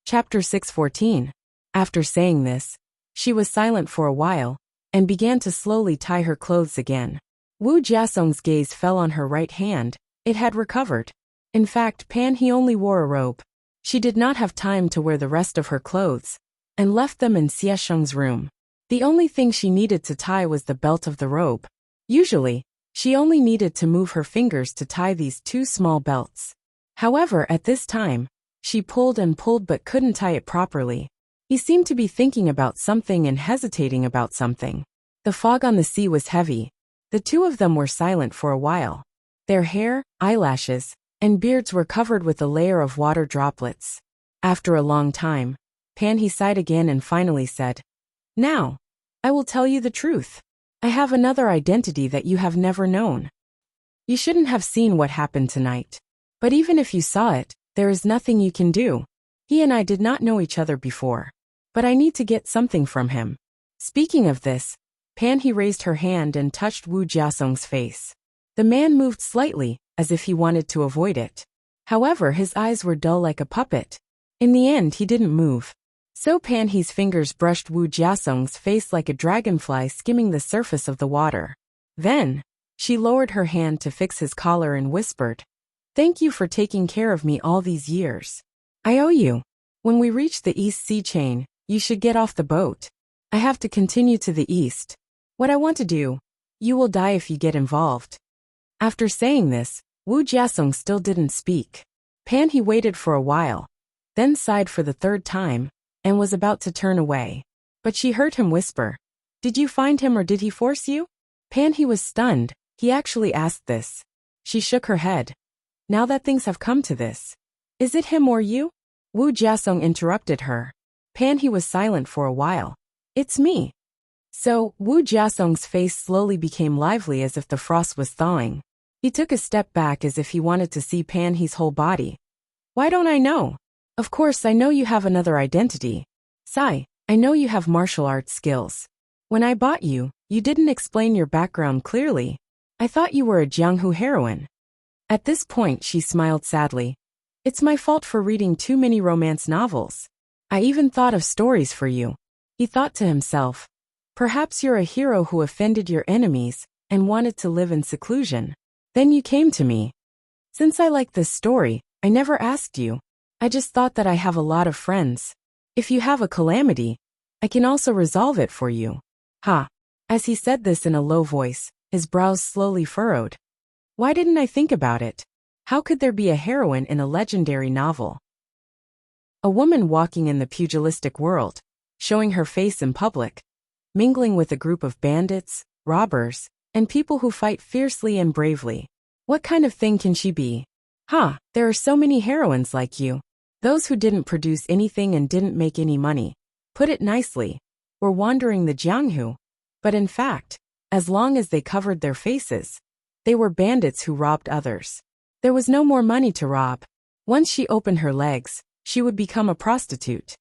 Chapter 614. After saying this, she was silent for a while, and began to slowly tie her clothes again. Wu Jiasong's gaze fell on her right hand. It had recovered. In fact, he only wore a robe. She did not have time to wear the rest of her clothes, and left them in Xiesheng's room. The only thing she needed to tie was the belt of the robe. Usually, she only needed to move her fingers to tie these two small belts. However, at this time, she pulled and pulled but couldn't tie it properly. He seemed to be thinking about something and hesitating about something. The fog on the sea was heavy. The two of them were silent for a while. Their hair, eyelashes, and beards were covered with a layer of water droplets. After a long time, he sighed again and finally said, "Now, I will tell you the truth. I have another identity that you have never known. You shouldn't have seen what happened tonight. But even if you saw it, there is nothing you can do. He and I did not know each other before. But I need to get something from him." Speaking of this, he raised her hand and touched Wu Jiasong's face. The man moved slightly, as if he wanted to avoid it. However, his eyes were dull like a puppet. In the end, he didn't move. So Panhe's fingers brushed Wu Jiasong's face like a dragonfly skimming the surface of the water. Then, she lowered her hand to fix his collar and whispered, "Thank you for taking care of me all these years. I owe you. When we reach the East Sea chain, you should get off the boat. I have to continue to the east. What I want to do, you will die if you get involved." After saying this, Wu Jiasong still didn't speak. He waited for a while, then sighed for the third time, and was about to turn away. But she heard him whisper, "Did you find him or did he force you?" He was stunned. He actually asked this. She shook her head. "Now that things have come to this, is it him or you?" Wu Jiasong interrupted her. He was silent for a while. "It's me." So, Wu Jiasong's face slowly became lively as if the frost was thawing. He took a step back as if he wanted to see He's whole body. "Why don't I know? Of course I know you have another identity. Sai, I know you have martial arts skills. When I bought you, you didn't explain your background clearly. I thought you were a Jianghu heroine." At this point she smiled sadly. "It's my fault for reading too many romance novels. I even thought of stories for you." He thought to himself, "Perhaps you're a hero who offended your enemies and wanted to live in seclusion. Then you came to me. Since I like this story, I never asked you. I just thought that I have a lot of friends. If you have a calamity, I can also resolve it for you." Ha! As he said this in a low voice, his brows slowly furrowed. "Why didn't I think about it? How could there be a heroine in a legendary novel?" A woman walking in the pugilistic world, showing her face in public, mingling with a group of bandits, robbers, and people who fight fiercely and bravely. What kind of thing can she be? There are so many heroines like you. Those who didn't produce anything and didn't make any money, put it nicely, were wandering the Jianghu. But in fact, as long as they covered their faces, they were bandits who robbed others. There was no more money to rob. Once she opened her legs, she would become a prostitute.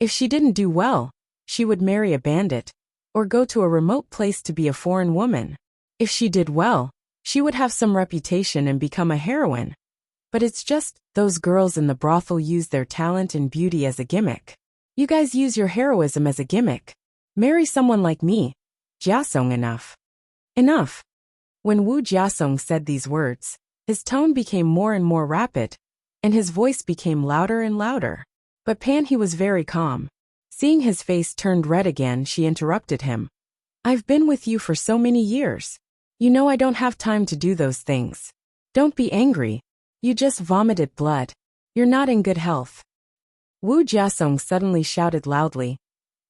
If she didn't do well, she would marry a bandit, or go to a remote place to be a foreign woman. If she did well, she would have some reputation and become a heroine. But it's just, those girls in the brothel use their talent and beauty as a gimmick. You guys use your heroism as a gimmick. Marry someone like me. Jiasong, enough. Enough. When Wu Jiasong said these words, his tone became more and more rapid, and his voice became louder and louder. But he was very calm. Seeing his face turned red again, she interrupted him. "I've been with you for so many years. You know I don't have time to do those things. Don't be angry. You just vomited blood. You're not in good health." Wu Jiasong suddenly shouted loudly,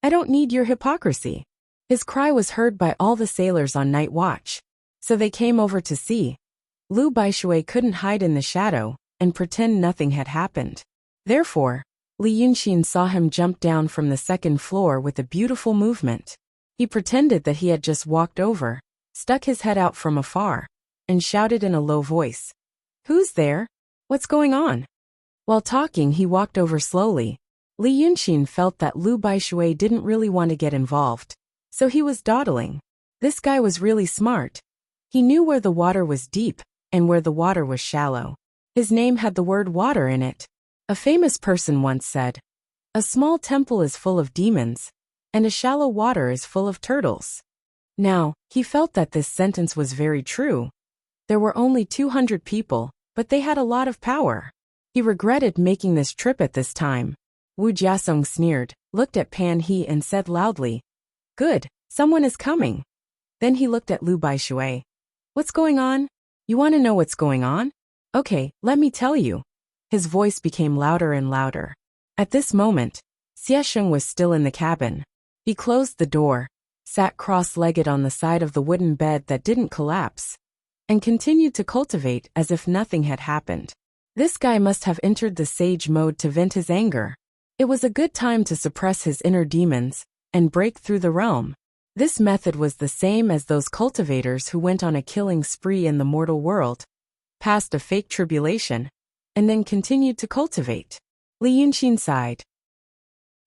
"I don't need your hypocrisy." His cry was heard by all the sailors on night watch, so they came over to see. Lu Baishui couldn't hide in the shadow and pretend nothing had happened. Therefore, Li Yunxin saw him jump down from the second floor with a beautiful movement. He pretended that he had just walked over, stuck his head out from afar, and shouted in a low voice, "Who's there? What's going on?" While talking, he walked over slowly. Li Yunxin felt that Lu Baishui didn't really want to get involved, so he was dawdling. This guy was really smart. He knew where the water was deep and where the water was shallow. His name had the word water in it. A famous person once said, "A small temple is full of demons, and a shallow water is full of turtles." Now, he felt that this sentence was very true. There were only 200 people, but they had a lot of power. He regretted making this trip at this time. Wu Jiasong sneered, looked at Pan He and said loudly, "Good, someone is coming." Then he looked at Lu Baishui. "What's going on? You want to know what's going on? Okay, let me tell you." His voice became louder and louder. At this moment, Xiesheng was still in the cabin. He closed the door, sat cross-legged on the side of the wooden bed that didn't collapse, and continued to cultivate as if nothing had happened. This guy must have entered the sage mode to vent his anger. It was a good time to suppress his inner demons and break through the realm. This method was the same as those cultivators who went on a killing spree in the mortal world, passed a fake tribulation, and then continued to cultivate. Li Yunxin sighed.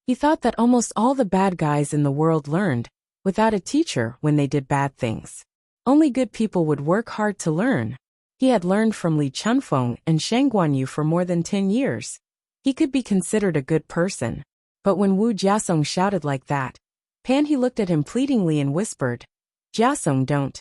He thought that almost all the bad guys in the world learned, without a teacher, when they did bad things. Only good people would work hard to learn. He had learned from Li Chunfeng and Shang Guanyu for more than 10 years. He could be considered a good person. But when Wu Jiasong shouted like that, Pan He looked at him pleadingly and whispered, "Jiasong, don't."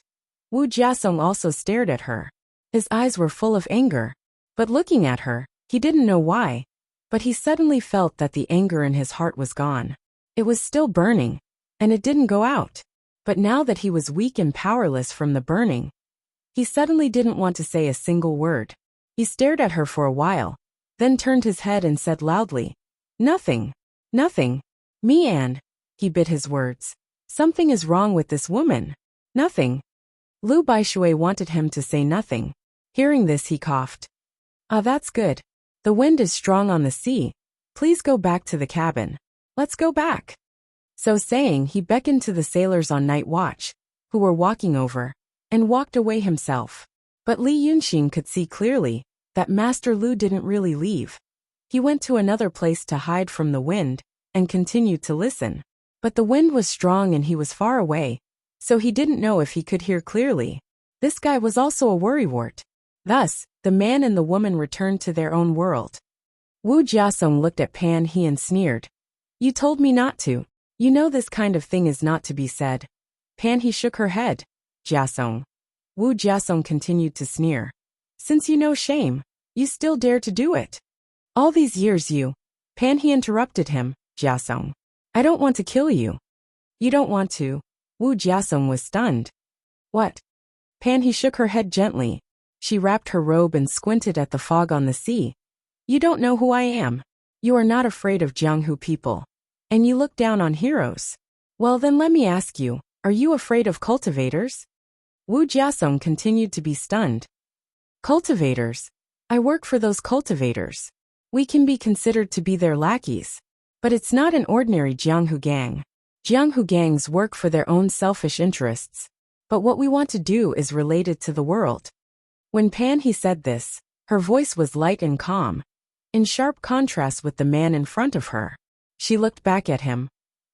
Wu Jiasong also stared at her. His eyes were full of anger. But looking at her, he didn't know why. But he suddenly felt that the anger in his heart was gone. It was still burning, and it didn't go out. But now that he was weak and powerless from the burning, he suddenly didn't want to say a single word. He stared at her for a while, then turned his head and said loudly, "Nothing. Nothing. Mian." He bit his words. "Something is wrong with this woman." "Nothing." Lu Baishui wanted him to say nothing. Hearing this, he coughed. "Ah, that's good. The wind is strong on the sea. Please go back to the cabin. Let's go back." So saying, he beckoned to the sailors on night watch, who were walking over, and walked away himself. But Li Yunxin could see clearly that Master Lu didn't really leave. He went to another place to hide from the wind and continued to listen. But the wind was strong and he was far away, so he didn't know if he could hear clearly. This guy was also a worrywart. Thus, the man and the woman returned to their own world. Wu Jiasong looked at Pan He and sneered. "You told me not to. You know this kind of thing is not to be said." Pan He shook her head. "Jiasong." Wu Jiasong continued to sneer. "Since you know shame, you still dare to do it. All these years you..." Pan He interrupted him. "Jiasong, I don't want to kill you." "You don't want to?" Wu Jiasong was stunned. "What?" Pan He shook her head gently. She wrapped her robe and squinted at the fog on the sea. "You don't know who I am. You are not afraid of Jianghu people. And you look down on heroes. Well then let me ask you, are you afraid of cultivators?" Wu Jiasong continued to be stunned. "Cultivators? I work for those cultivators. We can be considered to be their lackeys. But it's not an ordinary Jianghu gang. Jianghu gangs work for their own selfish interests. But what we want to do is related to the world." When Pan He said this, her voice was light and calm, in sharp contrast with the man in front of her. She looked back at him.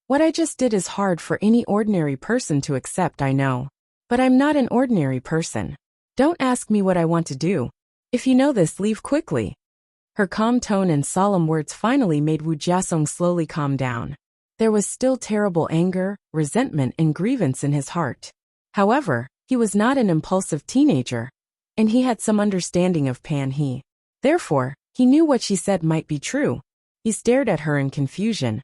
"What I just did is hard for any ordinary person to accept, I know. But I'm not an ordinary person. Don't ask me what I want to do. If you know this, leave quickly." Her calm tone and solemn words finally made Wu Jiasong slowly calm down. There was still terrible anger, resentment, and grievance in his heart. However, he was not an impulsive teenager, and he had some understanding of Pan He. Therefore, he knew what she said might be true. He stared at her in confusion.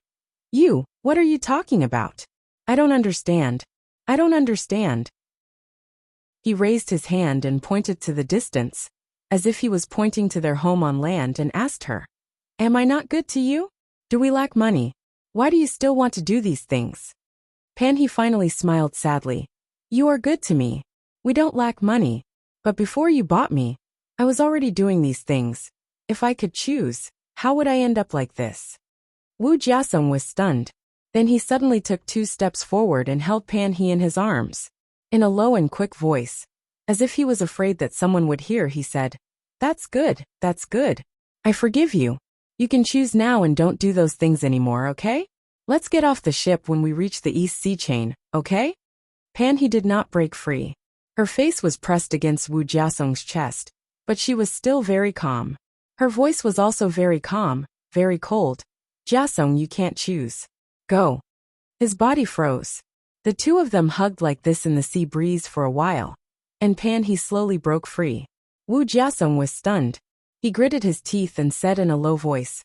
"You, what are you talking about? I don't understand. I don't understand." He raised his hand and pointed to the distance, as if he was pointing to their home on land, and asked her, "Am I not good to you? Do we lack money? Why do you still want to do these things?" Pan He finally smiled sadly. "You are good to me. We don't lack money. But before you bought me, I was already doing these things. If I could choose, how would I end up like this?" Wu Jiasong was stunned. Then he suddenly took 2 steps forward and held Pan He in his arms. In a low and quick voice, as if he was afraid that someone would hear, he said, "That's good, that's good. I forgive you. You can choose now and don't do those things anymore, okay? Let's get off the ship when we reach the East Sea Chain, okay?" Pan He did not break free. Her face was pressed against Wu Jiasong's chest, but she was still very calm. Her voice was also very calm, very cold. Jiasong, you can't choose. Go. His body froze. The two of them hugged like this in the sea breeze for a while. And he slowly broke free. Wu Jiasong was stunned. He gritted his teeth and said in a low voice,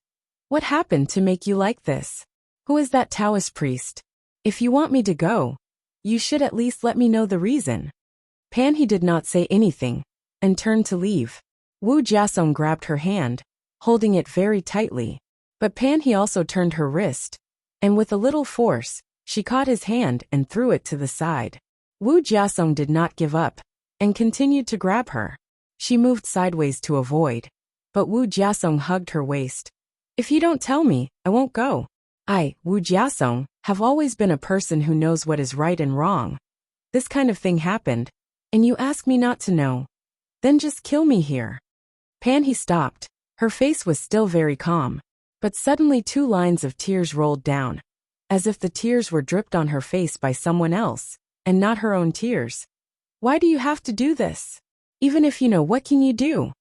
"What happened to make you like this? Who is that Taoist priest? If you want me to go, you should at least let me know the reason." He did not say anything, and turned to leave. Wu Jiasong grabbed her hand, holding it very tightly. But he also turned her wrist, and with a little force, she caught his hand and threw it to the side. Wu Jiasong did not give up, and continued to grab her. She moved sideways to avoid, but Wu Jiasong hugged her waist. "If you don't tell me, I won't go. I, Wu Jiasong, have always been a person who knows what is right and wrong. This kind of thing happened, and you ask me not to know. Then just kill me here." He stopped. Her face was still very calm. But suddenly 2 lines of tears rolled down, as if the tears were dripped on her face by someone else, and not her own tears. "Why do you have to do this? Even if you know, what can you do?"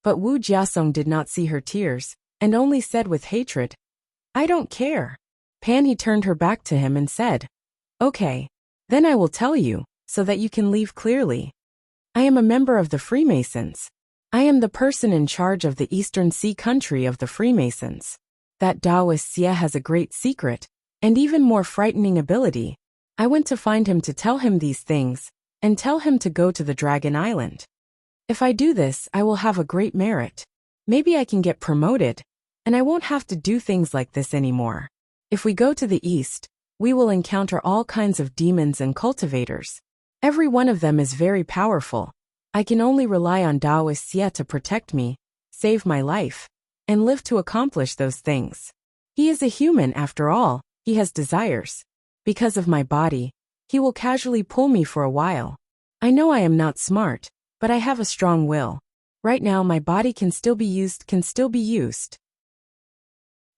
But Wu Jiasong did not see her tears, and only said with hatred, "I don't care." He turned her back to him and said, "Okay. Then I will tell you, so that you can leave clearly. I am a member of the Freemasons. I am the person in charge of the Eastern Sea country of the Freemasons. That Taoist Xie has a great secret, and even more frightening ability. I went to find him to tell him these things, and tell him to go to the Dragon Island. If I do this, I will have a great merit. Maybe I can get promoted, and I won't have to do things like this anymore. If we go to the east, we will encounter all kinds of demons and cultivators. Every one of them is very powerful. I can only rely on Taoist Xie to protect me, save my life, and live to accomplish those things. He is a human after all, he has desires. Because of my body, he will casually pull me for a while. I know I am not smart, but I have a strong will. Right now my body can still be used.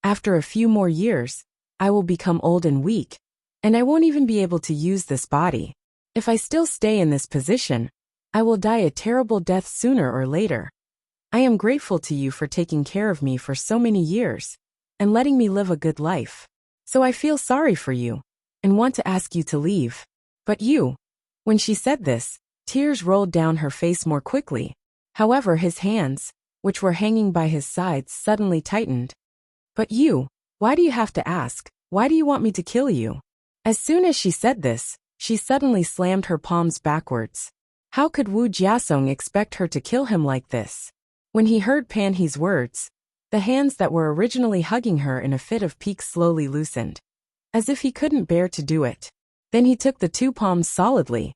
After a few more years, I will become old and weak, and I won't even be able to use this body. If I still stay in this position, I will die a terrible death sooner or later. I am grateful to you for taking care of me for so many years, and letting me live a good life. So I feel sorry for you, and want to ask you to leave. But you..." When she said this, tears rolled down her face more quickly. However, his hands, which were hanging by his sides, suddenly tightened. "But you, why do you have to ask? Why do you want me to kill you?" As soon as she said this, she suddenly slammed her palms backwards. How could Wu Jiasong expect her to kill him like this? When he heard He's words, the hands that were originally hugging her in a fit of pique slowly loosened, as if he couldn't bear to do it. Then he took the 2 palms solidly.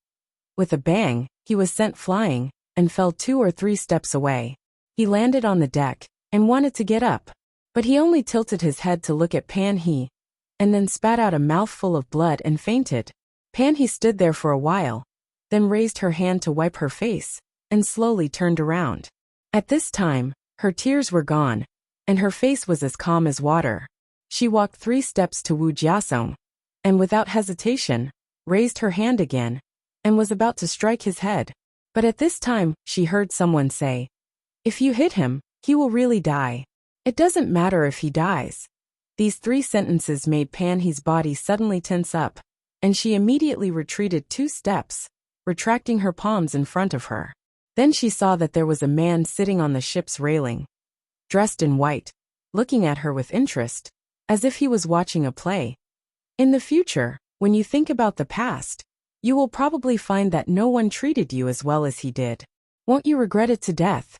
With a bang, he was sent flying, and fell 2 or 3 steps away. He landed on the deck, and wanted to get up. But he only tilted his head to look at He, and then spat out a mouthful of blood and fainted. He stood there for a while, then raised her hand to wipe her face, and slowly turned around. At this time, her tears were gone, and her face was as calm as water. She walked 3 steps to Wu Jiasong, and without hesitation, raised her hand again, and was about to strike his head. But at this time, she heard someone say, "If you hit him, he will really die. It doesn't matter if he dies." These 3 sentences made He's body suddenly tense up, and she immediately retreated 2 steps, retracting her palms in front of her. Then she saw that there was a man sitting on the ship's railing, dressed in white, looking at her with interest, as if he was watching a play. In the future, when you think about the past, you will probably find that no one treated you as well as he did. Won't you regret it to death?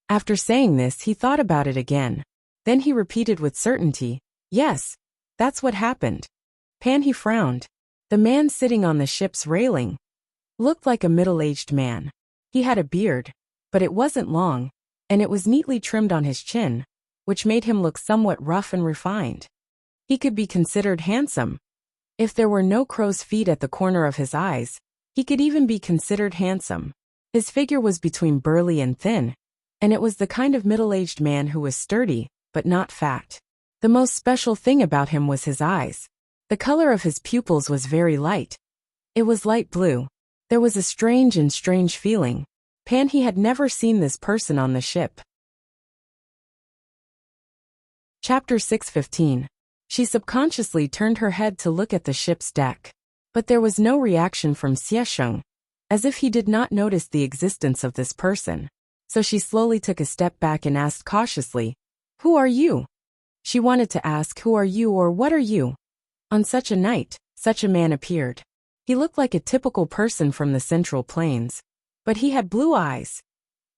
After saying this, he thought about it again. Then he repeated with certainty, "Yes, that's what happened." He frowned. The man sitting on the ship's railing looked like a middle-aged man. He had a beard, but it wasn't long, and it was neatly trimmed on his chin, which made him look somewhat rough and refined. He could be considered handsome. If there were no crow's feet at the corner of his eyes, he could even be considered handsome. His figure was between burly and thin, and it was the kind of middle-aged man who was sturdy, but not fat. The most special thing about him was his eyes. The color of his pupils was very light. It was light blue. There was a strange feeling. He had never seen this person on the ship. Chapter 6:15. She subconsciously turned her head to look at the ship's deck. But there was no reaction from Xiesheng, as if he did not notice the existence of this person. So she slowly took a step back and asked cautiously, "Who are you?" She wanted to ask, "Who are you?" or "What are you?" On such a night, such a man appeared. He looked like a typical person from the Central Plains, but he had blue eyes.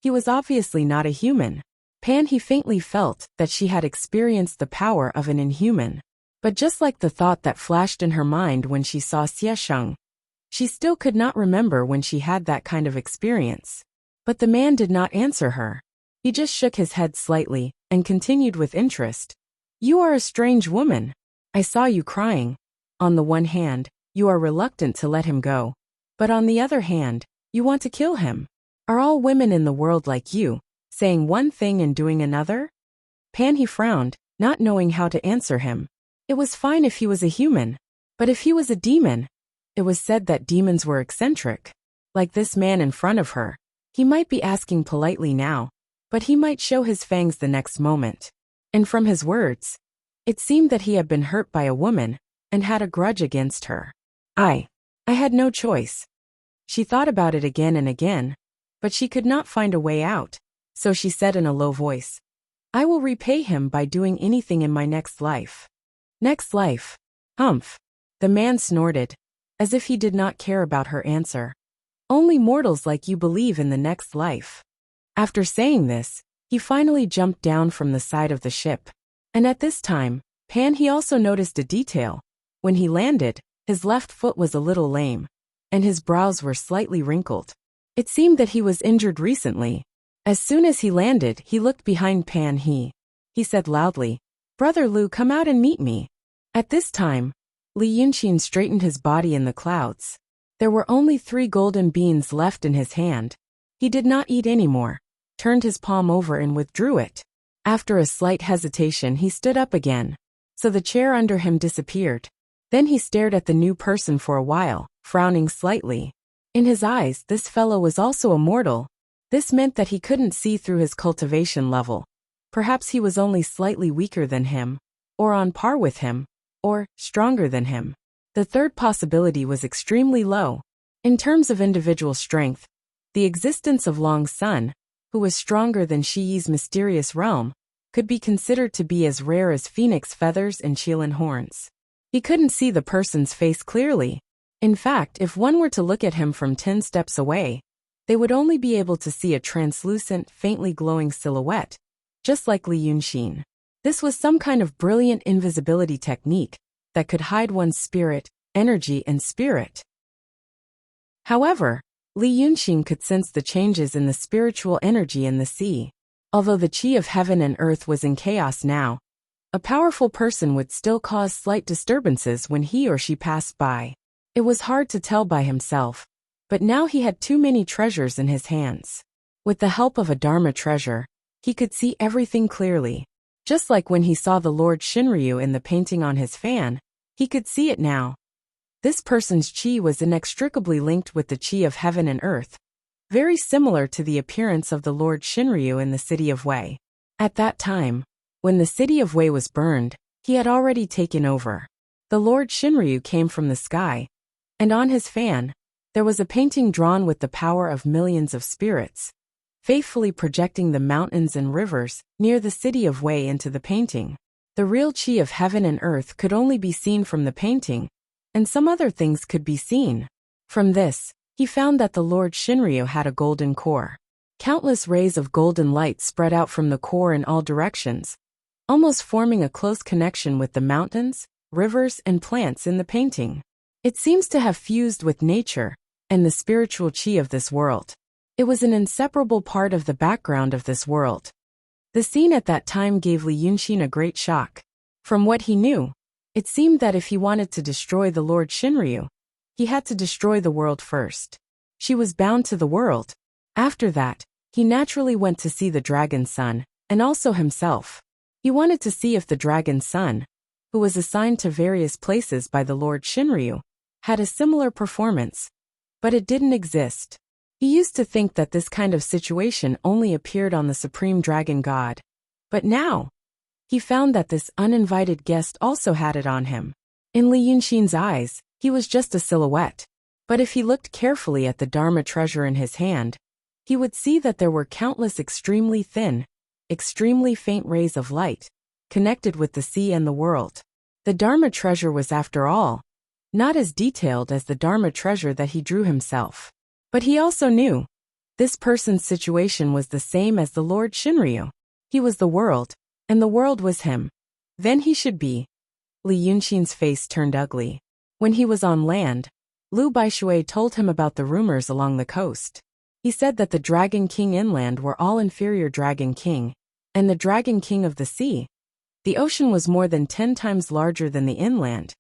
He was obviously not a human. He faintly felt that she had experienced the power of an inhuman. But just like the thought that flashed in her mind when she saw Xiesheng, she still could not remember when she had that kind of experience. But the man did not answer her. He just shook his head slightly and continued with interest. "You are a strange woman. I saw you crying. On the one hand, you are reluctant to let him go. But on the other hand, you want to kill him. Are all women in the world like you, saying one thing and doing another?" He frowned, not knowing how to answer him. It was fine if he was a human. But if he was a demon, it was said that demons were eccentric. Like this man in front of her. He might be asking politely now, but he might show his fangs the next moment. And from his words, it seemed that he had been hurt by a woman and had a grudge against her. I had no choice. She thought about it again and again, but she could not find a way out, so she said in a low voice, "I will repay him by doing anything in my next life." "Next life? Humph." The man snorted, as if he did not care about her answer. "Only mortals like you believe in the next life." After saying this, he finally jumped down from the side of the ship. And at this time, he also noticed a detail. When he landed, his left foot was a little lame, and his brows were slightly wrinkled. It seemed that he was injured recently. As soon as he landed, he looked behind He said loudly, "Brother Lu, come out and meet me." At this time, Li Yunqin straightened his body in the clouds. There were only 3 golden beans left in his hand. He did not eat any more, turned his palm over and withdrew it. After a slight hesitation, he stood up again, so the chair under him disappeared. Then he stared at the new person for a while, frowning slightly. In his eyes, this fellow was also a mortal. This meant that he couldn't see through his cultivation level. Perhaps he was only slightly weaker than him, or on par with him, or stronger than him. The third possibility was extremely low. In terms of individual strength, the existence of Long's son, who was stronger than Shiyi's mysterious realm, could be considered to be as rare as phoenix feathers and Qilin horns. He couldn't see the person's face clearly. In fact, if one were to look at him from 10 steps away, they would only be able to see a translucent, faintly glowing silhouette, just like Li Yunqin. This was some kind of brilliant invisibility technique that could hide one's spirit, energy, and spirit. However, Li Yunqin could sense the changes in the spiritual energy in the sea. Although the qi of heaven and earth was in chaos now, a powerful person would still cause slight disturbances when he or she passed by. It was hard to tell by himself, but now he had too many treasures in his hands. With the help of a Dharma treasure, he could see everything clearly. Just like when he saw the Lord Shinryu in the painting on his fan, he could see it now. This person's qi was inextricably linked with the qi of heaven and earth, very similar to the appearance of the Lord Shinryu in the city of Wei. At that time, when the city of Wei was burned, he had already taken over. The Lord Shinryu came from the sky, and on his fan, there was a painting drawn with the power of millions of spirits, faithfully projecting the mountains and rivers near the city of Wei into the painting. The real qi of heaven and earth could only be seen from the painting, and some other things could be seen. From this, he found that the Lord Shinryu had a golden core. Countless rays of golden light spread out from the core in all directions, almost forming a close connection with the mountains, rivers, and plants in the painting. It seems to have fused with nature and the spiritual qi of this world. It was an inseparable part of the background of this world. The scene at that time gave Li Yunqin a great shock. From what he knew, it seemed that if he wanted to destroy the Lord Shinryu, he had to destroy the world first. She was bound to the world. After that, he naturally went to see the dragon's son, and also himself. He wanted to see if the dragon's son, who was assigned to various places by the Lord Shinryu, had a similar performance. But it didn't exist. He used to think that this kind of situation only appeared on the Supreme Dragon God. But now, he found that this uninvited guest also had it on him. In Li Yunxin's eyes, he was just a silhouette. But if he looked carefully at the Dharma treasure in his hand, he would see that there were countless extremely thin, extremely faint rays of light, connected with the sea and the world. The Dharma treasure was, after all, not as detailed as the Dharma treasure that he drew himself. But he also knew this person's situation was the same as the Lord Shinryu. He was the world, and the world was him. Then he should be. Li Yunxin's face turned ugly. When he was on land, Lu Baishui told him about the rumors along the coast. He said that the Dragon King inland were all inferior Dragon King, and the Dragon King of the sea, the ocean, was more than 10 times larger than the inland,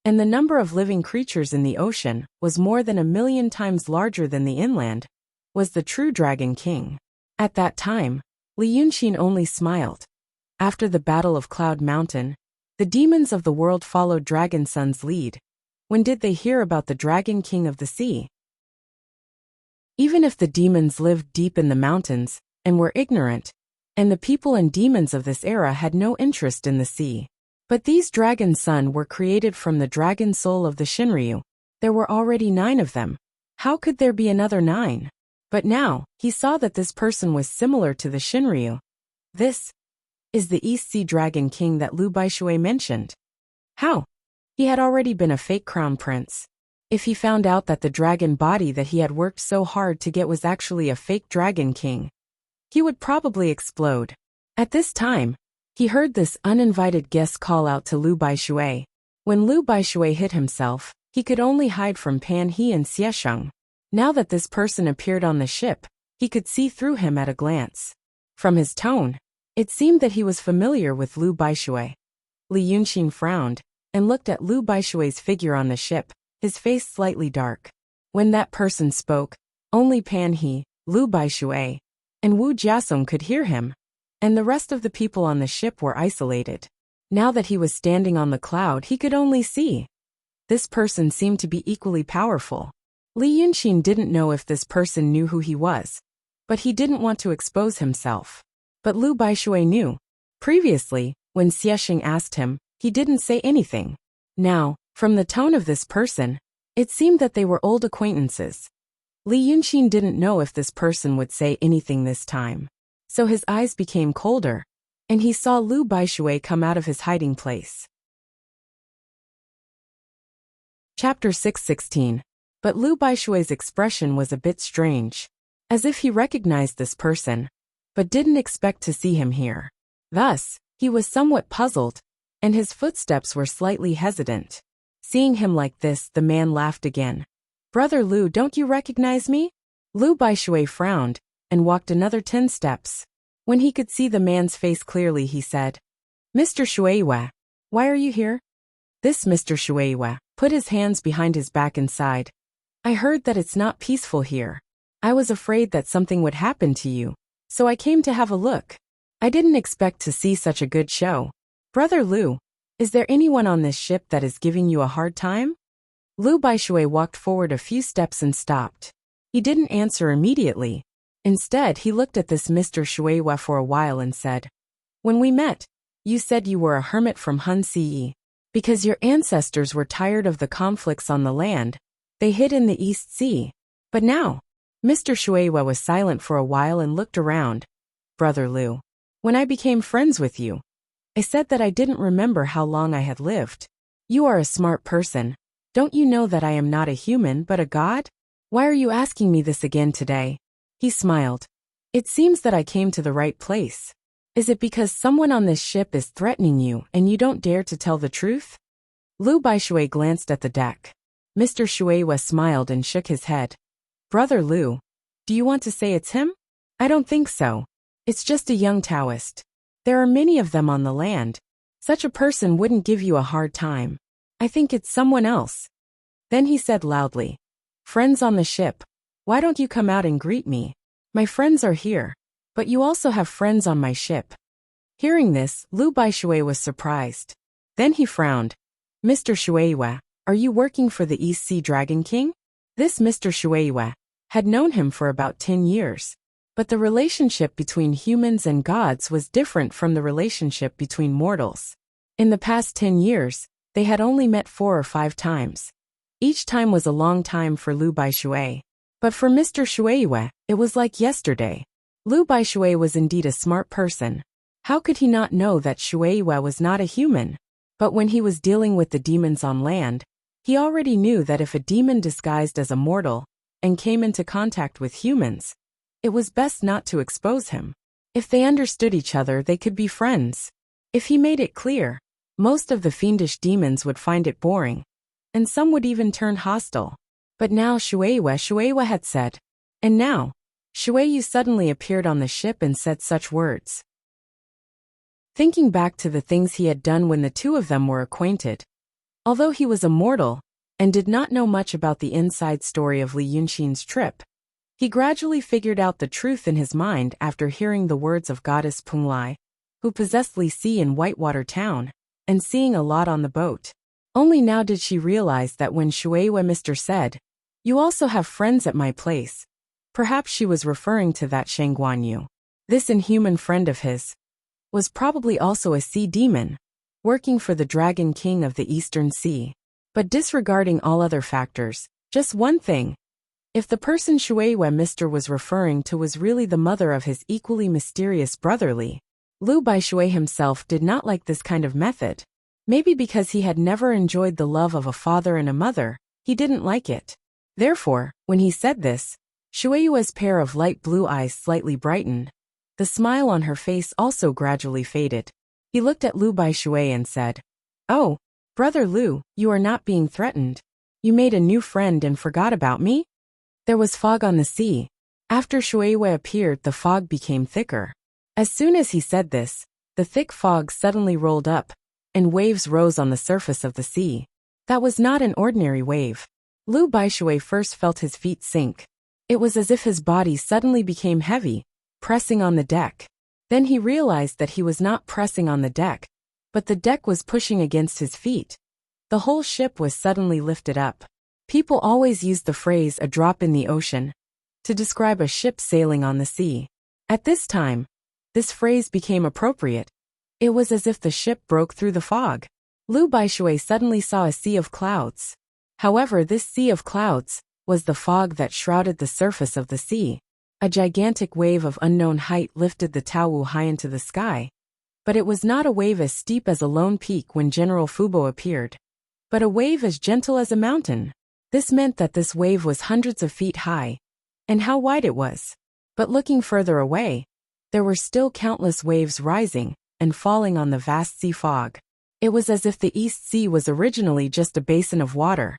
and the number of living creatures in the ocean was more than 1,000,000 times larger than the inland, was the true Dragon King. At that time, Li Yunxin only smiled. After the Battle of Cloud Mountain, the demons of the world followed Dragon Sun's lead. When did they hear about the Dragon King of the sea? Even if the demons lived deep in the mountains and were ignorant, and the people and demons of this era had no interest in the sea. But these Dragon Sun were created from the dragon soul of the Shinryu. There were already 9 of them. How could there be another 9? But now, he saw that this person was similar to the Shinryu. This is the East Sea Dragon King that Lu Baishui mentioned. How? He had already been a fake crown prince. If he found out that the dragon body that he had worked so hard to get was actually a fake Dragon King, he would probably explode. At this time, he heard this uninvited guest call out to Lu Baishui. When Lu Baishui hid himself, he could only hide from Pan He and Xiesheng. Now that this person appeared on the ship, he could see through him at a glance. From his tone, it seemed that he was familiar with Lu Baishui. Li Yunxin frowned and looked at Lu Baishui's figure on the ship, his face slightly dark. When that person spoke, only Pan He, Lu Baishui, and Wu Jiasong could hear him, and the rest of the people on the ship were isolated. Now that he was standing on the cloud, he could only see. This person seemed to be equally powerful. Li Yunxin didn't know if this person knew who he was, but he didn't want to expose himself. But Lu Baishui knew. Previously, when Xiesheng asked him, he didn't say anything. Now, from the tone of this person, it seemed that they were old acquaintances. Li Yunxin didn't know if this person would say anything this time. So his eyes became colder, and he saw Lu Baishui come out of his hiding place. Chapter 6:16. But Lu Baishui's expression was a bit strange, as if he recognized this person, but didn't expect to see him here. Thus, he was somewhat puzzled, and his footsteps were slightly hesitant. Seeing him like this, the man laughed again. "Brother Lu, don't you recognize me?" Lu Baishui frowned and walked another 10 steps. When he could see the man's face clearly, he said, "Mr. Shuiwe, why are you here?" This Mr. Shuiwe put his hands behind his back and sighed. "I heard that it's not peaceful here. I was afraid that something would happen to you, so I came to have a look. I didn't expect to see such a good show. Brother Lu, is there anyone on this ship that is giving you a hard time?" Lu Baishui walked forward a few steps and stopped. He didn't answer immediately. Instead, he looked at this Mr. Shuiwe for a while and said, "When we met, you said you were a hermit from Hun Siyi. Because your ancestors were tired of the conflicts on the land, they hid in the East Sea. But now," Mr. Shuiwe was silent for a while and looked around. "Brother Lu, when I became friends with you, I said that I didn't remember how long I had lived. You are a smart person. Don't you know that I am not a human but a god? Why are you asking me this again today?" He smiled. "It seems that I came to the right place. Is it because someone on this ship is threatening you and you don't dare to tell the truth?" Lu Baishui glanced at the deck. Mr. Shuiwe smiled and shook his head. "Brother Lu, do you want to say it's him? I don't think so. It's just a young Taoist. There are many of them on the land. Such a person wouldn't give you a hard time. I think it's someone else." Then he said loudly, "Friends on the ship, why don't you come out and greet me? My friends are here, but you also have friends on my ship." Hearing this, Lu Baishui was surprised. Then he frowned. "Mr. Shuiwe, are you working for the East Sea Dragon King?" This Mr. Shuiwe had known him for about 10 years, But the relationship between humans and gods was different from the relationship between mortals. In the past 10 years, they had only met 4 or 5 times. Each time was a long time for Lu Baishui. But for Mr. Shueiyue, it was like yesterday. Lu Baishui was indeed a smart person. How could he not know that Shueiyue was not a human? But when he was dealing with the demons on land, he already knew that if a demon disguised as a mortal and came into contact with humans, it was best not to expose him. If they understood each other, they could be friends. If he made it clear, most of the fiendish demons would find it boring, and some would even turn hostile. But now Shueiyue had said. And now, Shueyu suddenly appeared on the ship and said such words. Thinking back to the things he had done when the two of them were acquainted. Although he was a mortal, and did not know much about the inside story of Li Yunxin's trip, he gradually figured out the truth in his mind after hearing the words of goddess Punglai, who possessed Li Si in Whitewater Town, and seeing a lot on the boat. Only now did she realize that when Shueiyue Mr. said, "You also have friends at my place," perhaps she was referring to that Shang Guanyu. This inhuman friend of his was probably also a sea demon, working for the Dragon King of the Eastern Sea. But disregarding all other factors, just one thing. If the person Shueiyue Mr. was referring to was really the mother of his equally mysterious brother Li, Lu Baishui himself did not like this kind of method. Maybe because he had never enjoyed the love of a father and a mother, he didn't like it. Therefore, when he said this, Shueiyue's pair of light blue eyes slightly brightened. The smile on her face also gradually faded. He looked at Lu Baishui and said, "Oh, Brother Lu, you are not being threatened. You made a new friend and forgot about me?" There was fog on the sea. After Shueiyue appeared, the fog became thicker. As soon as he said this, the thick fog suddenly rolled up, and waves rose on the surface of the sea. That was not an ordinary wave. Lu Baishui first felt his feet sink. It was as if his body suddenly became heavy, pressing on the deck. Then he realized that he was not pressing on the deck, but the deck was pushing against his feet. The whole ship was suddenly lifted up. People always use the phrase "a drop in the ocean" to describe a ship sailing on the sea. At this time, this phrase became appropriate. It was as if the ship broke through the fog. Lu Baishui suddenly saw a sea of clouds. However, this sea of clouds was the fog that shrouded the surface of the sea. A gigantic wave of unknown height lifted the Taowu high into the sky. But it was not a wave as steep as a lone peak when General Fubo appeared, but a wave as gentle as a mountain. This meant that this wave was hundreds of feet high, and how wide it was. But looking further away, there were still countless waves rising and falling on the vast sea fog. It was as if the East Sea was originally just a basin of water,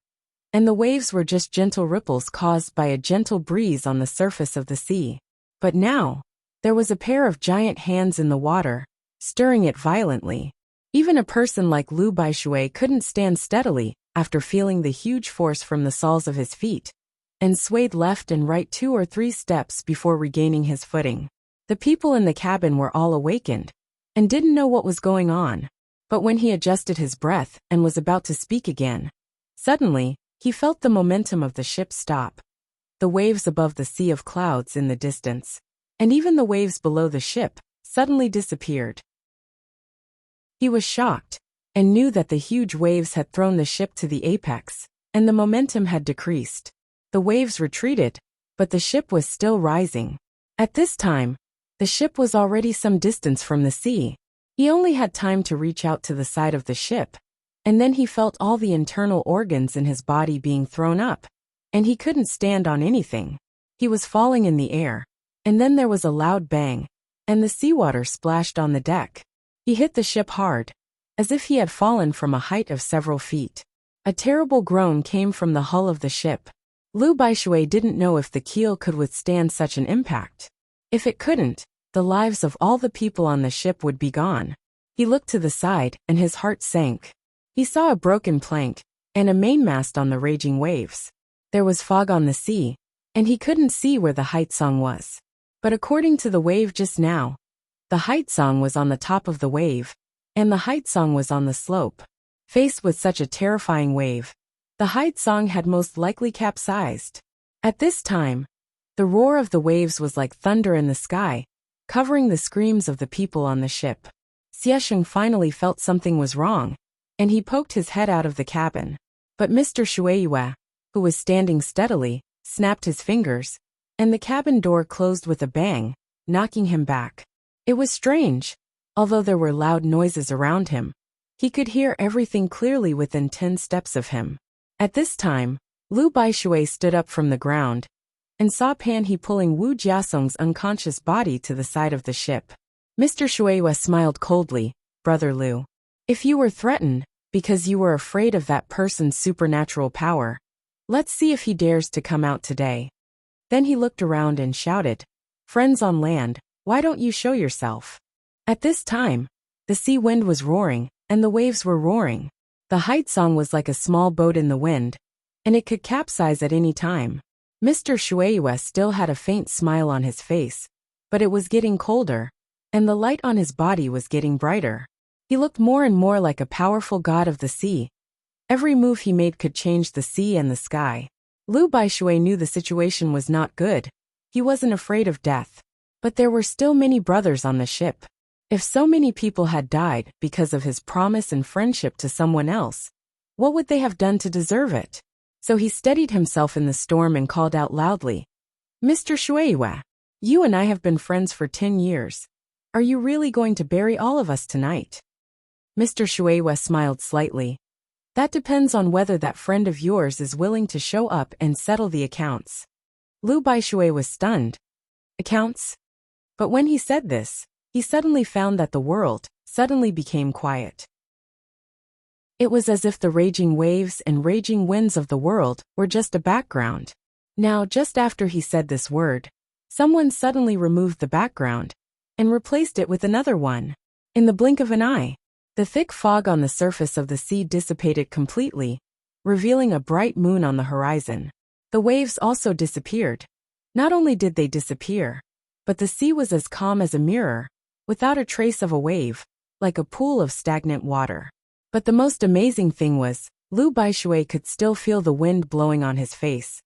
and the waves were just gentle ripples caused by a gentle breeze on the surface of the sea. But now, there was a pair of giant hands in the water, stirring it violently. Even a person like Lu Baishui couldn't stand steadily after feeling the huge force from the soles of his feet, and swayed left and right 2 or 3 steps before regaining his footing. The people in the cabin were all awakened, and didn't know what was going on. But when he adjusted his breath and was about to speak again, suddenly, he felt the momentum of the ship stop. The waves above the sea of clouds in the distance, and even the waves below the ship, suddenly disappeared. He was shocked, and knew that the huge waves had thrown the ship to the apex, and the momentum had decreased. The waves retreated, but the ship was still rising. At this time, the ship was already some distance from the sea. He only had time to reach out to the side of the ship, and then he felt all the internal organs in his body being thrown up, and he couldn't stand on anything. He was falling in the air, and then there was a loud bang, and the seawater splashed on the deck. He hit the ship hard, as if he had fallen from a height of several feet. A terrible groan came from the hull of the ship. Lu Baishui didn't know if the keel could withstand such an impact. If it couldn't, the lives of all the people on the ship would be gone. He looked to the side, and his heart sank. He saw a broken plank, and a mainmast on the raging waves. There was fog on the sea, and he couldn't see where the Haitsong was. But according to the wave just now, the Haitsong was on the top of the wave, and the Haitsong was on the slope. Faced with such a terrifying wave, the Haitsong had most likely capsized. At this time, The roar of the waves was like thunder in the sky, covering the screams of the people on the ship. Xiesheng finally felt something was wrong, and he poked his head out of the cabin. But Mr. Shueiyue, who was standing steadily, snapped his fingers, and the cabin door closed with a bang, knocking him back. It was strange. Although there were loud noises around him, he could hear everything clearly within 10 steps of him. At this time, Lu Baishui stood up from the ground and saw Pan He pulling Wu Jiasong's unconscious body to the side of the ship. Mr. Shueiyue smiled coldly. Brother Lu, if you were threatened because you were afraid of that person's supernatural power, let's see if he dares to come out today. Then he looked around and shouted, Friends on land, why don't you show yourself? At this time, the sea wind was roaring, and the waves were roaring. The height song was like a small boat in the wind, and it could capsize at any time. Mr. Shueiyue still had a faint smile on his face, but it was getting colder, and the light on his body was getting brighter. He looked more and more like a powerful god of the sea. Every move he made could change the sea and the sky. Lu Baishui knew the situation was not good. He wasn't afraid of death. But there were still many brothers on the ship. If so many people had died because of his promise and friendship to someone else, what would they have done to deserve it? So he steadied himself in the storm and called out loudly, Mr. Shueiyue, you and I have been friends for 10 years. Are you really going to bury all of us tonight? Mr. Shueiyue smiled slightly. That depends on whether that friend of yours is willing to show up and settle the accounts. Lu Baishui was stunned. Accounts? But when he said this, he suddenly found that the world suddenly became quiet. It was as if the raging waves and raging winds of the world were just a background. Now, just after he said this word, someone suddenly removed the background and replaced it with another one. In the blink of an eye, the thick fog on the surface of the sea dissipated completely, revealing a bright moon on the horizon. The waves also disappeared. Not only did they disappear, but the sea was as calm as a mirror, without a trace of a wave, like a pool of stagnant water. But the most amazing thing was, Lu Baishui could still feel the wind blowing on his face.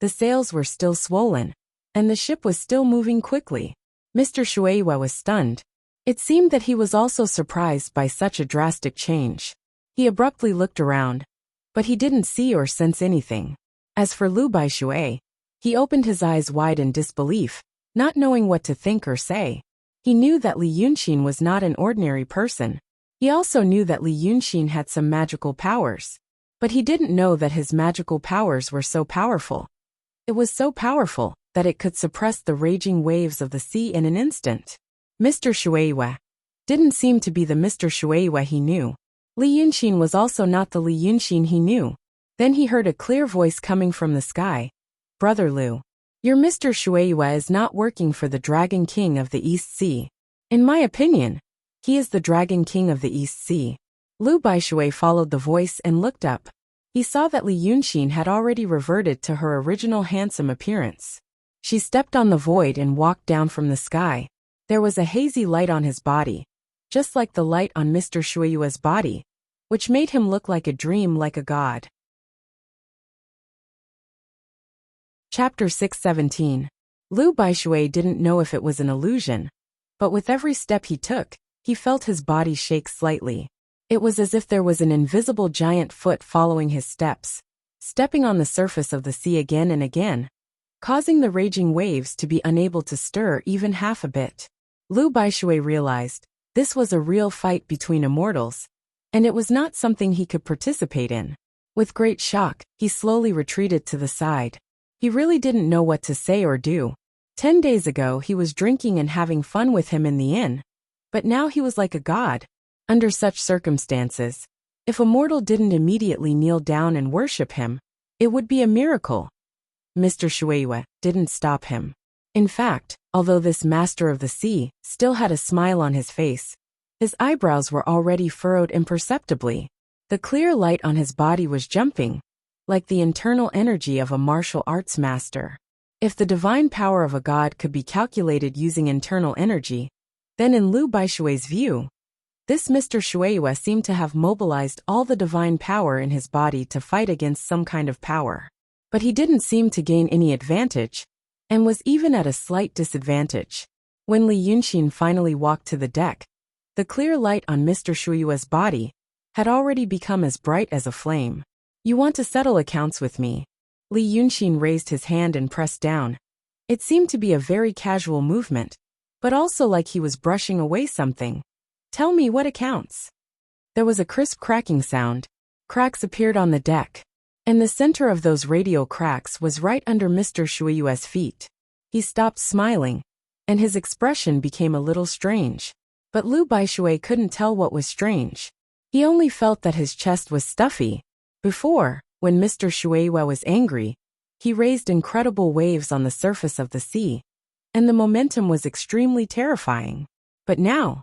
The sails were still swollen, and the ship was still moving quickly. Mr. Shueiyue was stunned. It seemed that he was also surprised by such a drastic change. He abruptly looked around, but he didn't see or sense anything. As for Lu Baishui, he opened his eyes wide in disbelief, not knowing what to think or say. He knew that Li Yunxin was not an ordinary person. He also knew that Li Yunxin had some magical powers. But he didn't know that his magical powers were so powerful. It was so powerful that it could suppress the raging waves of the sea in an instant. Mr. Shueiyue didn't seem to be the Mr. Shueiyue he knew. Li Yunxin was also not the Li Yunxin he knew. Then he heard a clear voice coming from the sky. Brother Lu, your Mr. Shueiyue is not working for the Dragon King of the East Sea. In my opinion, he is the Dragon King of the East Sea. Lu Baishui followed the voice and looked up. He saw that Li Yunxin had already reverted to her original handsome appearance. She stepped on the void and walked down from the sky. There was a hazy light on his body, just like the light on Mr. Shueiyue's body, which made him look like a dream, like a god. Chapter 617. Lu Baishui didn't know if it was an illusion, but with every step he took, he felt his body shake slightly. It was as if there was an invisible giant foot following his steps, stepping on the surface of the sea again and again, causing the raging waves to be unable to stir even half a bit. Lu Baishui realized this was a real fight between immortals, and it was not something he could participate in. With great shock, he slowly retreated to the side. He really didn't know what to say or do. 10 days ago he was drinking and having fun with him in the inn, but now he was like a god. Under such circumstances, if a mortal didn't immediately kneel down and worship him, it would be a miracle. Mr. Shueiyue didn't stop him. In fact, although this master of the sea still had a smile on his face, his eyebrows were already furrowed imperceptibly. The clear light on his body was jumping, like the internal energy of a martial arts master. If the divine power of a god could be calculated using internal energy, then in Lu Baishui's view, this Mr. Shueiyue seemed to have mobilized all the divine power in his body to fight against some kind of power. But he didn't seem to gain any advantage, and was even at a slight disadvantage. When Li Yunxin finally walked to the deck, the clear light on Mr. Shui's body had already become as bright as a flame. "You want to settle accounts with me?" Li Yunxin raised his hand and pressed down. It seemed to be a very casual movement, but also like he was brushing away something. "Tell me what accounts." There was a crisp cracking sound. Cracks appeared on the deck, and the center of those radial cracks was right under Mr. Shui's feet. He stopped smiling, and his expression became a little strange. But Lu Baishui couldn't tell what was strange. He only felt that his chest was stuffy. Before, when Mr. Shui was angry, he raised incredible waves on the surface of the sea, and the momentum was extremely terrifying. But now,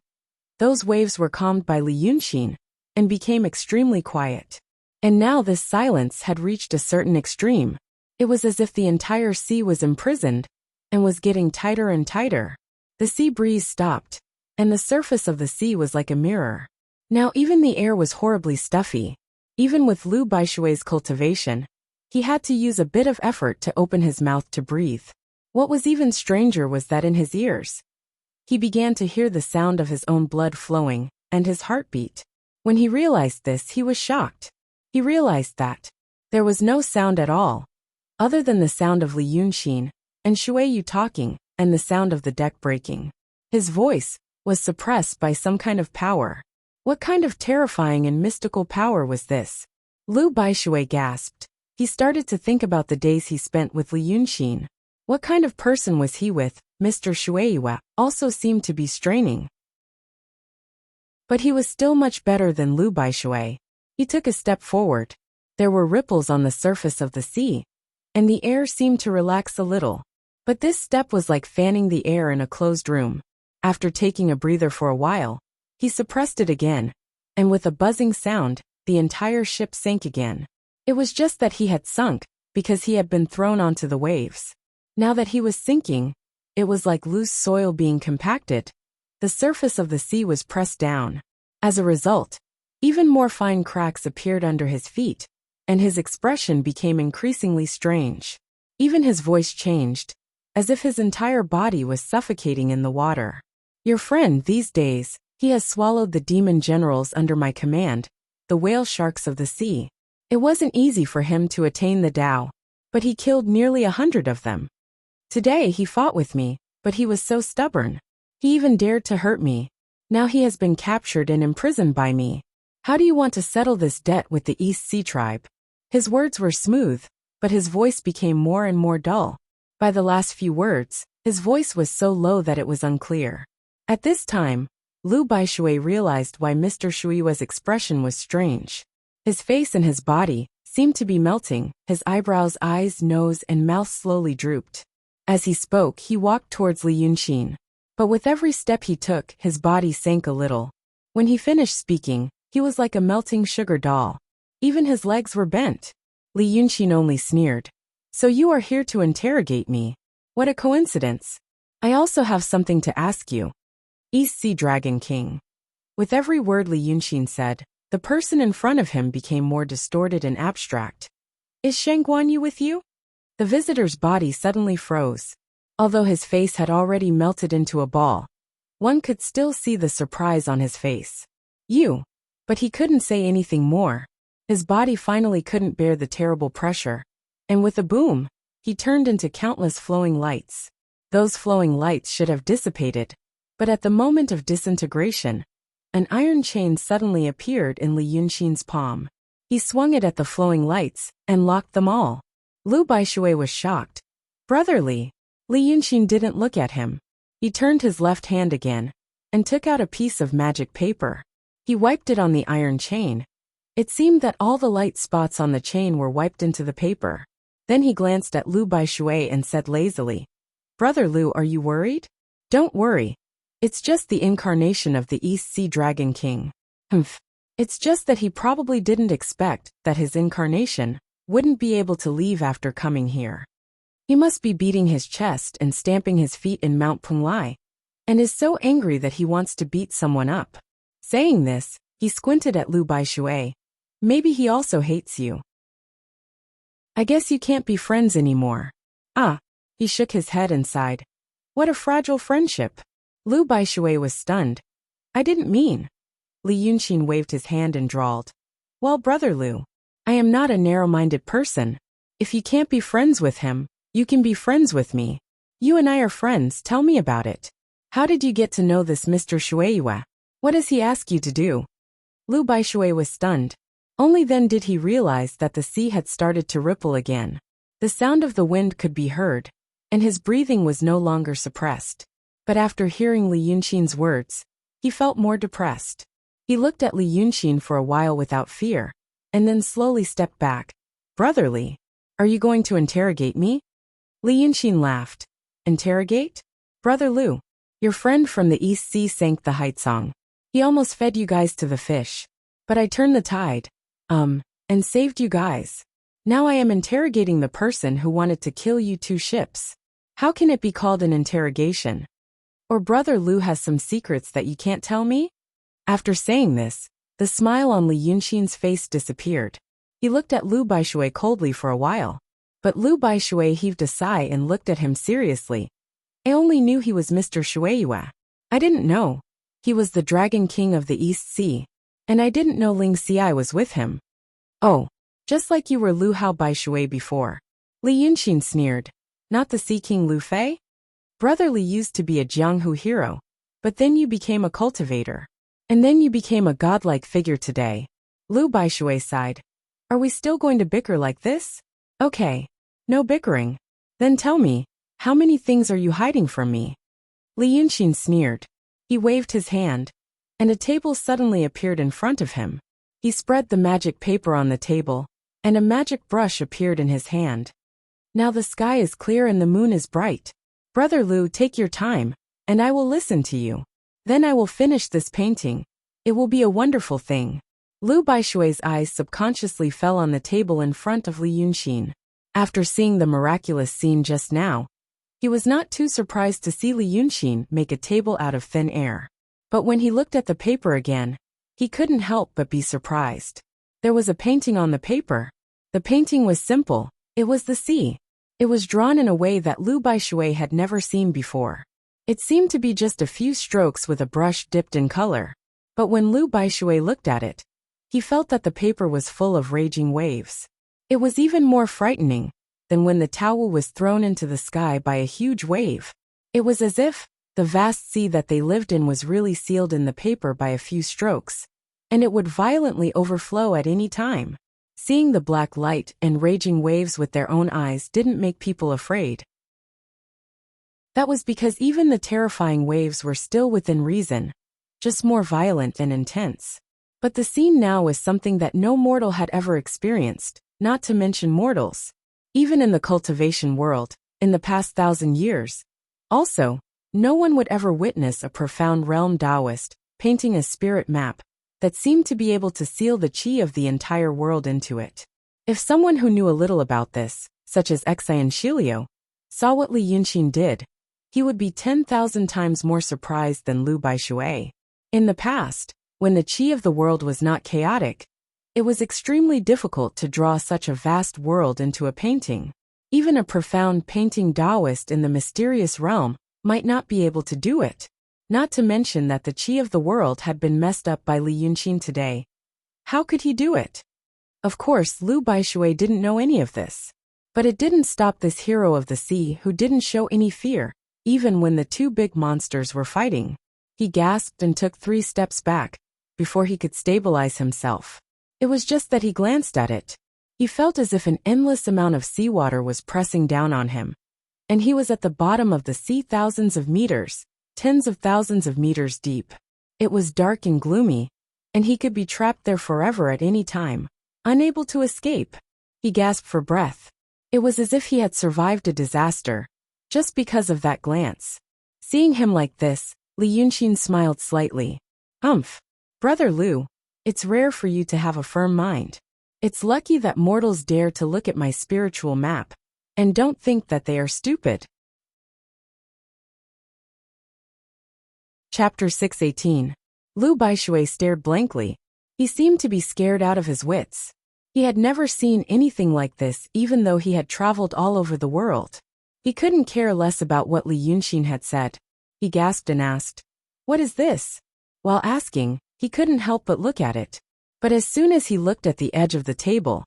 those waves were calmed by Li Yunxin and became extremely quiet. And now this silence had reached a certain extreme. It was as if the entire sea was imprisoned and was getting tighter and tighter. The sea breeze stopped, and the surface of the sea was like a mirror. Now even the air was horribly stuffy. Even with Lu Baishui's cultivation, he had to use a bit of effort to open his mouth to breathe. What was even stranger was that in his ears, he began to hear the sound of his own blood flowing and his heartbeat. When he realized this, he was shocked. He realized that there was no sound at all, other than the sound of Li Yunxin and Shuiyu talking and the sound of the deck breaking. His voice was suppressed by some kind of power. What kind of terrifying and mystical power was this? Lu Baishui gasped. He started to think about the days he spent with Li Yunxin. What kind of person was he with? Mr. Shuiyu also seemed to be straining. But he was still much better than Lu Baishui. He took a step forward. There were ripples on the surface of the sea, and the air seemed to relax a little. But this step was like fanning the air in a closed room. After taking a breather for a while, he suppressed it again, and with a buzzing sound, the entire ship sank again. It was just that he had sunk, because he had been thrown onto the waves. Now that he was sinking, it was like loose soil being compacted. The surface of the sea was pressed down. As a result, even more fine cracks appeared under his feet, and his expression became increasingly strange. Even his voice changed, as if his entire body was suffocating in the water. "Your friend these days, he has swallowed the demon generals under my command, the whale sharks of the sea. It wasn't easy for him to attain the Tao, but he killed nearly 100 of them. Today he fought with me, but he was so stubborn. He even dared to hurt me. Now he has been captured and imprisoned by me. How do you want to settle this debt with the East Sea tribe?" His words were smooth, but his voice became more and more dull. By the last few words, his voice was so low that it was unclear. At this time, Lu Baishui realized why Mr. Shui's expression was strange. His face and his body seemed to be melting. His eyebrows, eyes, nose, and mouth slowly drooped. As he spoke, he walked towards Li Yunxin. But with every step he took, his body sank a little. When he finished speaking, he was like a melting sugar doll. Even his legs were bent. Li Yunxin only sneered. "So you are here to interrogate me? What a coincidence. I also have something to ask you." East Sea Dragon King. With every word Li Yunxin said, the person in front of him became more distorted and abstract. "Is Shang Guanyu with you?" The visitor's body suddenly froze. Although his face had already melted into a ball, one could still see the surprise on his face. "You." But he couldn't say anything more. His body finally couldn't bear the terrible pressure, and with a boom, he turned into countless flowing lights. Those flowing lights should have dissipated, but at the moment of disintegration, an iron chain suddenly appeared in Li Yunxin's palm. He swung it at the flowing lights and locked them all. Lu Baishui was shocked. "Brotherly." Li Yunxin didn't look at him. He turned his left hand again and took out a piece of magic paper. He wiped it on the iron chain. It seemed that all the light spots on the chain were wiped into the paper. Then he glanced at Lu Baishui and said lazily, "Brother Lu, are you worried?" "Don't worry. It's just the incarnation of the East Sea Dragon King." "Humph. It's just that he probably didn't expect that his incarnation wouldn't be able to leave after coming here. He must be beating his chest and stamping his feet in Mount Punglai, and is so angry that he wants to beat someone up." Saying this, he squinted at Lu Baishui. "Maybe he also hates you. I guess you can't be friends anymore." "Ah, He shook his head and sighed. What a fragile friendship. Lu Baishui was stunned. I didn't mean. Li Yunxin waved his hand and drawled. Well, Brother Lu, I am not a narrow-minded person. If you can't be friends with him, you can be friends with me. You and I are friends, tell me about it. How did you get to know this Mr. Shueiyue? What does he ask you to do? Lu Baishui was stunned. Only then did he realize that the sea had started to ripple again. The sound of the wind could be heard, and his breathing was no longer suppressed. But after hearing Li Yunxin's words, he felt more depressed. He looked at Li Yunxin for a while without fear, and then slowly stepped back. Brotherly, are you going to interrogate me? Li Yunxin laughed. Interrogate? Brother Lu, your friend from the East Sea sank the Haitsong. He almost fed you guys to the fish. But I turned the tide, and saved you guys. Now I am interrogating the person who wanted to kill you 2 ships. How can it be called an interrogation? Or Brother Lu has some secrets that you can't tell me? After saying this, the smile on Li Yunxin's face disappeared. He looked at Lu Baishui coldly for a while. But Lu Baishui heaved a sigh and looked at him seriously. I only knew he was Mr. Shueiyue. I didn't know. He was the Dragon King of the East Sea, and I didn't know Ling Xiai was with him. Oh, just like you were Lu Hao Baishui before. Li Yunxin sneered. Not the Sea King Lu Fei? Brother Li used to be a Jianghu hero, but then you became a cultivator. And then you became a godlike figure today. Lu Baishui sighed. Are we still going to bicker like this? Okay. No bickering. Then tell me, how many things are you hiding from me? Li Yunxin sneered. He waved his hand, and a table suddenly appeared in front of him. He spread the magic paper on the table, and a magic brush appeared in his hand. Now the sky is clear and the moon is bright. Brother Lu, take your time, and I will listen to you. Then I will finish this painting. It will be a wonderful thing. Lu Baishui's eyes subconsciously fell on the table in front of Li Yunxin. After seeing the miraculous scene just now, he was not too surprised to see Li Yunxin make a table out of thin air. But when he looked at the paper again, he couldn't help but be surprised. There was a painting on the paper. The painting was simple. It was the sea. It was drawn in a way that Lu Baishui had never seen before. It seemed to be just a few strokes with a brush dipped in color. But when Lu Baishui looked at it, he felt that the paper was full of raging waves. It was even more frightening than when the towel was thrown into the sky by a huge wave. It was as if the vast sea that they lived in was really sealed in the paper by a few strokes, and it would violently overflow at any time. Seeing the black light and raging waves with their own eyes didn't make people afraid. That was because even the terrifying waves were still within reason, just more violent and intense. But the scene now was something that no mortal had ever experienced, not to mention mortals. Even in the cultivation world, in the past 1,000 years. Also, no one would ever witness a profound realm Taoist painting a spirit map that seemed to be able to seal the chi of the entire world into it. If someone who knew a little about this, such as Xian Shilio, saw what Li Yunxin did, he would be 10,000 times more surprised than Lu Baishui. In the past, when the chi of the world was not chaotic, it was extremely difficult to draw such a vast world into a painting. Even a profound painting Taoist in the mysterious realm might not be able to do it. Not to mention that the chi of the world had been messed up by Li Yunxin today. How could he do it? Of course, Lu Baishui didn't know any of this. But it didn't stop this hero of the sea who didn't show any fear, even when the 2 big monsters were fighting. He gasped and took 3 steps back before he could stabilize himself. It was just that he glanced at it. He felt as if an endless amount of seawater was pressing down on him. And he was at the bottom of the sea, thousands of meters, tens of thousands of meters deep. It was dark and gloomy, and he could be trapped there forever at any time, unable to escape. He gasped for breath. It was as if he had survived a disaster, just because of that glance. Seeing him like this, Li Yunxin smiled slightly. Humph. Brother Lu, it's rare for you to have a firm mind. It's lucky that mortals dare to look at my spiritual map, and don't think that they are stupid. Chapter 618. Lu Baishui stared blankly. He seemed to be scared out of his wits. He had never seen anything like this even though he had traveled all over the world. He couldn't care less about what Li Yunxin had said. He gasped and asked, "What is this?" While asking, he couldn't help but look at it. But as soon as he looked at the edge of the table,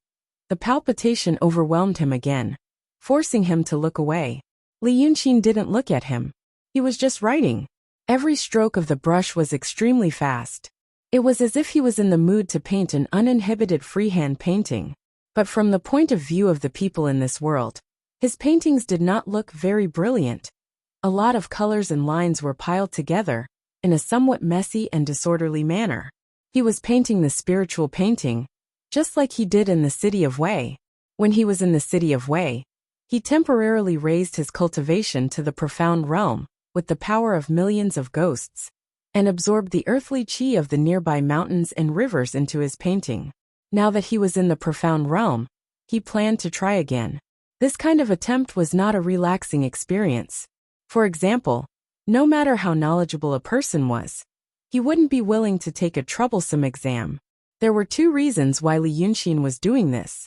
the palpitation overwhelmed him again, forcing him to look away. Li Yunxin didn't look at him. He was just writing. Every stroke of the brush was extremely fast. It was as if he was in the mood to paint an uninhibited freehand painting. But from the point of view of the people in this world, his paintings did not look very brilliant. A lot of colors and lines were piled together in a somewhat messy and disorderly manner. He was painting the spiritual painting, just like he did in the city of Wei. When he was in the city of Wei, he temporarily raised his cultivation to the profound realm with the power of millions of ghosts, and absorbed the earthly chi of the nearby mountains and rivers into his painting. Now that he was in the profound realm, he planned to try again. This kind of attempt was not a relaxing experience. For example, no matter how knowledgeable a person was, he wouldn't be willing to take a troublesome exam. There were two reasons why Li Yunxin was doing this.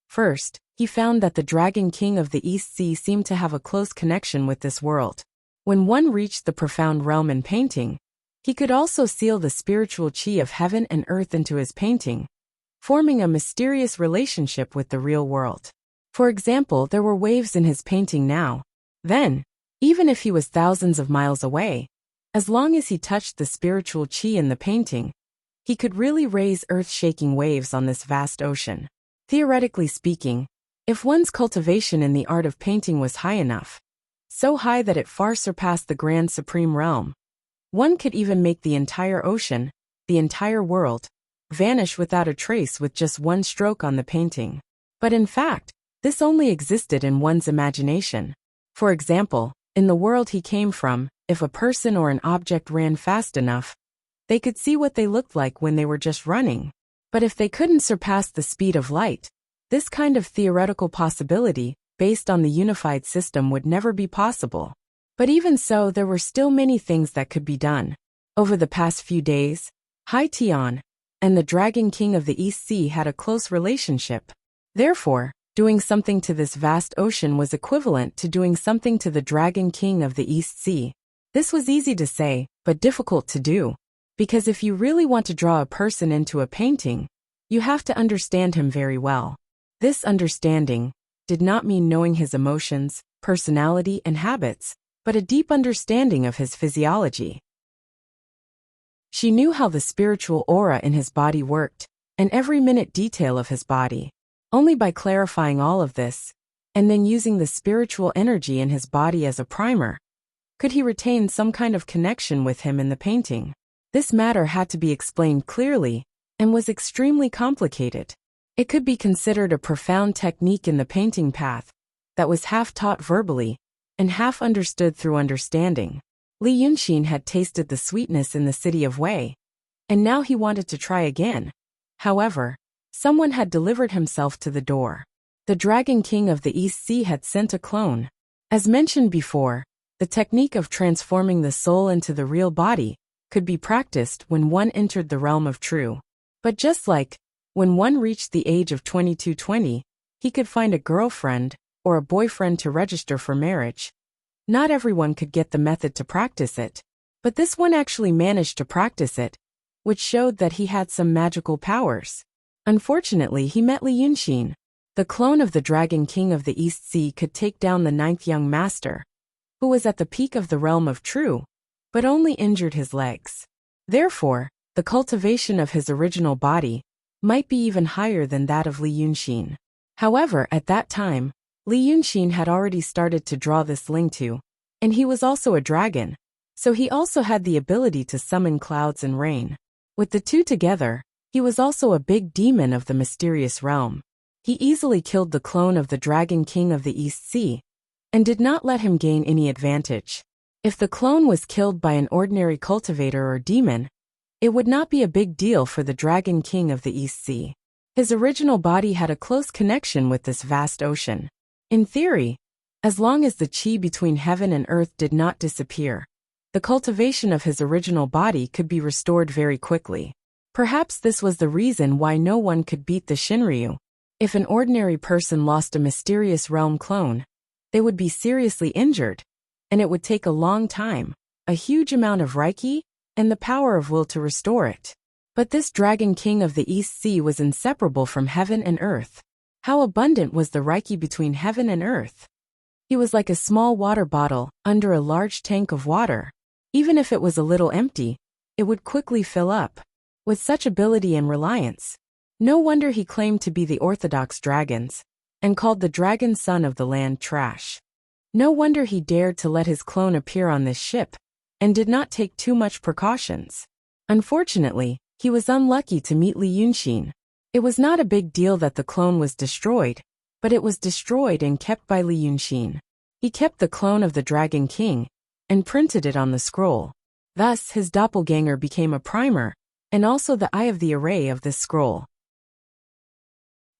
First, he found that the Dragon King of the East Sea seemed to have a close connection with this world. When one reached the profound realm in painting, he could also seal the spiritual chi of heaven and earth into his painting, forming a mysterious relationship with the real world. For example, there were waves in his painting now. Then, even if he was thousands of miles away, as long as he touched the spiritual chi in the painting, he could really raise earth-shaking waves on this vast ocean. Theoretically speaking, if one's cultivation in the art of painting was high enough, so high that it far surpassed the grand supreme realm, one could even make the entire ocean, the entire world, vanish without a trace with just one stroke on the painting. But in fact, this only existed in one's imagination. For example, in the world he came from, if a person or an object ran fast enough, they could see what they looked like when they were just running. But if they couldn't surpass the speed of light, this kind of theoretical possibility, based on the unified system, would never be possible. But even so, there were still many things that could be done. Over the past few days, Hai Tian and the Dragon King of the East Sea had a close relationship. Therefore, doing something to this vast ocean was equivalent to doing something to the Dragon King of the East Sea. This was easy to say, but difficult to do. Because if you really want to draw a person into a painting, you have to understand him very well. This understanding did not mean knowing his emotions, personality, and habits, but a deep understanding of his physiology. She knew how the spiritual aura in his body worked, and every minute detail of his body. Only by clarifying all of this, and then using the spiritual energy in his body as a primer, could he retain some kind of connection with him in the painting. This matter had to be explained clearly, and was extremely complicated. It could be considered a profound technique in the painting path, that was half taught verbally, and half understood through understanding. Li Yunxin had tasted the sweetness in the city of Wei, and now he wanted to try again. However, someone had delivered himself to the door. The Dragon King of the East Sea had sent a clone. As mentioned before, the technique of transforming the soul into the real body could be practiced when one entered the realm of true. But just like when one reached the age of 22-20, he could find a girlfriend or a boyfriend to register for marriage. Not everyone could get the method to practice it, but this one actually managed to practice it, which showed that he had some magical powers. Unfortunately, he met Li Yunxin. The clone of the Dragon King of the East Sea could take down the ninth young master, who was at the peak of the realm of true, but only injured his legs. Therefore, the cultivation of his original body might be even higher than that of Li Yunxin. However, at that time, Li Yunxin had already started to draw this Lingtu, and he was also a dragon, so he also had the ability to summon clouds and rain. With the two together, he was also a big demon of the mysterious realm. He easily killed the clone of the Dragon King of the East Sea, and did not let him gain any advantage. If the clone was killed by an ordinary cultivator or demon, it would not be a big deal for the Dragon King of the East Sea. His original body had a close connection with this vast ocean. In theory, as long as the chi between heaven and earth did not disappear, the cultivation of his original body could be restored very quickly. Perhaps this was the reason why no one could beat the Shinryu. If an ordinary person lost a mysterious realm clone, they would be seriously injured, and it would take a long time, a huge amount of Reiki, and the power of will to restore it. But this Dragon King of the East Sea was inseparable from heaven and earth. How abundant was the Reiki between heaven and earth! He was like a small water bottle under a large tank of water. Even if it was a little empty, it would quickly fill up. With such ability and reliance, no wonder he claimed to be the orthodox dragons, and called the dragon son of the land trash. No wonder he dared to let his clone appear on this ship, and did not take too much precautions. Unfortunately, he was unlucky to meet Li Yunxin. It was not a big deal that the clone was destroyed, but it was destroyed and kept by Li Yunxin. He kept the clone of the Dragon King, and printed it on the scroll. Thus, his doppelganger became a primer, and also the eye of the array of this scroll.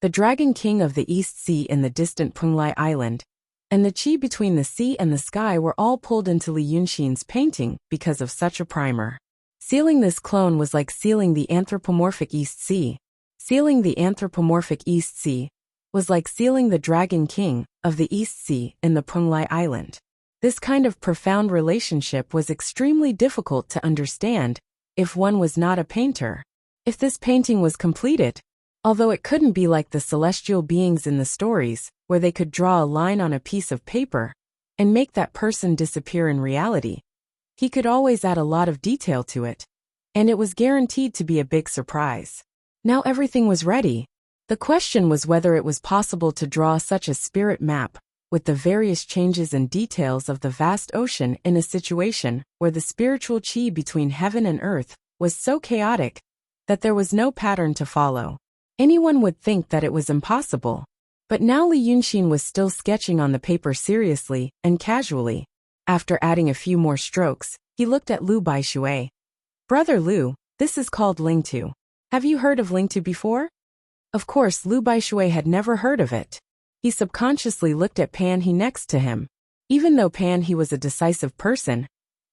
The Dragon King of the East Sea in the distant Punglai Island, and the qi between the sea and the sky were all pulled into Li Yunxin's painting because of such a primer. Sealing this clone was like sealing the anthropomorphic East Sea. Sealing the anthropomorphic East Sea was like sealing the Dragon King of the East Sea in the Punglai Island. This kind of profound relationship was extremely difficult to understand if one was not a painter. If this painting was completed, although it couldn't be like the celestial beings in the stories, where they could draw a line on a piece of paper and make that person disappear in reality, he could always add a lot of detail to it, and it was guaranteed to be a big surprise. Now everything was ready. The question was whether it was possible to draw such a spirit map with the various changes and details of the vast ocean in a situation where the spiritual qi between heaven and earth was so chaotic that there was no pattern to follow. Anyone would think that it was impossible. But now Li Yunxin was still sketching on the paper seriously and casually. After adding a few more strokes, he looked at Lu Baishui. "Brother Lu, this is called Lingtu. Have you heard of Lingtu before?" Of course, Lu Baishui had never heard of it. He subconsciously looked at Pan He next to him. Even though Pan He was a decisive person,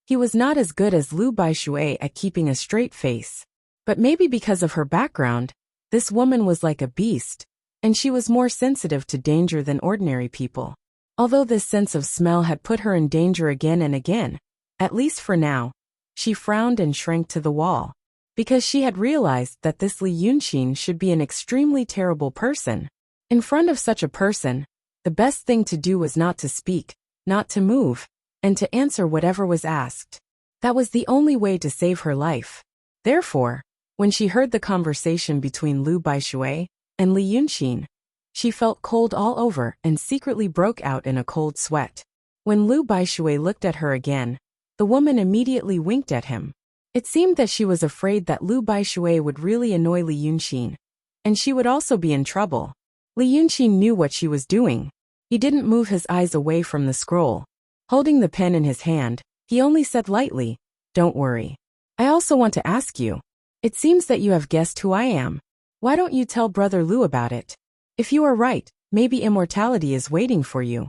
he was not as good as Lu Baishui at keeping a straight face. But maybe because of her background, this woman was like a beast, and she was more sensitive to danger than ordinary people. Although this sense of smell had put her in danger again and again, at least for now, she frowned and shrank to the wall, because she had realized that this Li Yunxin should be an extremely terrible person. In front of such a person, the best thing to do was not to speak, not to move, and to answer whatever was asked. That was the only way to save her life. Therefore, when she heard the conversation between Lu Baishui and Li Yunxin, she felt cold all over and secretly broke out in a cold sweat. When Lu Baishui looked at her again, the woman immediately winked at him. It seemed that she was afraid that Lu Baishui would really annoy Li Yunxin, and she would also be in trouble. Li Yunxin knew what she was doing. He didn't move his eyes away from the scroll. Holding the pen in his hand, he only said lightly, "Don't worry. I also want to ask you. It seems that you have guessed who I am. Why don't you tell Brother Lu about it? If you are right, maybe immortality is waiting for you."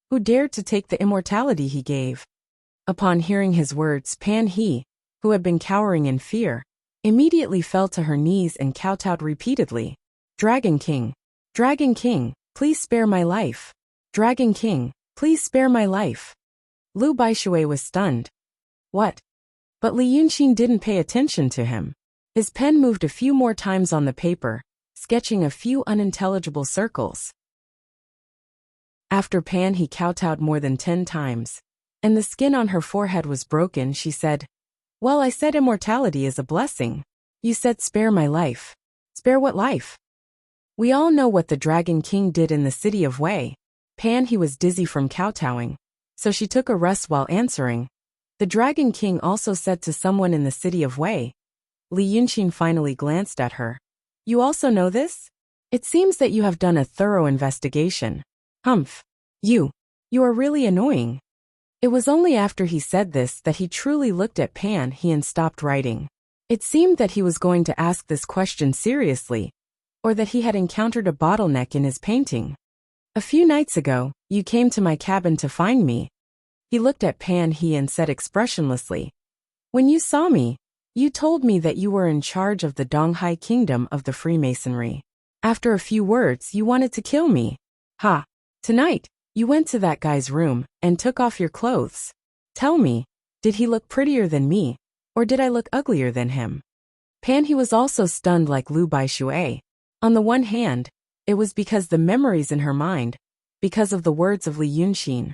Who dared to take the immortality he gave? Upon hearing his words, Pan He, who had been cowering in fear, immediately fell to her knees and kowtowed repeatedly. "Dragon King, Dragon King, please spare my life. Dragon King, please spare my life." Lu Baishui was stunned. What? But Li Yunxin didn't pay attention to him. His pen moved a few more times on the paper, sketching a few unintelligible circles. After Pan He kowtowed more than 10 times, and the skin on her forehead was broken, she said, "Well, I said immortality is a blessing. You said spare my life. Spare what life?" We all know what the Dragon King did in the city of Wei. Pan He was dizzy from kowtowing, so she took a rest while answering. The Dragon King also said to someone in the city of Wei. Li Yunxin finally glanced at her. "You also know this? It seems that you have done a thorough investigation. Humph. You are really annoying." It was only after he said this that he truly looked at Pan He and stopped writing. It seemed that he was going to ask this question seriously, or that he had encountered a bottleneck in his painting. "A few nights ago, you came to my cabin to find me." He looked at Pan He and said expressionlessly, "When you saw me, you told me that you were in charge of the Donghai Kingdom of the Freemasonry. After a few words, you wanted to kill me. Ha! Tonight, You went to that guy's room and took off your clothes. Tell me, did he look prettier than me, or did I look uglier than him? Pan He was also stunned like Lu Baishui. On the one hand, it was because the memories in her mind, because of the words of Li Yunxin,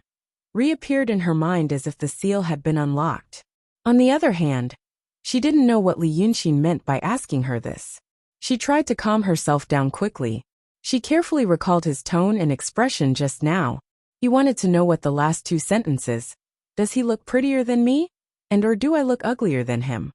reappeared in her mind as if the seal had been unlocked. On the other hand, she didn't know what Li Yunxin meant by asking her this. She tried to calm herself down quickly. She carefully recalled his tone and expression just now. He wanted to know what the last two sentences, "Does he look prettier than me?" and "Or do I look uglier than him?"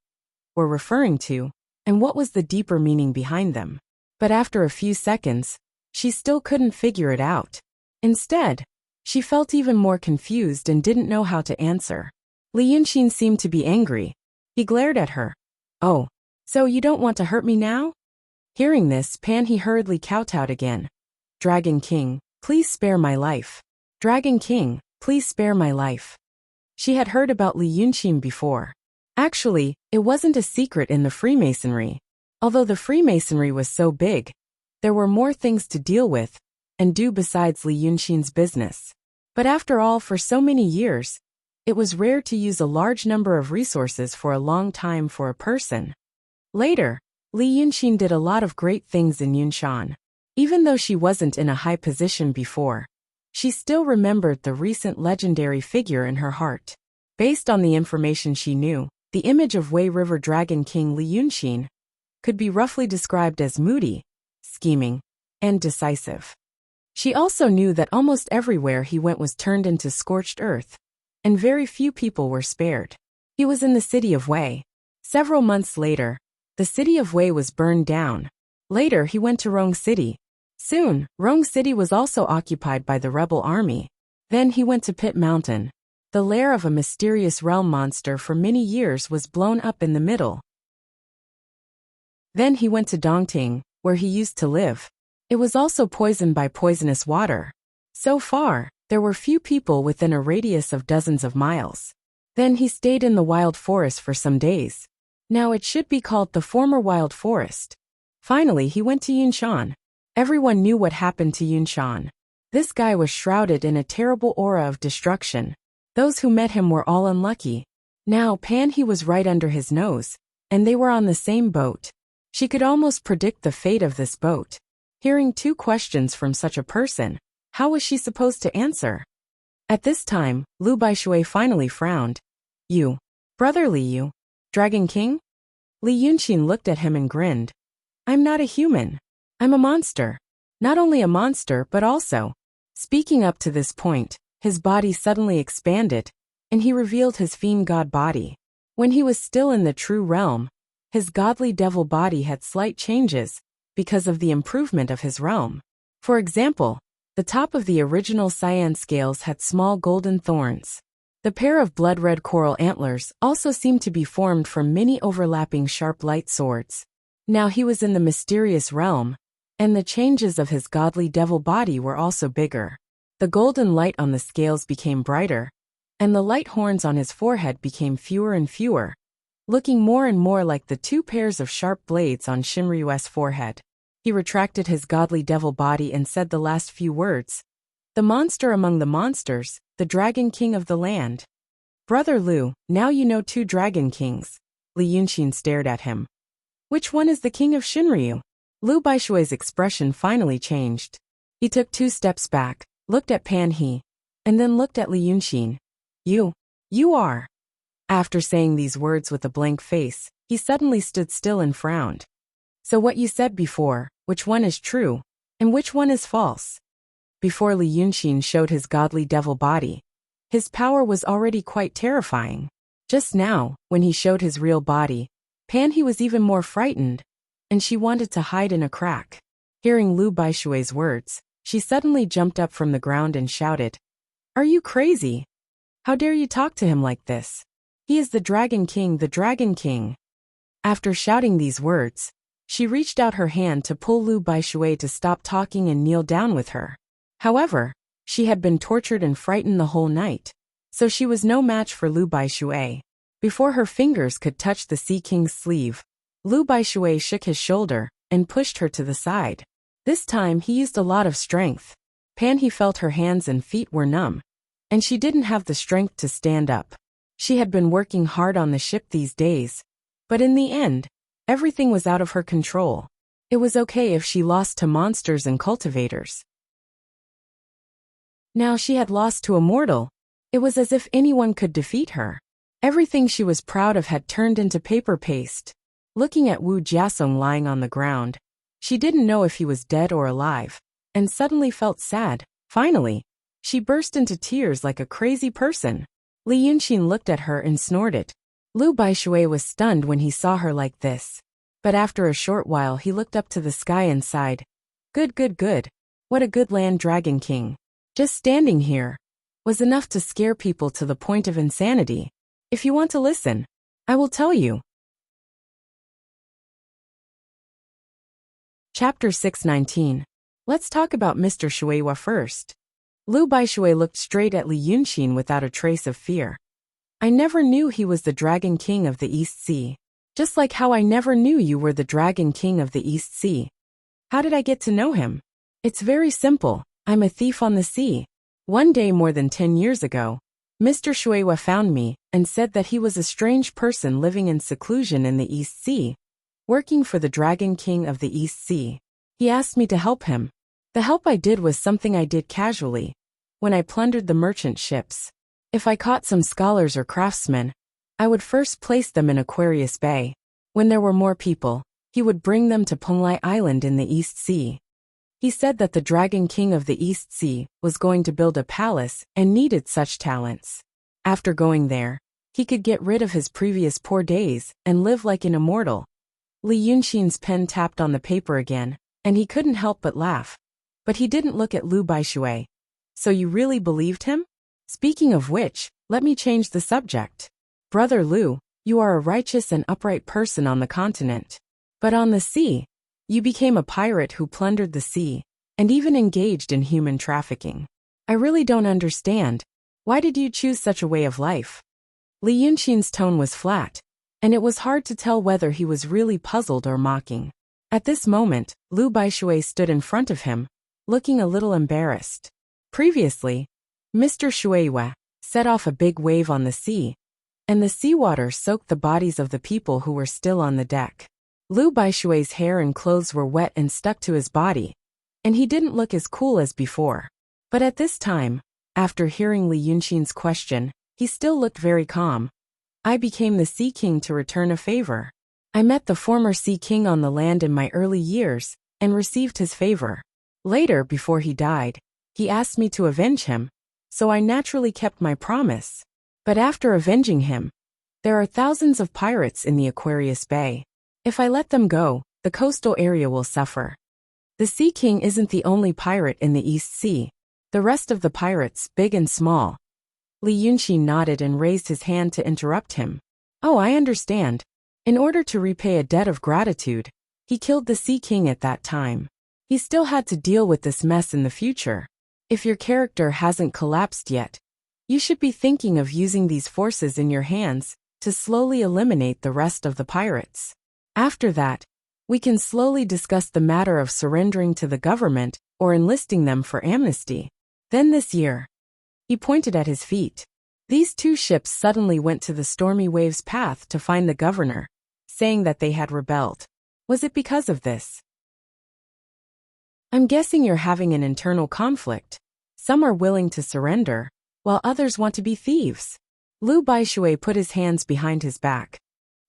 were referring to, and what was the deeper meaning behind them. But after a few seconds, she still couldn't figure it out. Instead, she felt even more confused and didn't know how to answer. Li Yunxin seemed to be angry. He glared at her. "Oh, so you don't want to hurt me now?" Hearing this, Pan He hurriedly kowtowed again. "Dragon King, please spare my life. Dragon King, please spare my life." She had heard about Li Yunxin before. Actually, it wasn't a secret in the Freemasonry. Although the Freemasonry was so big, there were more things to deal with and do besides Li Yunxin's business. But after all, for so many years, it was rare to use a large number of resources for a long time for a person. Later, Li Yunxin did a lot of great things in Yunshan. Even though she wasn't in a high position before, she still remembered the recent legendary figure in her heart. Based on the information she knew, the image of Wei River Dragon King Li Yunxin could be roughly described as moody, scheming, and decisive. She also knew that almost everywhere he went was turned into scorched earth, and very few people were spared. He was in the city of Wei. Several months later, the city of Wei was burned down. Later he went to Rong City. Soon, Rong City was also occupied by the rebel army. Then he went to Pit Mountain. The lair of a mysterious realm monster for many years was blown up in the middle. Then he went to Dongting, where he used to live. It was also poisoned by poisonous water. So far, there were few people within a radius of dozens of miles. Then he stayed in the wild forest for some days. Now it should be called the former wild forest. Finally, he went to Yunshan. Everyone knew what happened to Yunshan. This guy was shrouded in a terrible aura of destruction. Those who met him were all unlucky. Now Pan He was right under his nose, and they were on the same boat. She could almost predict the fate of this boat. Hearing two questions from such a person, how was she supposed to answer? At this time, Lu Baishui finally frowned. "You, Brother Liu, Dragon King?" Li Yunxin looked at him and grinned. "I'm not a human. I'm a monster. Not only a monster but also..." Speaking up to this point, his body suddenly expanded, and he revealed his fiend god body. When he was still in the true realm, his godly devil body had slight changes because of the improvement of his realm. For example, the top of the original cyan scales had small golden thorns. The pair of blood-red coral antlers also seemed to be formed from many overlapping sharp light swords. Now he was in the mysterious realm, and the changes of his godly devil body were also bigger. The golden light on the scales became brighter, and the light horns on his forehead became fewer and fewer, looking more and more like the two pairs of sharp blades on Shinryu's forehead. He retracted his godly devil body and said the last few words. "The monster among the monsters, the Dragon King of the land." "Brother Lu, now you know two Dragon Kings." Li Yunxin stared at him. "Which one is the king of Shinryu?" Lu Baishui's expression finally changed. He took 2 steps back, looked at Pan He, and then looked at Li Yunxin. You are." After saying these words with a blank face, he suddenly stood still and frowned. "So what you said before, which one is true, and which one is false?" Before Li Yunxin showed his godly devil body, his power was already quite terrifying. Just now, when he showed his real body, Pan He was even more frightened, and she wanted to hide in a crack. Hearing Lu Baishui's words, she suddenly jumped up from the ground and shouted, "Are you crazy? How dare you talk to him like this? He is the Dragon King, the Dragon King." After shouting these words, she reached out her hand to pull Lu Baishui to stop talking and kneel down with her. However, she had been tortured and frightened the whole night, so she was no match for Lu Baishui. Before her fingers could touch the Sea King's sleeve, Lu Baishui shook his shoulder and pushed her to the side. This time he used a lot of strength. Pan He felt her hands and feet were numb, and she didn't have the strength to stand up. She had been working hard on the ship these days, but in the end, everything was out of her control. It was okay if she lost to monsters and cultivators. Now she had lost to a mortal. It was as if anyone could defeat her. Everything she was proud of had turned into paper paste. Looking at Wu Jiasong lying on the ground, she didn't know if he was dead or alive, and suddenly felt sad. Finally, she burst into tears like a crazy person. Li Yunxin looked at her and snorted. Lu Baishui was stunned when he saw her like this. But after a short while he looked up to the sky and sighed. Good, good, good. What a good land dragon king. Just standing here was enough to scare people to the point of insanity. If you want to listen, I will tell you. Chapter 619. Let's talk about Mr. Shuiwa first. Lu Baishui looked straight at Li Yunxin without a trace of fear. I never knew he was the Dragon King of the East Sea. Just like how I never knew you were the Dragon King of the East Sea. How did I get to know him? It's very simple. I'm a thief on the sea. One day more than 10 years ago, Mr. Shuiwa found me and said that he was a strange person living in seclusion in the East Sea, working for the Dragon King of the East Sea. He asked me to help him. The help I did was something I did casually, when I plundered the merchant ships. If I caught some scholars or craftsmen, I would first place them in Aquarius Bay. When there were more people, he would bring them to Penglai Island in the East Sea. He said that the Dragon King of the East Sea was going to build a palace and needed such talents. After going there, he could get rid of his previous poor days and live like an immortal. Li Yunxin's pen tapped on the paper again, and he couldn't help but laugh. But he didn't look at Lu Baishui. So you really believed him? Speaking of which, let me change the subject. Brother Lu, you are a righteous and upright person on the continent. But on the sea, you became a pirate who plundered the sea, and even engaged in human trafficking. I really don't understand. Why did you choose such a way of life? Li Yunxin's tone was flat, and it was hard to tell whether he was really puzzled or mocking. At this moment, Lu Baishui stood in front of him, looking a little embarrassed. Previously, Mr. Shuiwa set off a big wave on the sea, and the seawater soaked the bodies of the people who were still on the deck. Lu Baishui's hair and clothes were wet and stuck to his body, and he didn't look as cool as before. But at this time, after hearing Li Yunxin's question, he still looked very calm. I became the Sea King to return a favor. I met the former Sea King on the land in my early years, and received his favor. Later, before he died, he asked me to avenge him, so I naturally kept my promise. But after avenging him, there are thousands of pirates in the Aquarius Bay. If I let them go, the coastal area will suffer. The Sea King isn't the only pirate in the East Sea. The rest of the pirates, big and small. Li Yunxin nodded and raised his hand to interrupt him. Oh, I understand. In order to repay a debt of gratitude, he killed the Sea King at that time. He still had to deal with this mess in the future. If your character hasn't collapsed yet, you should be thinking of using these forces in your hands to slowly eliminate the rest of the pirates. After that, we can slowly discuss the matter of surrendering to the government or enlisting them for amnesty. Then this year, he pointed at his feet. These two ships suddenly went to the stormy waves path to find the governor, saying that they had rebelled. Was it because of this? I'm guessing you're having an internal conflict. Some are willing to surrender, while others want to be thieves. Lu Baishui put his hands behind his back.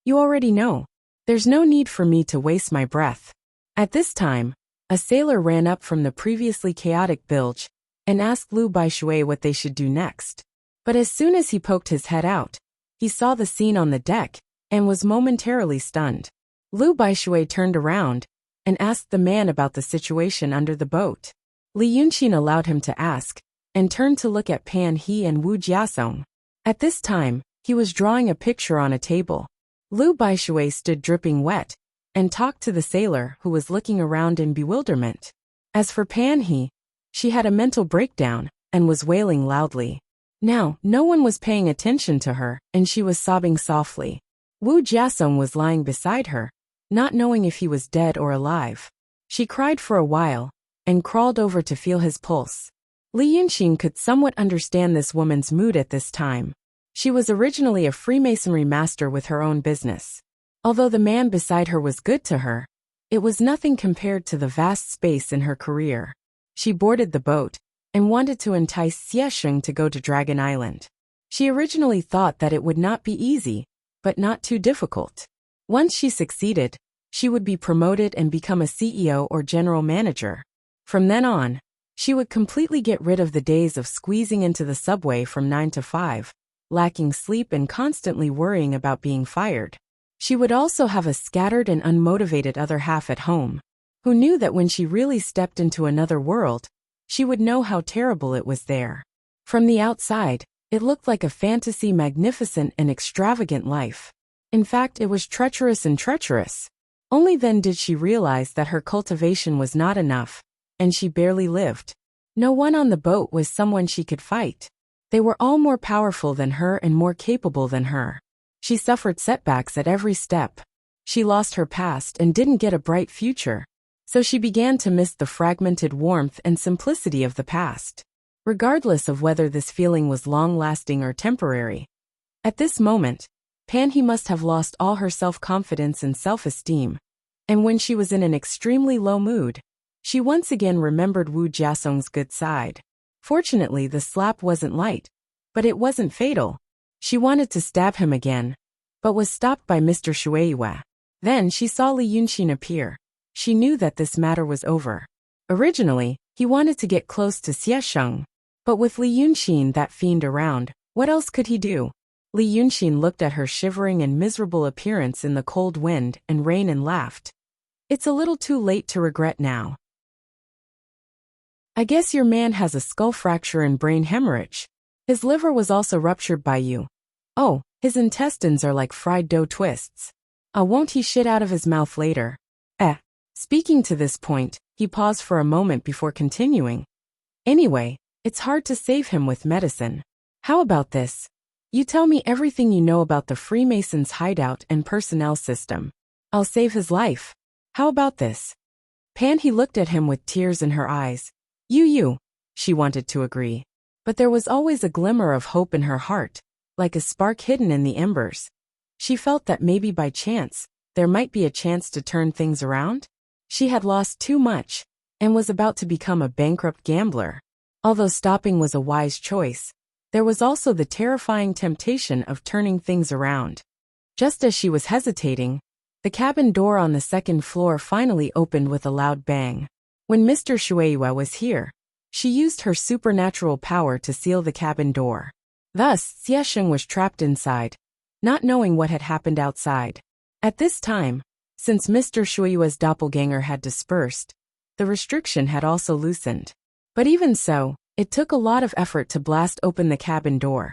You already know. There's no need for me to waste my breath. At this time, a sailor ran up from the previously chaotic bilge and asked Lu Baishui what they should do next. But as soon as he poked his head out, he saw the scene on the deck and was momentarily stunned. Lu Baishui turned around and asked the man about the situation under the boat. Li Yunxin allowed him to ask, and turned to look at Pan He and Wu Jiasong. At this time, he was drawing a picture on a table. Lu Baishui stood dripping wet, and talked to the sailor who was looking around in bewilderment. As for Pan He, she had a mental breakdown, and was wailing loudly. Now, no one was paying attention to her, and she was sobbing softly. Wu Jiasong was lying beside her, not knowing if he was dead or alive. She cried for a while, and crawled over to feel his pulse. Li Yunxin could somewhat understand this woman's mood at this time. She was originally a Freemasonry master with her own business. Although the man beside her was good to her, it was nothing compared to the vast space in her career. She boarded the boat and wanted to entice Xiesheng to go to Dragon Island. She originally thought that it would not be easy, but not too difficult. Once she succeeded, she would be promoted and become a CEO or general manager. From then on, she would completely get rid of the days of squeezing into the subway from 9 to 5, lacking sleep and constantly worrying about being fired. She would also have a scattered and unmotivated other half at home, who knew that when she really stepped into another world, she would know how terrible it was there. From the outside, it looked like a fantasy, magnificent and extravagant life. In fact, it was treacherous and treacherous. Only then did she realize that her cultivation was not enough, and she barely lived. No one on the boat was someone she could fight. They were all more powerful than her and more capable than her. She suffered setbacks at every step. She lost her past and didn't get a bright future. So she began to miss the fragmented warmth and simplicity of the past, regardless of whether this feeling was long-lasting or temporary. At this moment, Panhe must have lost all her self-confidence and self-esteem, and when she was in an extremely low mood, she once again remembered Wu Jiasong's good side. Fortunately, the slap wasn't light, but it wasn't fatal. She wanted to stab him again, but was stopped by Mr. Shueyiwa. Then she saw Li Yunxin appear. She knew that this matter was over. Originally, he wanted to get close to Xiesheng, but with Li Yunxin, that fiend, around, what else could he do? Li Yunxin looked at her shivering and miserable appearance in the cold wind and rain and laughed. It's a little too late to regret now. I guess your man has a skull fracture and brain hemorrhage. His liver was also ruptured by you. Oh, his intestines are like fried dough twists. Won't he shit out of his mouth later? Speaking to this point, he paused for a moment before continuing. Anyway, it's hard to save him with medicine. How about this? You tell me everything you know about the Freemasons' hideout and personnel system. I'll save his life. How about this? Panhe looked at him with tears in her eyes. She wanted to agree. But there was always a glimmer of hope in her heart, like a spark hidden in the embers. She felt that maybe by chance, there might be a chance to turn things around. She had lost too much, and was about to become a bankrupt gambler. Although stopping was a wise choice, there was also the terrifying temptation of turning things around. Just as she was hesitating, the cabin door on the second floor finally opened with a loud bang. When Mr. Shueyiwa was here, she used her supernatural power to seal the cabin door. Thus, Xiesheng was trapped inside, not knowing what had happened outside. At this time, since Mr. Shueyiwa's doppelganger had dispersed, the restriction had also loosened. But even so, it took a lot of effort to blast open the cabin door.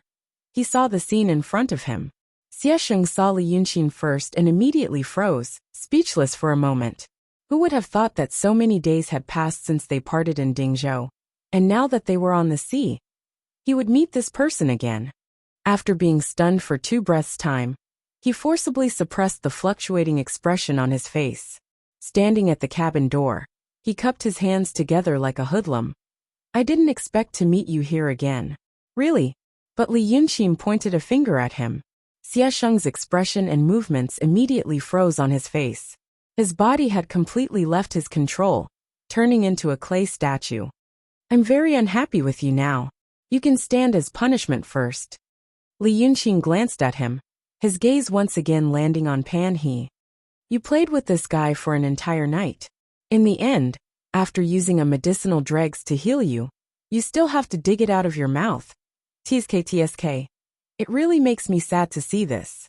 He saw the scene in front of him. Xiesheng saw Li Yunxin first and immediately froze, speechless for a moment. Who would have thought that so many days had passed since they parted in Dingzhou, and now that they were on the sea, he would meet this person again? After being stunned for 2 breaths' time, he forcibly suppressed the fluctuating expression on his face. Standing at the cabin door, he cupped his hands together like a hoodlum. I didn't expect to meet you here again. Really? But Li Yunxin pointed a finger at him. Xiesheng's expression and movements immediately froze on his face. His body had completely left his control, turning into a clay statue. I'm very unhappy with you now. You can stand as punishment first. Li Yunxin glanced at him, his gaze once again landing on Panhe. You played with this guy for an entire night. In the end, after using a medicinal dregs to heal you, you still have to dig it out of your mouth. TSK. It really makes me sad to see this.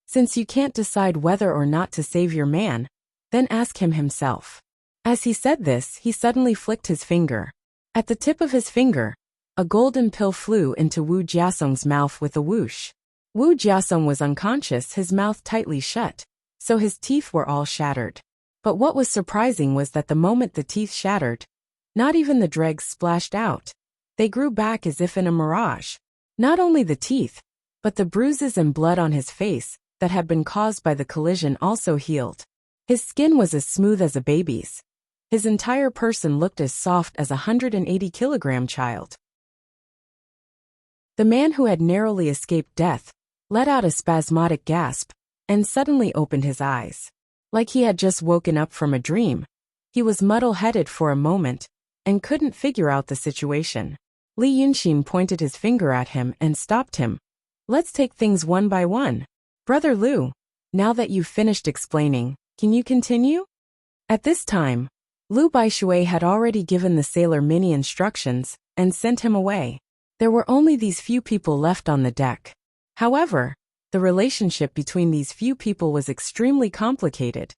Since you can't decide whether or not to save your man, then ask him himself. As he said this, he suddenly flicked his finger. At the tip of his finger, a golden pill flew into Wu Jiasong's mouth with a whoosh. Wu Jiasong was unconscious, his mouth tightly shut, so his teeth were all shattered. But what was surprising was that the moment the teeth shattered, not even the dregs splashed out. They grew back as if in a mirage. Not only the teeth, but the bruises and blood on his face that had been caused by the collision also healed. His skin was as smooth as a baby's. His entire person looked as soft as a 180-kilogram child. The man who had narrowly escaped death let out a spasmodic gasp and suddenly opened his eyes. Like he had just woken up from a dream. He was muddle-headed for a moment and couldn't figure out the situation. Li Yunxin pointed his finger at him and stopped him. Let's take things one by one. Brother Lu, now that you've finished explaining, can you continue? At this time, Lu Baishui had already given the sailor many instructions and sent him away. There were only these few people left on the deck. However, the relationship between these few people was extremely complicated,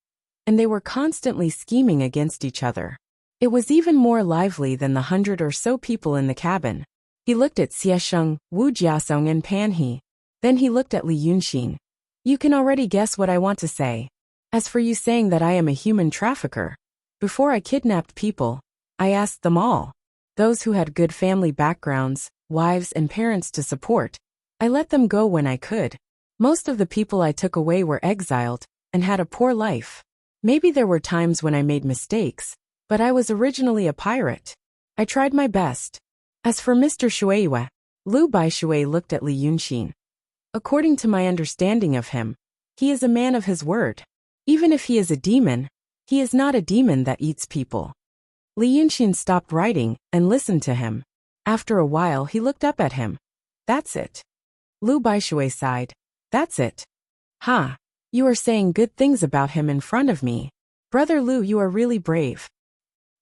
and they were constantly scheming against each other. It was even more lively than the 100 or so people in the cabin. He looked at Xiesheng, Wu Jiasong and Pan He. Then he looked at Li Yunxin. You can already guess what I want to say. As for you saying that I am a human trafficker, before I kidnapped people, I asked them all. Those who had good family backgrounds, wives and parents to support, I let them go when I could. Most of the people I took away were exiled and had a poor life. Maybe there were times when I made mistakes, but I was originally a pirate. I tried my best. As for Mr. Shueiyue, Lu Baishui looked at Li Yunxin. According to my understanding of him, he is a man of his word. Even if he is a demon, he is not a demon that eats people. Li Yunxin stopped writing and listened to him. After a while he looked up at him. That's it. Lu Baishui sighed. That's it. Ha! You are saying good things about him in front of me. Brother Lu, you are really brave.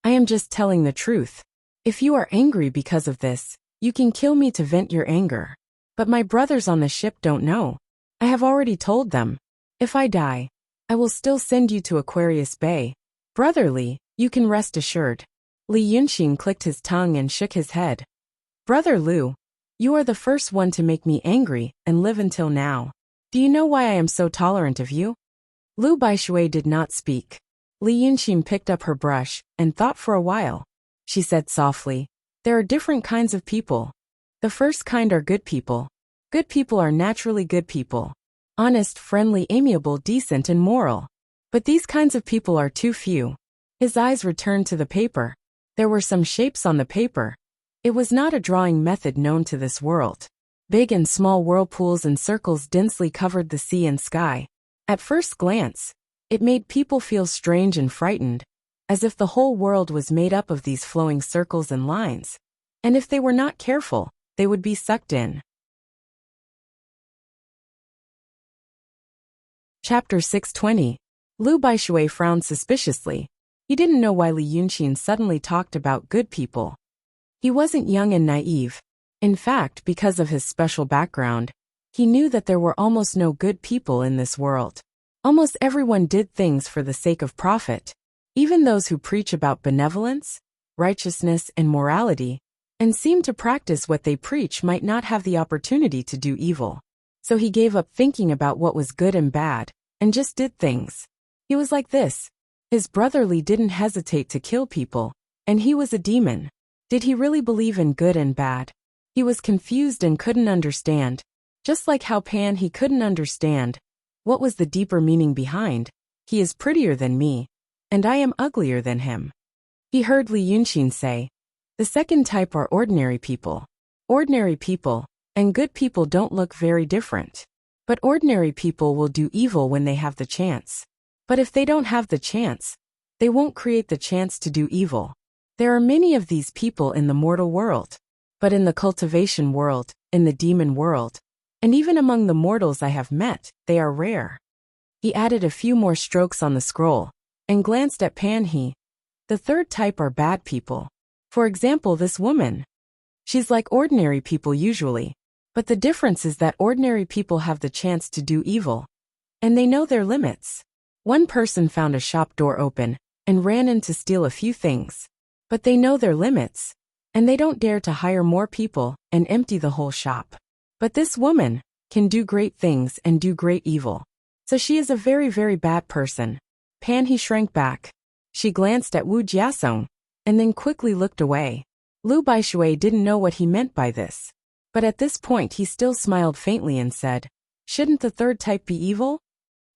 I am just telling the truth. If you are angry because of this, you can kill me to vent your anger. But my brothers on the ship don't know. I have already told them. If I die, I will still send you to Aquarius Bay. Brother Li, you can rest assured. Li Yunxin clicked his tongue and shook his head. Brother Lu, you are the first one to make me angry and live until now. Do you know why I am so tolerant of you? Lu Baishui did not speak. Li Yunxin picked up her brush and thought for a while. She said softly, there are different kinds of people. The first kind are good people. Good people are naturally good people. Honest, friendly, amiable, decent, and moral. But these kinds of people are too few. His eyes returned to the paper. There were some shapes on the paper. It was not a drawing method known to this world. Big and small whirlpools and circles densely covered the sea and sky. At first glance, it made people feel strange and frightened, as if the whole world was made up of these flowing circles and lines. And if they were not careful, they would be sucked in. Chapter 620. Lu Baishui frowned suspiciously. He didn't know why Li Yunxin suddenly talked about good people. He wasn't young and naive. In fact, because of his special background, he knew that there were almost no good people in this world. Almost everyone did things for the sake of profit. Even those who preach about benevolence, righteousness, and morality, and seem to practice what they preach might not have the opportunity to do evil. So he gave up thinking about what was good and bad, and just did things. He was like this. His brother Li didn't hesitate to kill people, and he was a demon. Did he really believe in good and bad? He was confused and couldn't understand. Just like how Pan he couldn't understand. What was the deeper meaning behind? He is prettier than me, and I am uglier than him. He heard Li Yunxin say, the second type are ordinary people. Ordinary people and good people don't look very different. But ordinary people will do evil when they have the chance. But if they don't have the chance, they won't create the chance to do evil. There are many of these people in the mortal world. But in the cultivation world, in the demon world, and even among the mortals I have met, they are rare. He added a few more strokes on the scroll, and glanced at Pan He. The third type are bad people. For example, this woman. She's like ordinary people usually, but the difference is that ordinary people have the chance to do evil. And they know their limits. One person found a shop door open, and ran in to steal a few things. But they know their limits, and they don't dare to hire more people and empty the whole shop. But this woman can do great things and do great evil. So she is a very, very bad person. Pan He shrank back. She glanced at Wu Jiasong, and then quickly looked away. Lu Baishui didn't know what he meant by this. But at this point he still smiled faintly and said, shouldn't the third type be evil?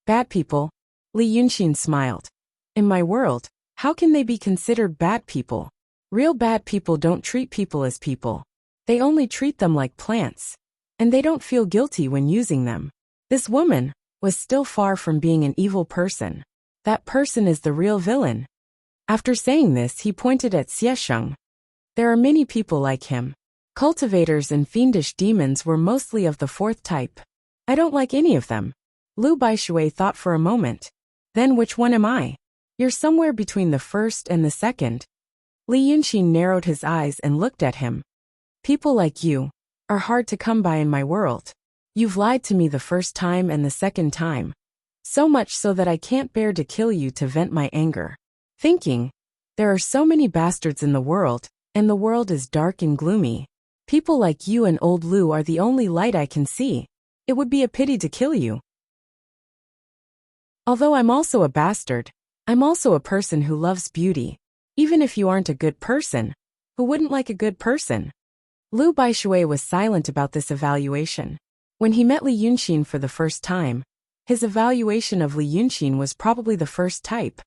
Bad people. Li Yunxin smiled. In my world, How can they be considered bad people? Real bad people don't treat people as people. They only treat them like plants. And they don't feel guilty when using them. This woman was still far from being an evil person. That person is the real villain. After saying this, he pointed at Xiesheng. There are many people like him. Cultivators and fiendish demons were mostly of the fourth type. I don't like any of them. Lu Baishui thought for a moment. Then which one am I? You're somewhere between the first and the second. Li Yunxin narrowed his eyes and looked at him. People like you are hard to come by in my world. You've lied to me the first time and the second time. So much so that I can't bear to kill you to vent my anger. Thinking, there are so many bastards in the world, and the world is dark and gloomy. People like you and old Lu are the only light I can see. It would be a pity to kill you. Although I'm also a bastard, I'm also a person who loves beauty. Even if you aren't a good person, who wouldn't like a good person? Lu Baishui was silent about this evaluation. When he met Li Yunxin for the first time, his evaluation of Li Yunxin was probably the first type.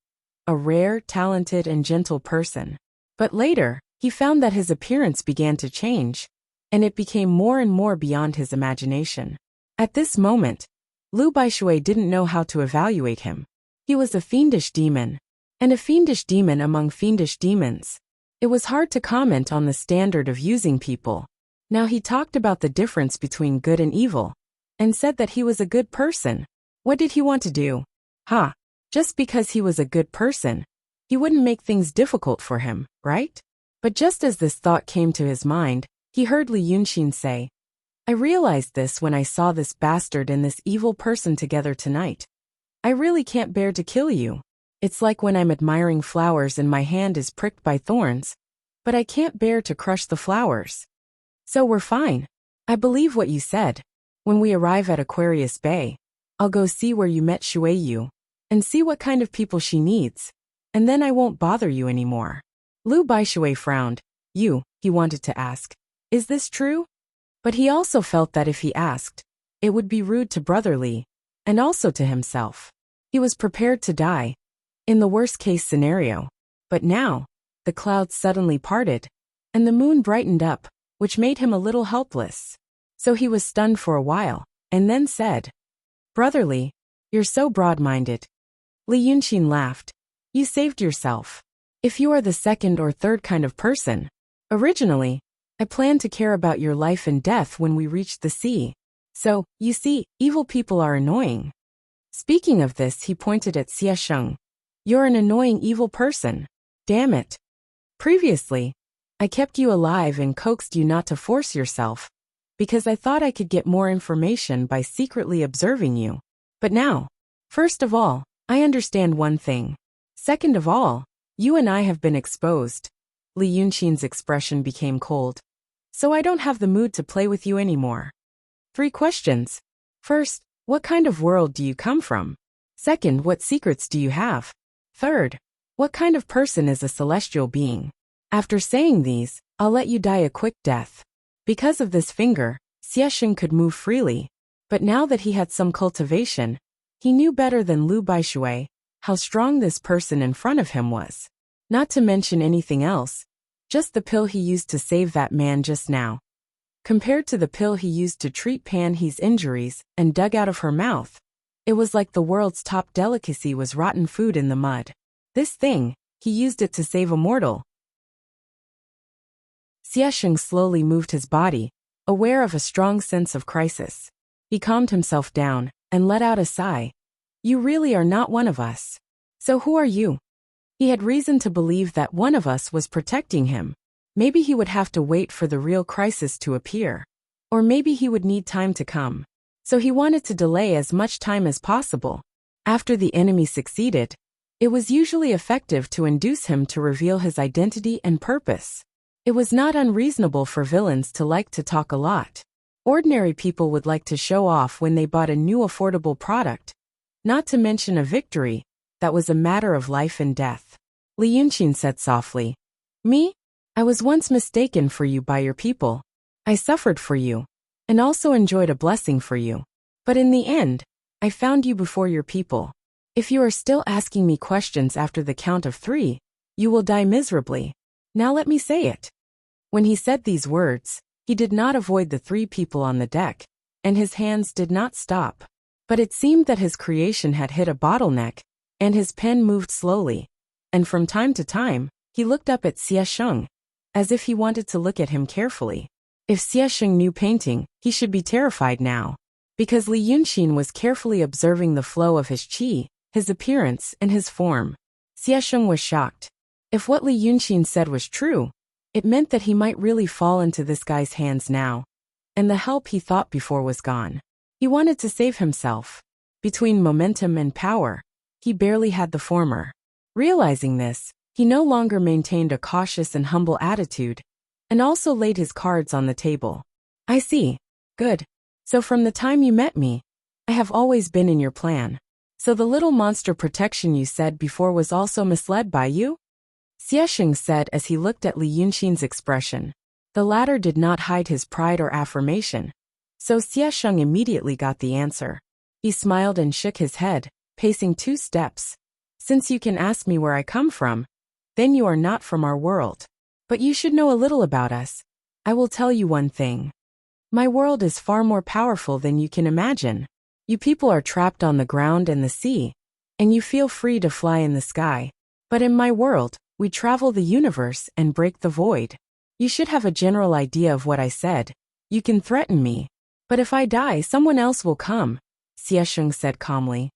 A rare, talented, and gentle person. But later, he found that his appearance began to change, and it became more and more beyond his imagination. At this moment, Lu Baishui didn't know how to evaluate him. He was a fiendish demon, and a fiendish demon among fiendish demons. It was hard to comment on the standard of using people. Now he talked about the difference between good and evil, and said that he was a good person. What did he want to do? Just because he was a good person, he wouldn't make things difficult for him, right? But just as this thought came to his mind, he heard Li Yunxin say, I realized this when I saw this bastard and this evil person together tonight. I really can't bear to kill you. It's like when I'm admiring flowers and my hand is pricked by thorns, but I can't bear to crush the flowers. So we're fine. I believe what you said. When we arrive at Aquarius Bay, I'll go see where you met Shui Yu, and see what kind of people she needs, and then I won't bother you anymore. Lu Baishui frowned. He wanted to ask, is this true? But he also felt that if he asked, it would be rude to Brother Li, and also to himself. He was prepared to die, in the worst-case scenario. But now, the clouds suddenly parted, and the moon brightened up, which made him a little helpless. So he was stunned for a while, and then said, Brother Li, you're so broad-minded. Li Yunxin laughed. You saved yourself. If you are the second or third kind of person, originally, I planned to care about your life and death when we reached the sea. So, you see, evil people are annoying. Speaking of this, he pointed at Xiesheng. You're an annoying evil person. Damn it. Previously, I kept you alive and coaxed you not to force yourself, because I thought I could get more information by secretly observing you. But now, first of all, I understand one thing. Second of all, you and I have been exposed. Li Yunxin's expression became cold. So I don't have the mood to play with you anymore. 3 questions. First, what kind of world do you come from? Second, what secrets do you have? Third, what kind of person is a celestial being? After saying these, I'll let you die a quick death. Because of this finger, Xiesheng could move freely. But now that he had some cultivation, he knew better than Lu Baishui how strong this person in front of him was. Not to mention anything else, just the pill he used to save that man just now. Compared to the pill he used to treat Pan He's injuries and dug out of her mouth, it was like the world's top delicacy was rotten food in the mud. This thing, he used it to save a mortal. Xiesheng slowly moved his body, aware of a strong sense of crisis. He calmed himself down and let out a sigh. You really are not one of us. So who are you? He had reason to believe that one of us was protecting him. Maybe he would have to wait for the real crisis to appear. Or maybe he would need time to come. So he wanted to delay as much time as possible. After the enemy succeeded, it was usually effective to induce him to reveal his identity and purpose. It was not unreasonable for villains to like to talk a lot. Ordinary people would like to show off when they bought a new affordable product. Not to mention a victory that was a matter of life and death. Li Yunxin said softly. Me? I was once mistaken for you by your people. I suffered for you, and also enjoyed a blessing for you. But in the end, I found you before your people. If you are still asking me questions after the count of 3, you will die miserably. Now let me say it." When he said these words, he did not avoid the 3 people on the deck, and his hands did not stop. But it seemed that his creation had hit a bottleneck, and his pen moved slowly, and from time to time, he looked up at Xie Sheng, as if he wanted to look at him carefully. If Xie Sheng knew painting, he should be terrified now. Because Li Yunxin was carefully observing the flow of his qi, his appearance, and his form. Xie Sheng was shocked. If what Li Yunxin said was true, it meant that he might really fall into this guy's hands now, and the help he thought before was gone. He wanted to save himself. Between momentum and power, he barely had the former. Realizing this, he no longer maintained a cautious and humble attitude, and also laid his cards on the table. "I see. Good. So from the time you met me, I have always been in your plan. So the little monster protection you said before was also misled by you?" Xie Sheng said as he looked at Li Yunxin's expression. The latter did not hide his pride or affirmation, so Xie Sheng immediately got the answer. He smiled and shook his head, pacing 2 steps. "Since you can ask me where I come from, then you are not from our world. But you should know a little about us. I will tell you one thing. My world is far more powerful than you can imagine. You people are trapped on the ground and the sea, and you feel free to fly in the sky. But in my world, we travel the universe and break the void. You should have a general idea of what I said. You can threaten me, but if I die, someone else will come," Xie Sheng said calmly.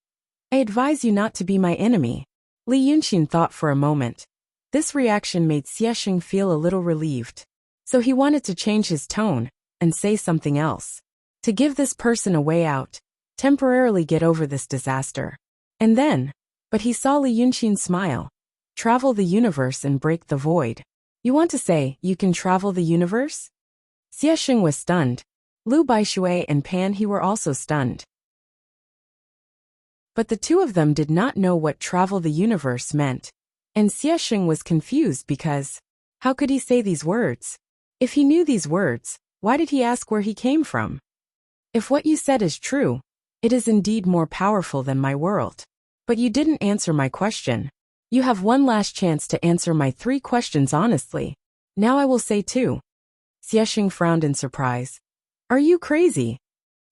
"I advise you not to be my enemy." Li Yunxin thought for a moment. This reaction made Xie Sheng feel a little relieved. So he wanted to change his tone and say something else. To give this person a way out, temporarily get over this disaster. And then, but he saw Li Yunxin smile. "Travel the universe and break the void. You want to say you can travel the universe?" Xie Sheng was stunned. Lu Baishui and Pan He were also stunned. But the 2 of them did not know what travel the universe meant. And Xie Sheng was confused because, how could he say these words? If he knew these words, why did he ask where he came from? "If what you said is true, it is indeed more powerful than my world. But you didn't answer my question. You have one last chance to answer my 3 questions honestly. Now I will say 2. Xie Sheng frowned in surprise. "Are you crazy?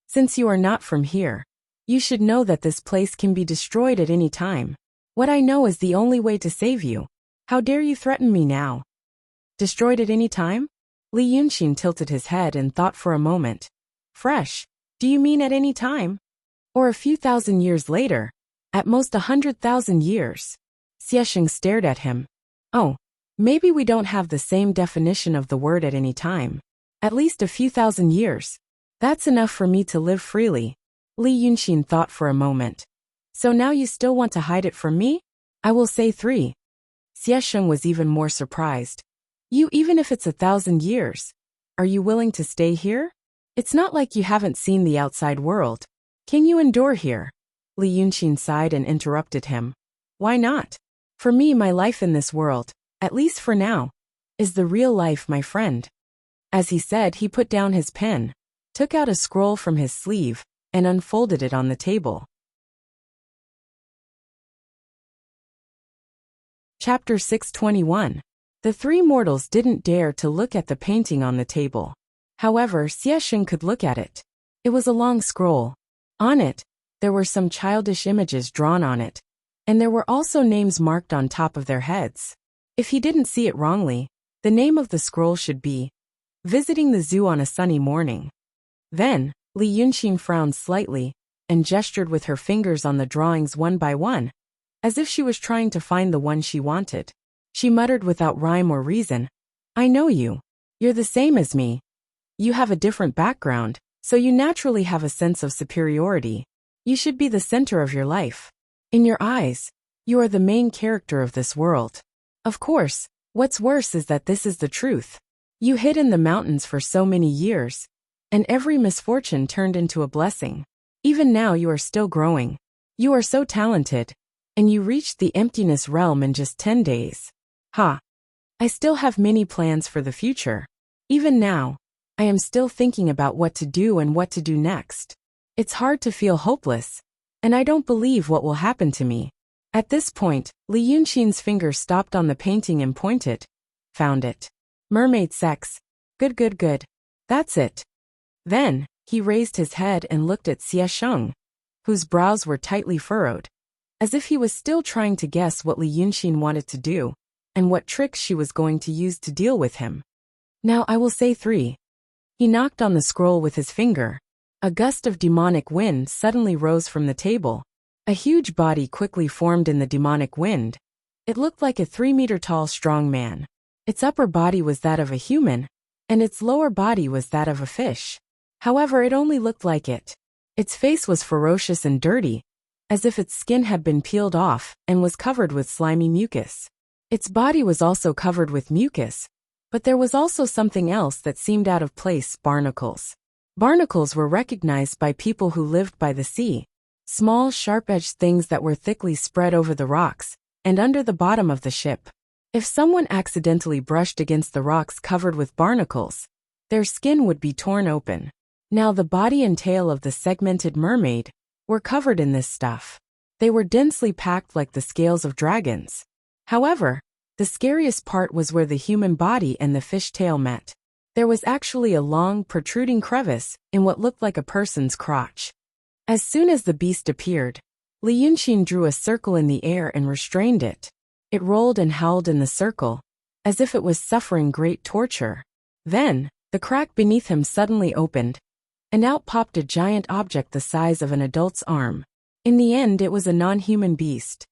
Since you are not from here, you should know that this place can be destroyed at any time. What I know is the only way to save you. How dare you threaten me now?" "Destroyed at any time?" Li Yunxin tilted his head and thought for a moment. "Fresh, do you mean at any time? Or a few thousand years later? At most 100,000 years?" Xie Sheng stared at him. "Oh, maybe we don't have the same definition of the word at any time. At least a few thousand years. That's enough for me to live freely." Li Yunxin thought for a moment. "So now you still want to hide it from me?" "I will say 3. Xie Sheng was even more surprised. "You, even if it's 1,000 years, are you willing to stay here? It's not like you haven't seen the outside world. Can you endure here?" Li Yunxin sighed and interrupted him. "Why not? For me, my life in this world, at least for now, is the real life, my friend." As he said, he put down his pen, took out a scroll from his sleeve, and unfolded it on the table. Chapter 621. The 3 mortals didn't dare to look at the painting on the table. However, Xie Sheng could look at it. It was a long scroll. On it, there were some childish images drawn on it, and there were also names marked on top of their heads. If he didn't see it wrongly, the name of the scroll should be, "Visiting the Zoo on a Sunny Morning." Then, Li Yunxin frowned slightly, and gestured with her fingers on the drawings one by one, as if she was trying to find the one she wanted. She muttered without rhyme or reason, "I know you. You're the same as me. You have a different background, so you naturally have a sense of superiority. You should be the center of your life. In your eyes, you are the main character of this world. Of course, what's worse is that this is the truth. You hid in the mountains for so many years, and every misfortune turned into a blessing. Even now you are still growing. You are so talented, and you reached the emptiness realm in just 10 days. Ha! I still have many plans for the future. Even now, I am still thinking about what to do and what to do next. It's hard to feel hopeless, and I don't believe what will happen to me. At this point, Li Yunxin's finger stopped on the painting and pointed. Found it. Mermaid sex. Good, good, good. That's it. Then, he raised his head and looked at Xie Sheng, whose brows were tightly furrowed, as if he was still trying to guess what Li Yunxin wanted to do, and what tricks she was going to use to deal with him. Now I will say 3. He knocked on the scroll with his finger. A gust of demonic wind suddenly rose from the table. A huge body quickly formed in the demonic wind. It looked like a 3-meter-tall strong man. Its upper body was that of a human, and its lower body was that of a fish. However, it only looked like it. Its face was ferocious and dirty, as if its skin had been peeled off and was covered with slimy mucus. Its body was also covered with mucus, but there was also something else that seemed out of place: barnacles. Barnacles were recognized by people who lived by the sea. Small, sharp-edged things that were thickly spread over the rocks and under the bottom of the ship. If someone accidentally brushed against the rocks covered with barnacles, their skin would be torn open. Now the body and tail of the segmented mermaid were covered in this stuff. They were densely packed like the scales of dragons. However, the scariest part was where the human body and the fish tail met. There was actually a long, protruding crevice in what looked like a person's crotch. As soon as the beast appeared, Li Yunxin drew a circle in the air and restrained it. It rolled and howled in the circle, as if it was suffering great torture. Then, the crack beneath him suddenly opened, and out popped a giant object the size of an adult's arm. In the end, it was a non-human beast.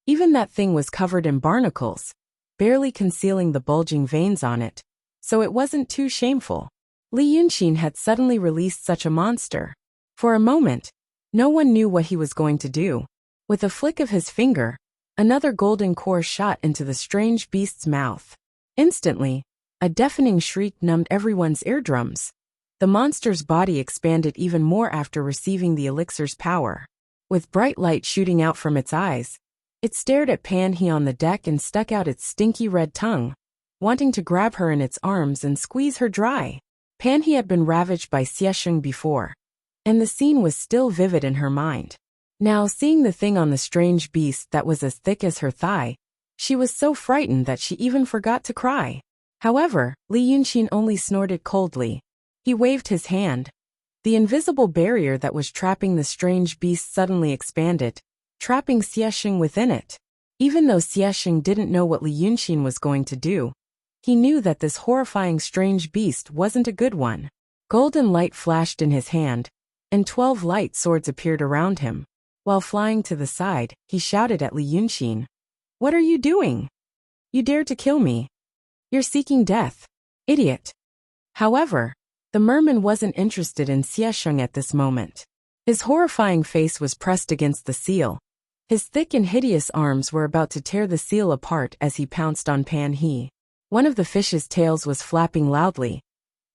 Even that thing was covered in barnacles, barely concealing the bulging veins on it, so it wasn't too shameful. Li Yunxin had suddenly released such a monster. For a moment, no one knew what he was going to do. With a flick of his finger, another golden core shot into the strange beast's mouth. Instantly, a deafening shriek numbed everyone's eardrums. The monster's body expanded even more after receiving the elixir's power. With bright light shooting out from its eyes, it stared at Pan He on the deck and stuck out its stinky red tongue, wanting to grab her in its arms and squeeze her dry. Pan He had been ravaged by Xie Sheng before, and the scene was still vivid in her mind. Now, seeing the thing on the strange beast that was as thick as her thigh, she was so frightened that she even forgot to cry. However, Li Yunxin only snorted coldly. He waved his hand. The invisible barrier that was trapping the strange beast suddenly expanded, trapping Xie Sheng within it. Even though Xie Sheng didn't know what Li Yunxin was going to do, he knew that this horrifying strange beast wasn't a good one. Golden light flashed in his hand, and 12 light swords appeared around him. While flying to the side, he shouted at Li Yunxin, "What are you doing? You dare to kill me? You're seeking death, idiot." However, the merman wasn't interested in Xie Sheng at this moment. His horrifying face was pressed against the seal. His thick and hideous arms were about to tear the seal apart as he pounced on Pan He. One of the fish's tails was flapping loudly,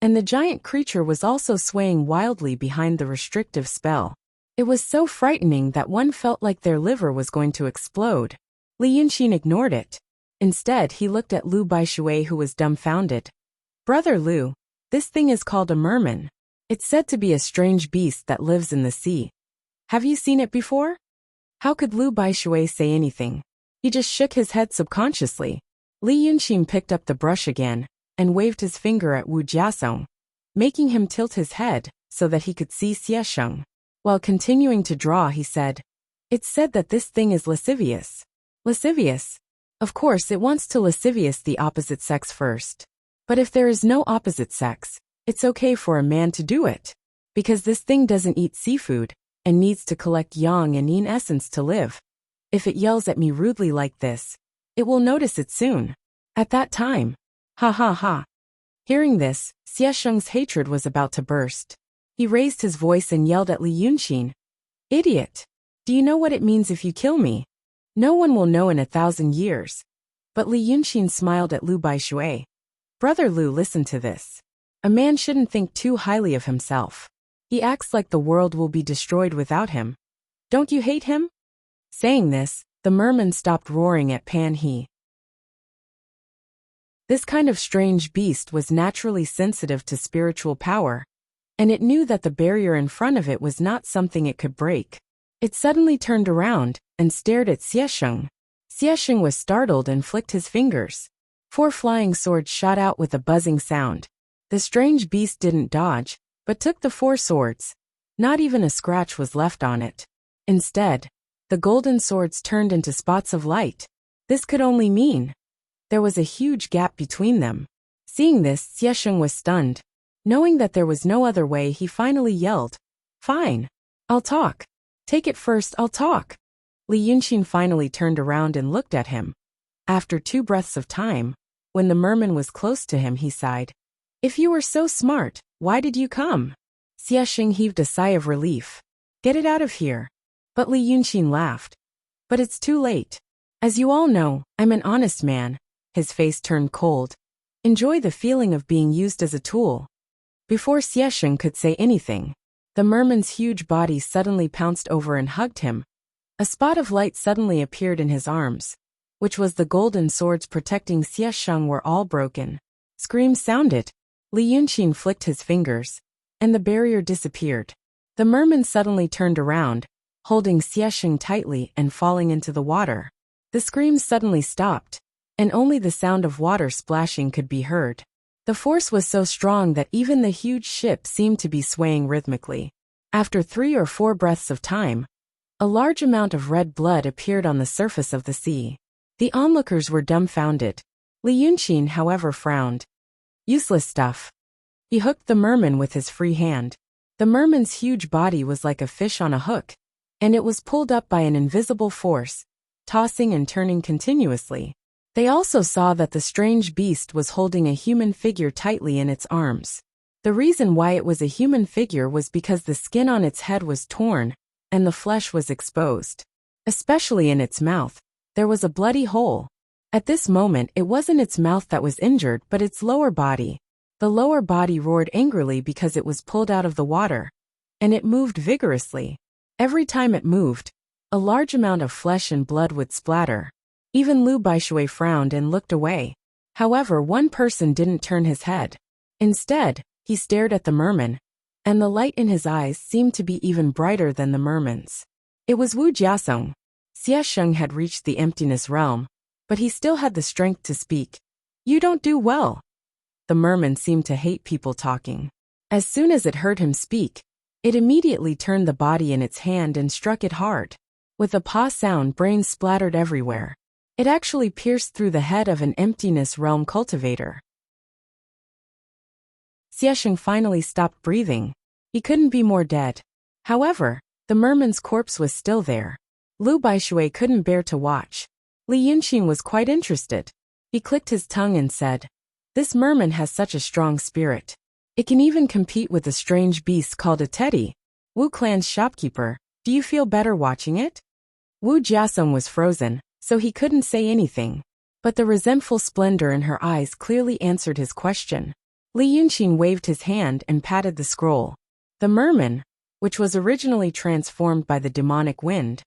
and the giant creature was also swaying wildly behind the restrictive spell. It was so frightening that one felt like their liver was going to explode. Li Yunxin ignored it. Instead, he looked at Lu Baishui, who was dumbfounded. "Brother Lu, this thing is called a merman. It's said to be a strange beast that lives in the sea. Have you seen it before?" How could Lu Baishui say anything? He just shook his head subconsciously. Li Yunxin picked up the brush again and waved his finger at Wu Jiasong, making him tilt his head so that he could see Xie Sheng. While continuing to draw, he said, "It's said that this thing is lascivious." Lascivious? Of course, it wants to lascivious the opposite sex first. But if there is no opposite sex, it's okay for a man to do it. Because this thing doesn't eat seafood and needs to collect yang and yin essence to live. If it yells at me rudely like this, it will notice it soon. At that time. Ha ha ha. Hearing this, Xie Sheng's hatred was about to burst. He raised his voice and yelled at Li Yunxin, "Idiot! Do you know what it means if you kill me? No one will know in 1,000 years." But Li Yunxin smiled at Lu Baishui. "Brother Lu, listen to this. A man shouldn't think too highly of himself. He acts like the world will be destroyed without him. Don't you hate him?" Saying this, the merman stopped roaring at Pan He. This kind of strange beast was naturally sensitive to spiritual power. and it knew that the barrier in front of it was not something it could break. It suddenly turned around and stared at Xiesheng. Xiesheng was startled and flicked his fingers. 4 flying swords shot out with a buzzing sound. The strange beast didn't dodge, but took the 4 swords. Not even a scratch was left on it. Instead, the golden swords turned into spots of light. This could only mean there was a huge gap between them. Seeing this, Xiesheng was stunned. Knowing that there was no other way, he finally yelled, "Fine. I'll talk. Take it first, I'll talk." Li Yunxin finally turned around and looked at him. After 2 breaths of time, when the merman was close to him, he sighed. "If you were so smart, why did you come?" Xiesheng heaved a sigh of relief. "Get it out of here." But Li Yunxin laughed. "But it's too late. As you all know, I'm an honest man." His face turned cold. "Enjoy the feeling of being used as a tool." Before Xiesheng could say anything, the merman's huge body suddenly pounced over and hugged him. A spot of light suddenly appeared in his arms, which was the golden swords protecting Xiesheng were all broken. Screams sounded. Li Yunxin flicked his fingers, and the barrier disappeared. The merman suddenly turned around, holding Xiesheng tightly and falling into the water. The screams suddenly stopped, and only the sound of water splashing could be heard. The force was so strong that even the huge ship seemed to be swaying rhythmically. After 3 or 4 breaths of time, a large amount of red blood appeared on the surface of the sea. The onlookers were dumbfounded. Li Yunxin, however, frowned. "Useless stuff." He hooked the merman with his free hand. The merman's huge body was like a fish on a hook, and it was pulled up by an invisible force, tossing and turning continuously. They also saw that the strange beast was holding a human figure tightly in its arms. The reason why it was a human figure was because the skin on its head was torn, and the flesh was exposed. Especially in its mouth, there was a bloody hole. At this moment, it wasn't its mouth that was injured, but its lower body. The lower body roared angrily because it was pulled out of the water, and it moved vigorously. Every time it moved, a large amount of flesh and blood would splatter. Even Lu Baishui frowned and looked away. However, one person didn't turn his head. Instead, he stared at the merman, and the light in his eyes seemed to be even brighter than the merman's. It was Wu Jiasong. Xiesheng had reached the emptiness realm, but he still had the strength to speak. "You don't do well." The merman seemed to hate people talking. As soon as it heard him speak, it immediately turned the body in its hand and struck it hard. With a paw sound, brains splattered everywhere. It actually pierced through the head of an emptiness realm cultivator. Xiesheng finally stopped breathing. He couldn't be more dead. However, the merman's corpse was still there. Lu Baishui couldn't bear to watch. Li Yunxin was quite interested. He clicked his tongue and said, "This merman has such a strong spirit. It can even compete with a strange beast called a teddy. Wu clan's shopkeeper, do you feel better watching it?" Wu Jiasong was frozen, so he couldn't say anything. But the resentful splendor in her eyes clearly answered his question. Li Yunxin waved his hand and patted the scroll. The merman, which was originally transformed by the demonic wind,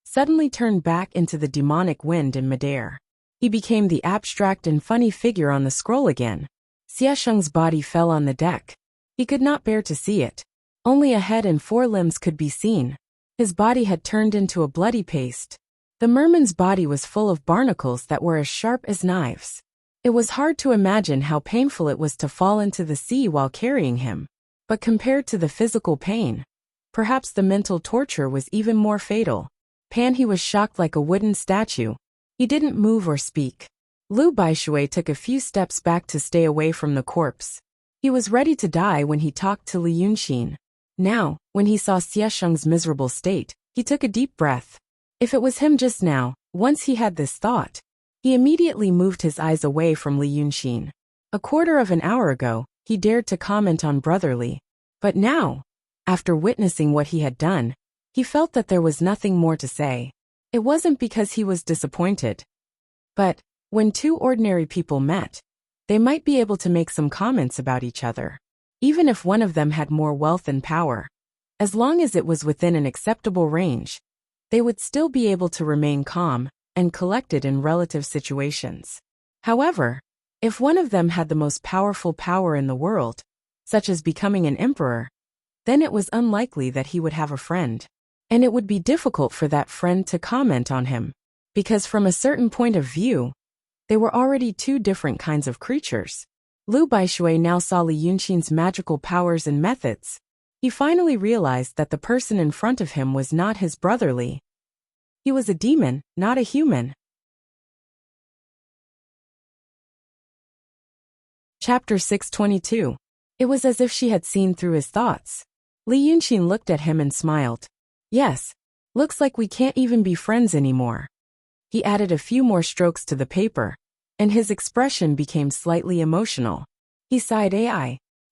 suddenly turned back into the demonic wind in midair. He became the abstract and funny figure on the scroll again. Xiesheng's body fell on the deck. He could not bear to see it. Only a head and 4 limbs could be seen. His body had turned into a bloody paste. The merman's body was full of barnacles that were as sharp as knives. It was hard to imagine how painful it was to fall into the sea while carrying him. But compared to the physical pain, perhaps the mental torture was even more fatal. He was shocked like a wooden statue. He didn't move or speak. Lu Baishui took a few steps back to stay away from the corpse. He was ready to die when he talked to Li Yunxin. Now, when he saw Xiesheng's miserable state, he took a deep breath. If it was him just now, once he had this thought, he immediately moved his eyes away from Li Yunxin. A quarter of an hour ago, he dared to comment on brotherly. But now, after witnessing what he had done, he felt that there was nothing more to say. It wasn't because he was disappointed. But, when 2 ordinary people met, they might be able to make some comments about each other. Even if one of them had more wealth and power, as long as it was within an acceptable range, they would still be able to remain calm and collected in relative situations. However, if one of them had the most powerful power in the world, such as becoming an emperor, then it was unlikely that he would have a friend. And it would be difficult for that friend to comment on him, because from a certain point of view, they were already two different kinds of creatures. Lu Baishui now saw Li Yunqin's magical powers and methods. He finally realized that the person in front of him was not his brother Li. He was a demon, not a human. Chapter 622. It was as if she had seen through his thoughts. Li Yunqin looked at him and smiled. Yes, looks like we can't even be friends anymore. He added a few more strokes to the paper, and his expression became slightly emotional. He sighed.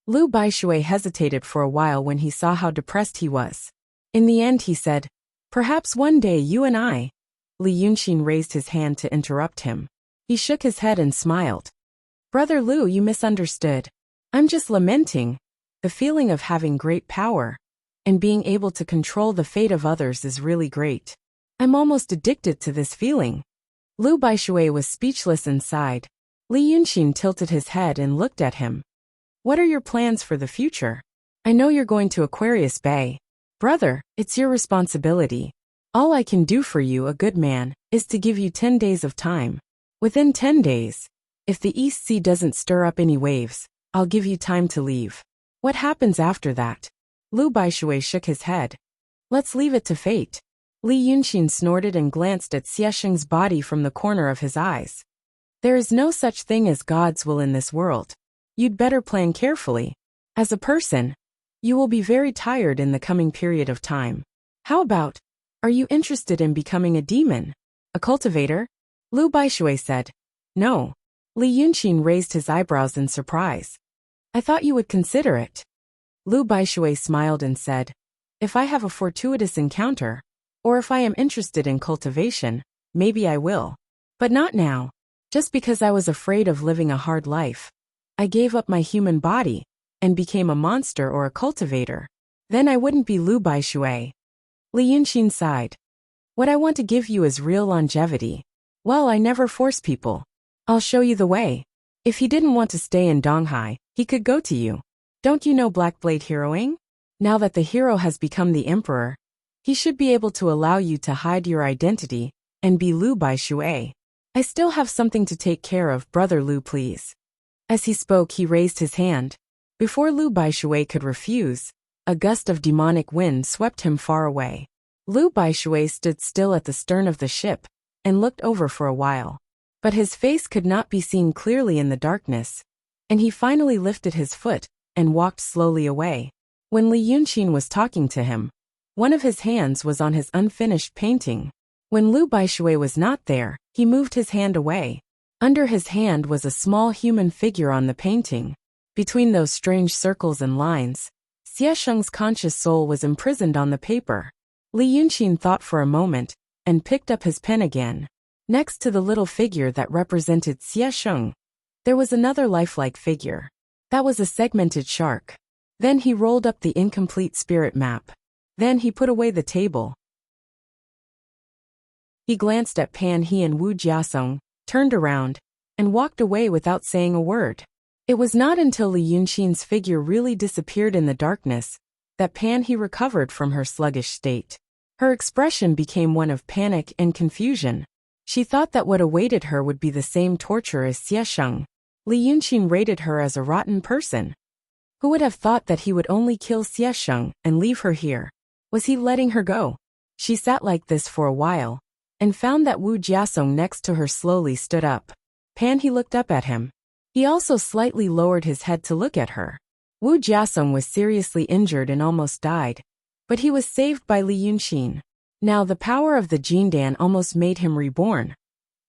Lu Baishui hesitated for a while when he saw how depressed he was. In the end he said, "Perhaps one day you and I." Li Yunqin raised his hand to interrupt him. He shook his head and smiled. "Brother Lu, you misunderstood. I'm just lamenting. The feeling of having great power and being able to control the fate of others is really great. I'm almost addicted to this feeling." Lu Baishui was speechless and sighed. Li Yunqin tilted his head and looked at him. "What are your plans for the future? I know you're going to Aquarius Bay. Brother, it's your responsibility. All I can do for you, a good man, is to give you 10 days of time. Within 10 days, if the East Sea doesn't stir up any waves, I'll give you time to leave. What happens after that?" Lu Baishui shook his head. "Let's leave it to fate." Li Yunqin snorted and glanced at Xiesheng's body from the corner of his eyes. "There is no such thing as God's will in this world. You'd better plan carefully. As a person, you will be very tired in the coming period of time. How about, are you interested in becoming a demon? A cultivator?" Lu Baishui said. "No." Li Yunqin raised his eyebrows in surprise. "I thought you would consider it." Lu Baishui smiled and said, "If I have a fortuitous encounter, or if I am interested in cultivation, maybe I will. But not now. Just because I was afraid of living a hard life, I gave up my human body and became a monster or a cultivator. Then I wouldn't be Lu Baishui." Li Yunqin sighed. "What I want to give you is real longevity. Well, I never force people. I'll show you the way. If he didn't want to stay in Donghai, he could go to you. Don't you know Black Blade heroing? Now that the hero has become the emperor, he should be able to allow you to hide your identity and be Lu Baishui. I still have something to take care of, brother Lu, please." As he spoke, he raised his hand. Before Lu Baishui could refuse, a gust of demonic wind swept him far away. Lu Baishui stood still at the stern of the ship and looked over for a while. But his face could not be seen clearly in the darkness, and he finally lifted his foot and walked slowly away. When Li Yunqin was talking to him, one of his hands was on his unfinished painting. When Lu Baishui was not there, he moved his hand away. Under his hand was a small human figure on the painting. Between those strange circles and lines, Xiesheng's conscious soul was imprisoned on the paper. Li Yunqin thought for a moment and picked up his pen again. Next to the little figure that represented Xiesheng, there was another lifelike figure. That was a segmented shark. Then he rolled up the incomplete spirit map. Then he put away the table. He glanced at Pan He and Wu Jiasong, turned around, and walked away without saying a word. It was not until Li Yunqin's figure really disappeared in the darkness that Pan He recovered from her sluggish state. Her expression became one of panic and confusion. She thought that what awaited her would be the same torture as Xiesheng. Li Yunqin rated her as a rotten person. Who would have thought that he would only kill Xiesheng and leave her here? Was he letting her go? She sat like this for a while, and found that Wu Jiasong next to her slowly stood up. Pan He looked up at him. He also slightly lowered his head to look at her. Wu Jiasong was seriously injured and almost died, but he was saved by Li Yunqin. Now the power of the Jindan almost made him reborn.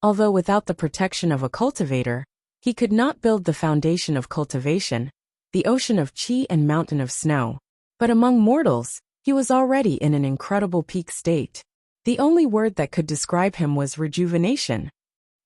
Although without the protection of a cultivator, he could not build the foundation of cultivation, the ocean of qi and mountain of snow. But among mortals, he was already in an incredible peak state. The only word that could describe him was rejuvenation.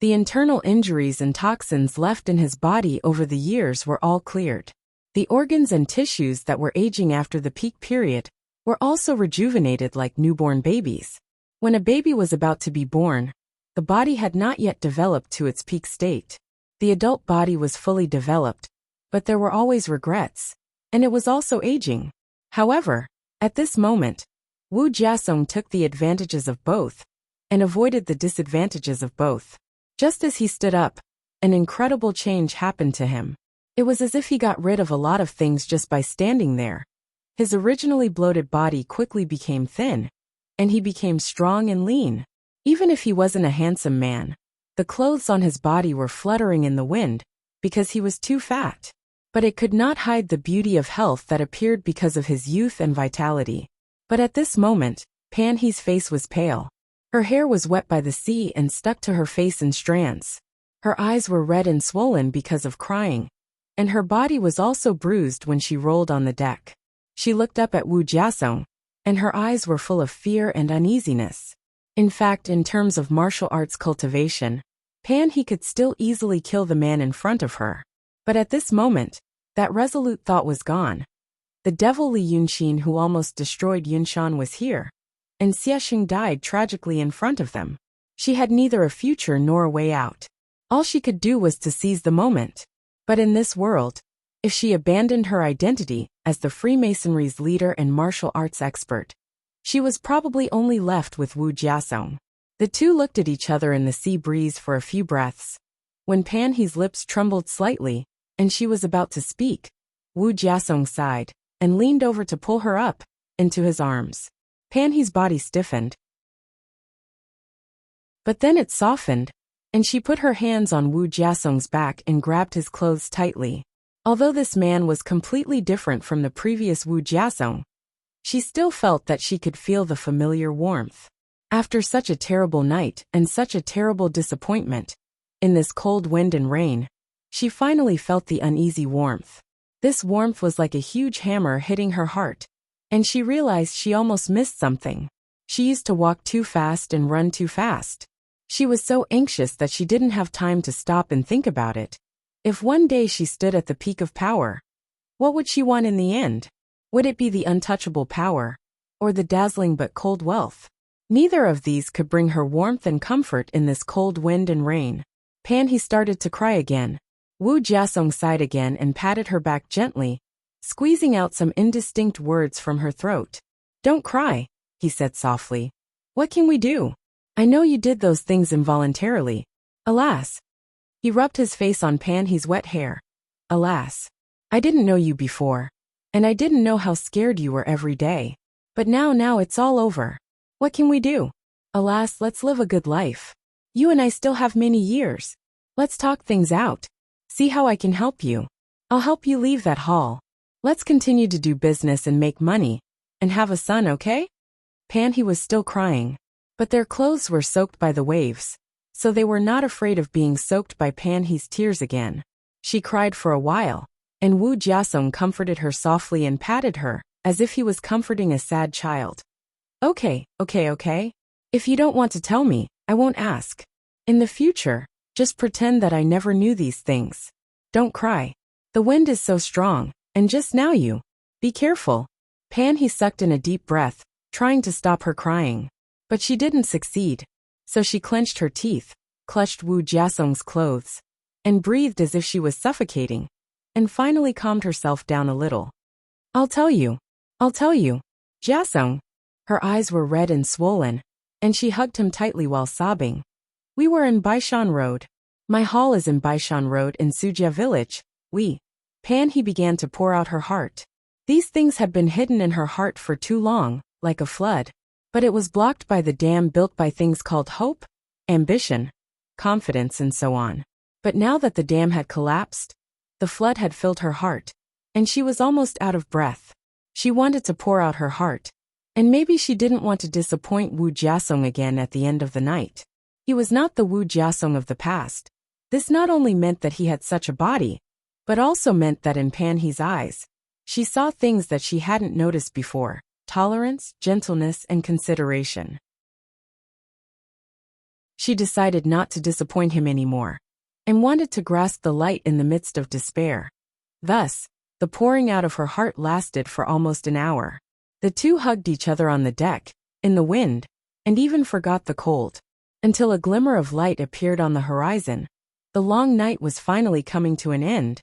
The internal injuries and toxins left in his body over the years were all cleared. The organs and tissues that were aging after the peak period were also rejuvenated like newborn babies. When a baby was about to be born, the body had not yet developed to its peak state. The adult body was fully developed, but there were always regrets, and it was also aging. However, at this moment, Wu Jiasong took the advantages of both and avoided the disadvantages of both. Just as he stood up, an incredible change happened to him. It was as if he got rid of a lot of things just by standing there. His originally bloated body quickly became thin, and he became strong and lean. Even if he wasn't a handsome man, the clothes on his body were fluttering in the wind because he was too fat. But it could not hide the beauty of health that appeared because of his youth and vitality. But at this moment, Pan He's face was pale. Her hair was wet by the sea and stuck to her face in strands. Her eyes were red and swollen because of crying, and her body was also bruised when she rolled on the deck. She looked up at Wu Jiasong, and her eyes were full of fear and uneasiness. In fact, in terms of martial arts cultivation, Pan He could still easily kill the man in front of her. But at this moment, that resolute thought was gone. The devil Li Yunxin who almost destroyed Yunshan was here, and Xiexing died tragically in front of them. She had neither a future nor a way out. All she could do was to seize the moment. But in this world, if she abandoned her identity as the Freemasonry's leader and martial arts expert, she was probably only left with Wu Jiasong. The two looked at each other in the sea breeze for a few breaths. When Pan He's lips trembled slightly, and she was about to speak, Wu Jiasong sighed and leaned over to pull her up into his arms. Pan He's body stiffened. But then it softened, and she put her hands on Wu Jiasong's back and grabbed his clothes tightly. Although this man was completely different from the previous Wu Jiasong, she still felt that she could feel the familiar warmth. After such a terrible night and such a terrible disappointment, in this cold wind and rain, she finally felt the uneasy warmth. This warmth was like a huge hammer hitting her heart, and she realized she almost missed something. She used to walk too fast and run too fast. She was so anxious that she didn't have time to stop and think about it. If one day she stood at the peak of power, what would she want in the end? Would it be the untouchable power, or the dazzling but cold wealth? Neither of these could bring her warmth and comfort in this cold wind and rain. Pan He started to cry again. Wu Jiasong sighed again and patted her back gently, squeezing out some indistinct words from her throat. "Don't cry," he said softly. "What can we do? I know you did those things involuntarily. Alas." He rubbed his face on Pan He's wet hair. "Alas. I didn't know you before, and I didn't know how scared you were every day. But now it's all over. What can we do? Alas, let's live a good life. You and I still have many years. Let's talk things out. See how I can help you. I'll help you leave that hall. Let's continue to do business and make money, and have a son, okay?" Pan He was still crying, but their clothes were soaked by the waves, so they were not afraid of being soaked by Pan He's tears again. She cried for a while, and Wu Jiasong comforted her softly and patted her, as if he was comforting a sad child. Okay. If you don't want to tell me, I won't ask. In the future, just pretend that I never knew these things. Don't cry. The wind is so strong, and just now you. Be careful." Pan He sucked in a deep breath, trying to stop her crying. But she didn't succeed, so she clenched her teeth, clutched Wu Jiasong's clothes, and breathed as if she was suffocating, and finally calmed herself down a little. I'll tell you, Jiasong." Her eyes were red and swollen, and she hugged him tightly while sobbing. "We were in Baishan Road. My hall is in Baishan Road in Sujia village. Pan He began to pour out her heart. These things had been hidden in her heart for too long, like a flood. But it was blocked by the dam built by things called hope, ambition, confidence, and so on. But now that the dam had collapsed, the flood had filled her heart, and she was almost out of breath. She wanted to pour out her heart, and maybe she didn't want to disappoint Wu Jiasong again at the end of the night. He was not the Wu Jiasong of the past. This not only meant that he had such a body, but also meant that in Pan He's eyes, she saw things that she hadn't noticed before: tolerance, gentleness, and consideration. She decided not to disappoint him anymore, and wanted to grasp the light in the midst of despair. Thus, the pouring out of her heart lasted for almost an hour. The two hugged each other on the deck, in the wind, and even forgot the cold, until a glimmer of light appeared on the horizon. The long night was finally coming to an end,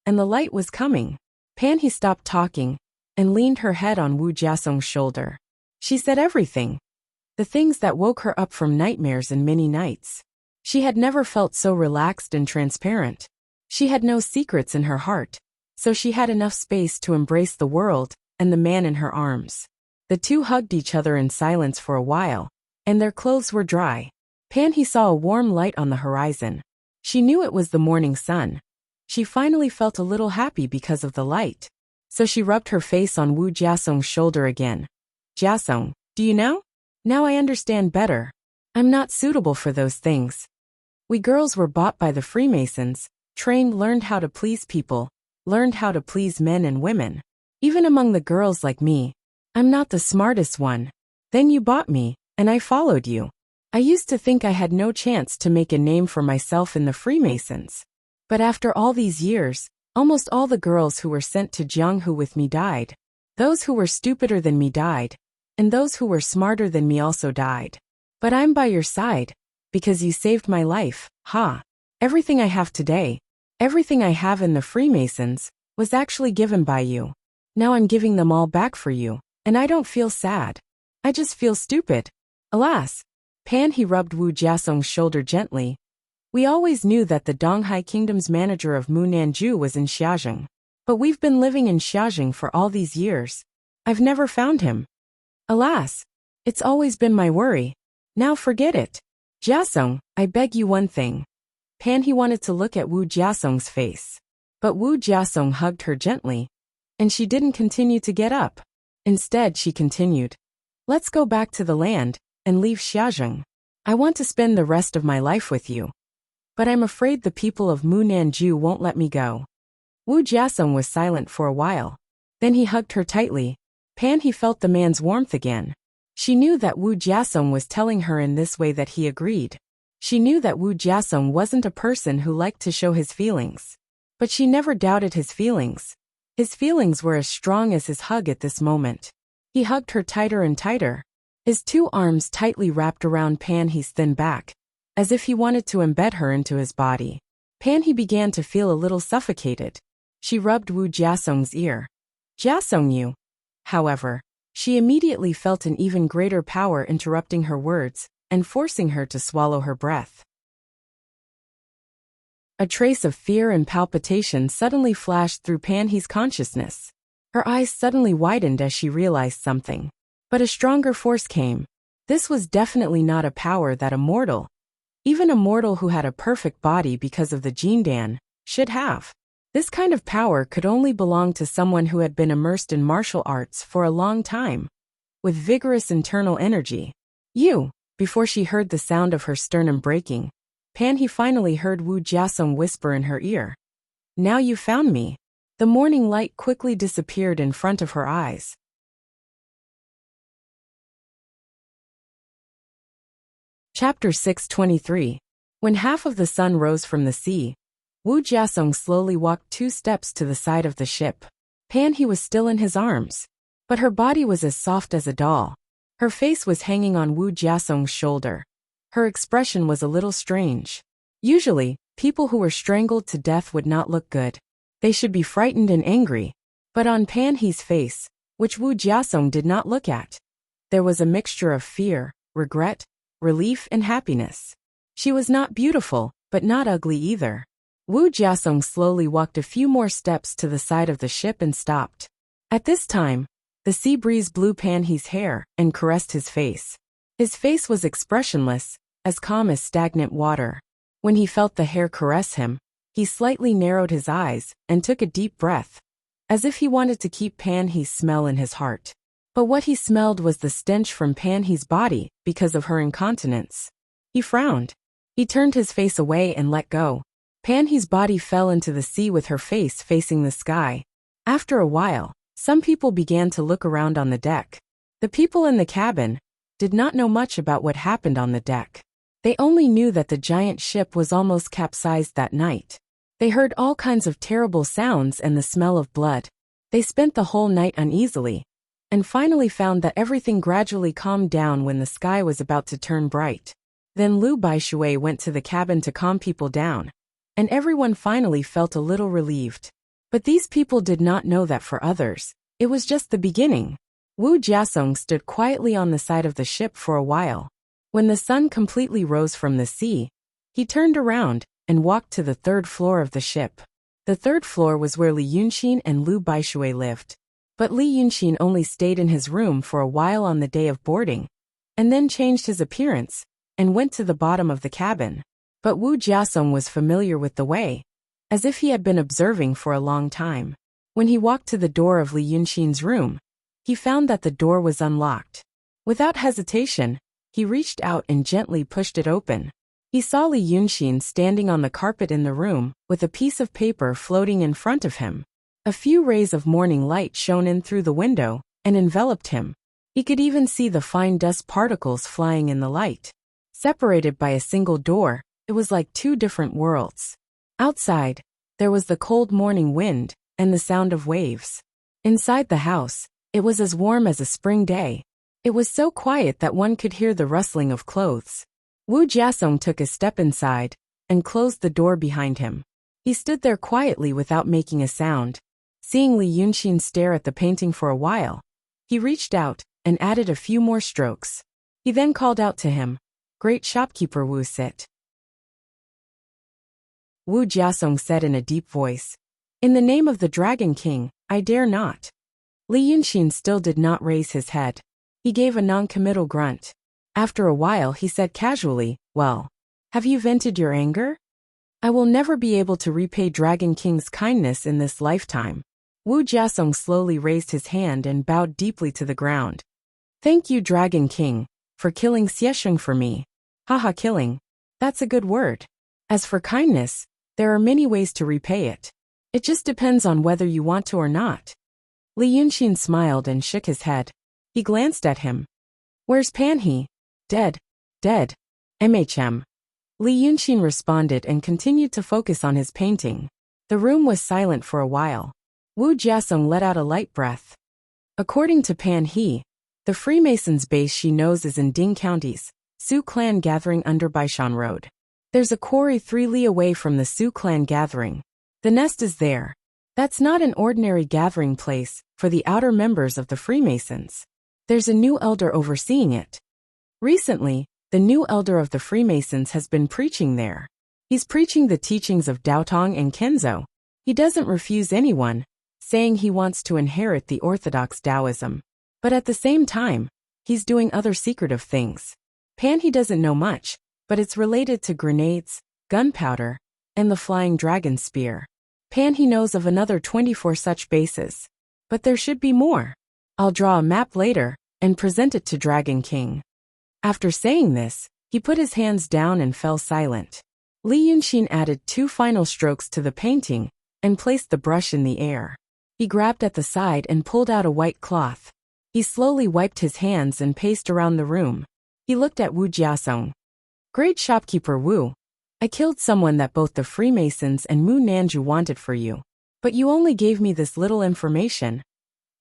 and the light was coming. Pan He stopped talking, and leaned her head on Wu Jiasong's shoulder. She said everything. The things that woke her up from nightmares and many nights. She had never felt so relaxed and transparent. She had no secrets in her heart, so she had enough space to embrace the world and the man in her arms. The two hugged each other in silence for a while, and their clothes were dry. He saw a warm light on the horizon. She knew it was the morning sun. She finally felt a little happy because of the light. So she rubbed her face on Wu Jiasong's shoulder again. Jiasong, do you know? Now I understand better. I'm not suitable for those things. We girls were bought by the Freemasons, trained, learned how to please people, learned how to please men and women. Even among the girls like me, I'm not the smartest one. Then you bought me, and I followed you. I used to think I had no chance to make a name for myself in the Freemasons. But after all these years, almost all the girls who were sent to Jianghu with me died. Those who were stupider than me died, and those who were smarter than me also died. But I'm by your side, because you saved my life, ha. Everything I have today, everything I have in the Freemasons, was actually given by you. Now I'm giving them all back for you, and I don't feel sad. I just feel stupid. Alas. He rubbed Wu Jiasong's shoulder gently. We always knew that the Donghai Kingdom's manager of Munanju was in Xiaozheng. But we've been living in Xiaozheng for all these years. I've never found him. Alas. It's always been my worry. Now forget it. Jiasong, I beg you one thing. He wanted to look at Wu Jiasong's face. But Wu Jiasong hugged her gently. And she didn't continue to get up. Instead, she continued. Let's go back to the land, and leave Xiaozheng. I want to spend the rest of my life with you. But I'm afraid the people of Munanju won't let me go. Wu Jiasong was silent for a while. Then he hugged her tightly. He felt the man's warmth again. She knew that Wu Jiasong was telling her in this way that he agreed. She knew that Wu Jiasong wasn't a person who liked to show his feelings. But she never doubted his feelings. His feelings were as strong as his hug at this moment. He hugged her tighter and tighter. His two arms tightly wrapped around Panhe's thin back, as if he wanted to embed her into his body. He began to feel a little suffocated. She rubbed Wu Jiasong's ear. Jiasong, you. However, she immediately felt an even greater power interrupting her words and forcing her to swallow her breath. A trace of fear and palpitation suddenly flashed through Panhe's consciousness. Her eyes suddenly widened as she realized something. But a stronger force came. This was definitely not a power that a mortal, even a mortal who had a perfect body because of the Jindan, should have. This kind of power could only belong to someone who had been immersed in martial arts for a long time, with vigorous internal energy. Before she heard the sound of her sternum breaking, He finally heard Wu Jiasong whisper in her ear. Now you found me. The morning light quickly disappeared in front of her eyes. Chapter 623. When half of the sun rose from the sea, Wu Jiasong slowly walked 2 steps to the side of the ship. He was still in his arms, but her body was as soft as a doll. Her face was hanging on Wu Jiasong's shoulder. Her expression was a little strange. Usually, people who were strangled to death would not look good. They should be frightened and angry. But on Panhe's face, which Wu Jiasong did not look at, there was a mixture of fear, regret, relief, and happiness. She was not beautiful, but not ugly either. Wu Jiasong slowly walked a few more steps to the side of the ship and stopped. At this time, the sea breeze blew Panhe's hair and caressed his face. His face was expressionless, as calm as stagnant water. When he felt the hair caress him, he slightly narrowed his eyes and took a deep breath, as if he wanted to keep Panhe's smell in his heart. But what he smelled was the stench from Panhe's body because of her incontinence. He frowned. He turned his face away and let go. Panhe's body fell into the sea with her face facing the sky. After a while, some people began to look around on the deck. The people in the cabin did not know much about what happened on the deck. They only knew that the giant ship was almost capsized that night. They heard all kinds of terrible sounds and the smell of blood. They spent the whole night uneasily, and finally found that everything gradually calmed down when the sky was about to turn bright. Then Liu Baishui went to the cabin to calm people down, and everyone finally felt a little relieved. But these people did not know that for others, It was just the beginning. Wu Jiasong stood quietly on the side of the ship for a while. When the sun completely rose from the sea, he turned around and walked to the third floor of the ship. The third floor was where Li Yunxin and Lu Baishui lived. But Li Yunxin only stayed in his room for a while on the day of boarding, and then changed his appearance and went to the bottom of the cabin. But Wu Jiasong was familiar with the way, as if he had been observing for a long time. When he walked to the door of Li Yunxin's room, he found that the door was unlocked. Without hesitation, he reached out and gently pushed it open. He saw Li Yunxin standing on the carpet in the room, with a piece of paper floating in front of him. A few rays of morning light shone in through the window and enveloped him. He could even see the fine dust particles flying in the light. Separated by a single door, it was like two different worlds. Outside, there was the cold morning wind and the sound of waves. Inside the house, it was as warm as a spring day. It was so quiet that one could hear the rustling of clothes. Wu Jiasong took a step inside and closed the door behind him. He stood there quietly without making a sound. Seeing Li Yunxin stare at the painting for a while, he reached out and added a few more strokes. He then called out to him, "Great shopkeeper Wu, sit." Wu Jiasong said in a deep voice, "In the name of the Dragon King, I dare not." Li Yunxin still did not raise his head. He gave a non-committal grunt. After a while he said casually, "Well, have you vented your anger? I will never be able to repay Dragon King's kindness in this lifetime." Wu Jiasong slowly raised his hand and bowed deeply to the ground. "Thank you, Dragon King, for killing Xiesheng for me." "Haha, killing. That's a good word. As for kindness, there are many ways to repay it. It just depends on whether you want to or not." Li Yunxin smiled and shook his head. He glanced at him. "Where's Panhe?" "Dead. Dead. MHM." Li Yunxin responded and continued to focus on his painting. The room was silent for a while. Wu Jiasong let out a light breath. According to Panhe, the Freemasons' base she knows is in Ding County's Sioux Clan Gathering under Baishan Road. There's a quarry 3 li away from the Sioux Clan Gathering. The nest is there. That's not an ordinary gathering place for the outer members of the Freemasons. There's a new elder overseeing it. Recently, the new elder of the Freemasons has been preaching there. He's preaching the teachings of Daotong and Kenzo. He doesn't refuse anyone, saying he wants to inherit the orthodox Taoism. But at the same time, he's doing other secretive things. Panhe doesn't know much, but it's related to grenades, gunpowder, and the flying dragon spear. Panhe knows of another 24 such bases. But there should be more. I'll draw a map later and present it to Dragon King. After saying this, he put his hands down and fell silent. Li Yunxin added 2 final strokes to the painting and placed the brush in the air. He grabbed at the side and pulled out a white cloth. He slowly wiped his hands and paced around the room. He looked at Wu Jiasong. "Great shopkeeper Wu, I killed someone that both the Freemasons and Mu Nanju wanted for you. But you only gave me this little information.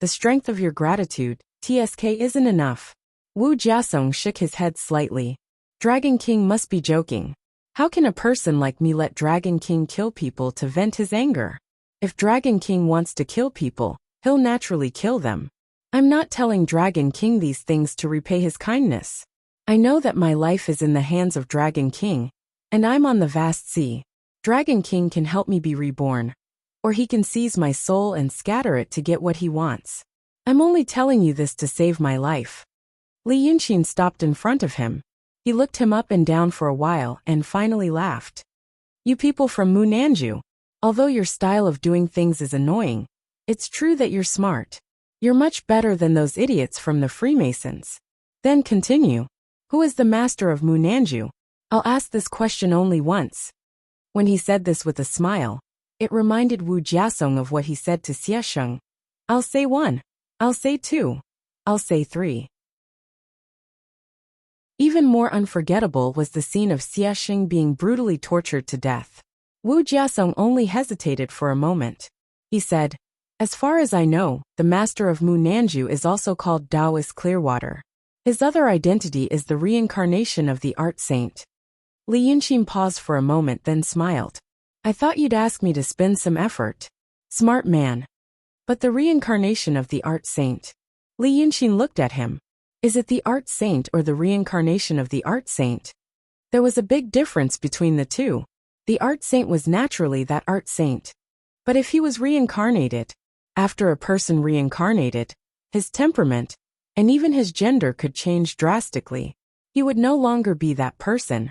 The strength of your gratitude, TSK, isn't enough." Wu Jiasong shook his head slightly. Dragon King must be joking. How can a person like me let Dragon King kill people to vent his anger? If Dragon King wants to kill people, he'll naturally kill them. I'm not telling Dragon King these things to repay his kindness. I know that my life is in the hands of Dragon King, and I'm on the vast sea. Dragon King can help me be reborn, or he can seize my soul and scatter it to get what he wants. I'm only telling you this to save my life. Li Yunxin stopped in front of him. He looked him up and down for a while and finally laughed. "You people from Mu Nanju, although your style of doing things is annoying, it's true that you're smart. You're much better than those idiots from the Freemasons." Then continue. "Who is the master of Mu Nanju? I'll ask this question only once." When he said this with a smile, it reminded Wu Jiasong of what he said to Xiesheng. "I'll say 1. I'll say 2. I'll say 3. Even more unforgettable was the scene of Xiesheng being brutally tortured to death. Wu Jiasong only hesitated for a moment. He said, "As far as I know, the master of Mu Nanju is also called Taoist Clearwater. His other identity is the reincarnation of the art saint." Li Yunxin paused for a moment then smiled. "I thought you'd ask me to spend some effort." "Smart man." But the reincarnation of the art saint. Li Yunxin looked at him. Is it the art saint or the reincarnation of the art saint? There was a big difference between the two. The art saint was naturally that art saint. But if he was reincarnated, after a person reincarnated, his temperament, and even his gender could change drastically. He would no longer be that person,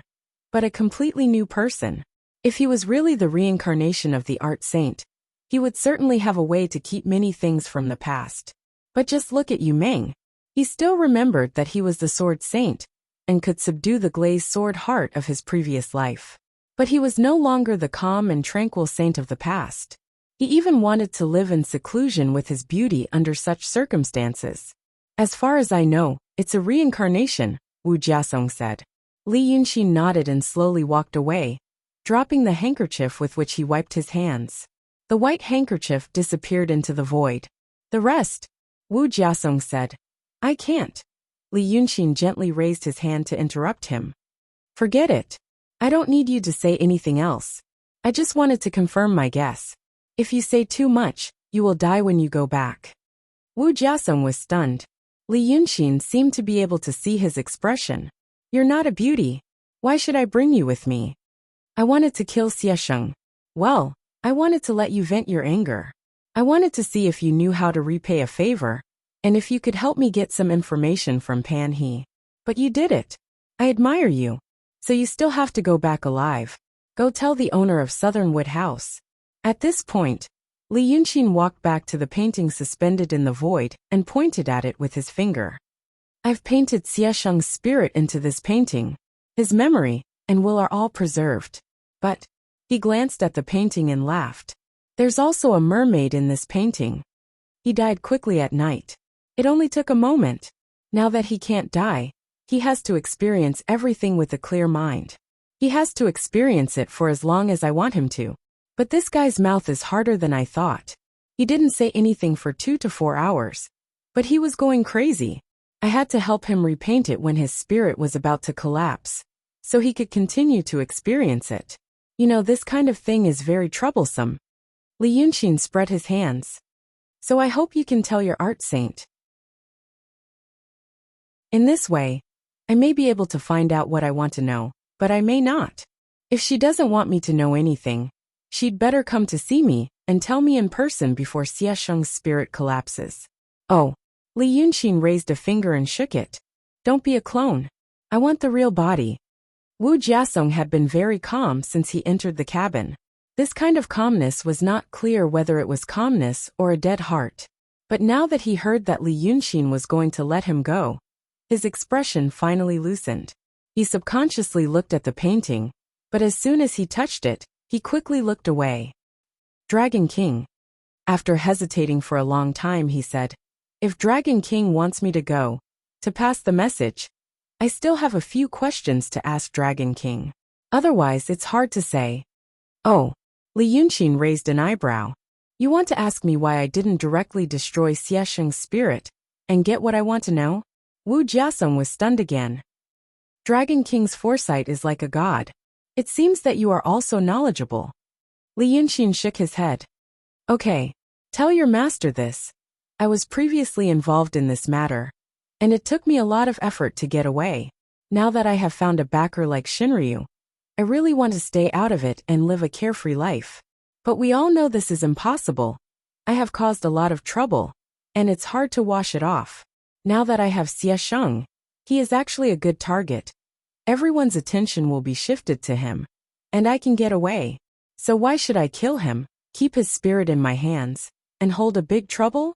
but a completely new person. If he was really the reincarnation of the art saint, he would certainly have a way to keep many things from the past. But just look at Yu Meng. He still remembered that he was the sword saint, and could subdue the glazed sword heart of his previous life. But he was no longer the calm and tranquil saint of the past. He even wanted to live in seclusion with his beauty under such circumstances. As far as I know, it's a reincarnation, Wu Jiasong said. Li Yunxin nodded and slowly walked away, dropping the handkerchief with which he wiped his hands. The white handkerchief disappeared into the void. The rest, Wu Jiasong said. I can't. Li Yunxin gently raised his hand to interrupt him. Forget it. I don't need you to say anything else. I just wanted to confirm my guess. If you say too much, you will die when you go back. Wu Jiasong was stunned. Li Yunxin seemed to be able to see his expression. You're not a beauty. Why should I bring you with me? I wanted to kill Xiesheng. Well, I wanted to let you vent your anger. I wanted to see if you knew how to repay a favor, and if you could help me get some information from Pan He. But you did it. I admire you. So you still have to go back alive. Go tell the owner of Southernwood House. At this point, Li Yunxin walked back to the painting suspended in the void and pointed at it with his finger. I've painted Xiesheng's spirit into this painting. His memory and will are all preserved. But, he glanced at the painting and laughed. There's also a mermaid in this painting. He died quickly at night. It only took a moment. Now that he can't die, he has to experience everything with a clear mind. He has to experience it for as long as I want him to. But this guy's mouth is harder than I thought. He didn't say anything for 2 to 4 hours. But he was going crazy. I had to help him repaint it when his spirit was about to collapse, so he could continue to experience it. You know, this kind of thing is very troublesome. Li Yunxin spread his hands. So I hope you can tell your art saint. In this way, I may be able to find out what I want to know, but I may not. If she doesn't want me to know anything, she'd better come to see me and tell me in person before Xiesheng's spirit collapses. Oh. Li Yunxin raised a finger and shook it. Don't be a clone. I want the real body. Wu Jiasong had been very calm since he entered the cabin. This kind of calmness was not clear whether it was calmness or a dead heart. But now that he heard that Li Yunxin was going to let him go, his expression finally loosened. He subconsciously looked at the painting, but as soon as he touched it, he quickly looked away. Dragon King. After hesitating for a long time, he said, if Dragon King wants me to go, to pass the message, I still have a few questions to ask Dragon King. Otherwise, it's hard to say. Oh. Li Yunxin raised an eyebrow. You want to ask me why I didn't directly destroy Xiesheng's spirit and get what I want to know? Wu Jiasong was stunned again. Dragon King's foresight is like a god. It seems that you are also knowledgeable. Li Yunxin shook his head. Okay. Tell your master this. I was previously involved in this matter, and it took me a lot of effort to get away. Now that I have found a backer like Shinryu, I really want to stay out of it and live a carefree life. But we all know this is impossible. I have caused a lot of trouble, and it's hard to wash it off. Now that I have Xiesheng, he is actually a good target. Everyone's attention will be shifted to him, and I can get away. So why should I kill him, keep his spirit in my hands, and hold a big trouble?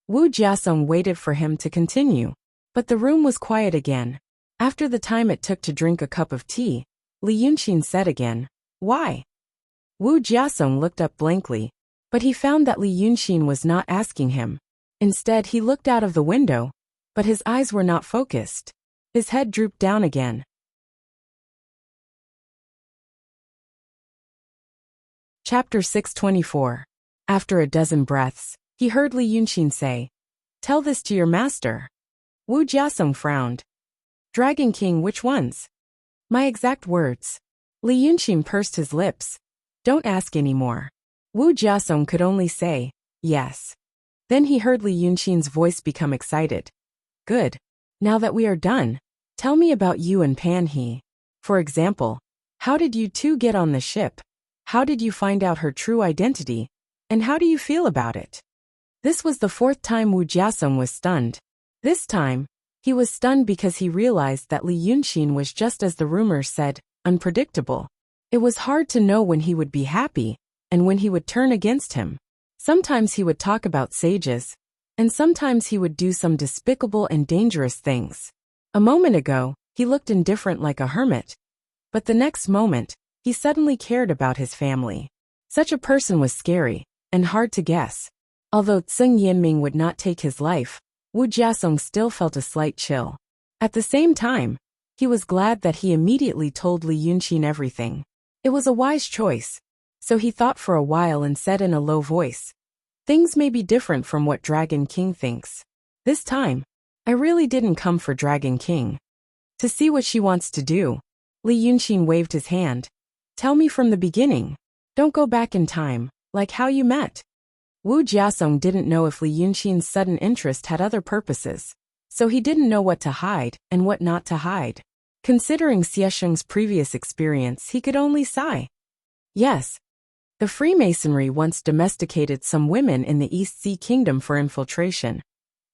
Wu Jiasong waited for him to continue, but the room was quiet again. After the time it took to drink a cup of tea, Li Yunxin said again, why? Wu Jiasong looked up blankly, but he found that Li Yunxin was not asking him. Instead, he looked out of the window, but his eyes were not focused. His head drooped down again. Chapter 624. After a dozen breaths, he heard Li Yunxin say, tell this to your master. Wu Jiasong frowned. Dragon King, which ones? My exact words. Li Yunxin pursed his lips. Don't ask anymore. Wu Jiasong could only say, yes. Then he heard Li Yunqin's voice become excited. Good. Now that we are done, tell me about you and Pan He. For example, how did you two get on the ship? How did you find out her true identity? And how do you feel about it? This was the fourth time Wu Jiasong was stunned. This time, he was stunned because he realized that Li Yunqin was just as the rumors said, unpredictable. It was hard to know when he would be happy, and when he would turn against him. Sometimes he would talk about sages, and sometimes he would do some despicable and dangerous things. A moment ago, he looked indifferent like a hermit. But the next moment, he suddenly cared about his family. Such a person was scary, and hard to guess. Although Tseng Yinming would not take his life, Wu Jiasong still felt a slight chill. At the same time, he was glad that he immediately told Li Yunqin everything. It was a wise choice. So he thought for a while and said in a low voice, "Things may be different from what Dragon King thinks. This time, I really didn't come for Dragon King. To see what she wants to do." Li Yunqin waved his hand. "Tell me from the beginning. Don't go back in time, like how you met." Wu Jiasong didn't know if Li Yunqin's sudden interest had other purposes, so he didn't know what to hide and what not to hide. Considering Xiesheng's previous experience, he could only sigh. Yes. The Freemasonry once domesticated some women in the East Sea Kingdom for infiltration,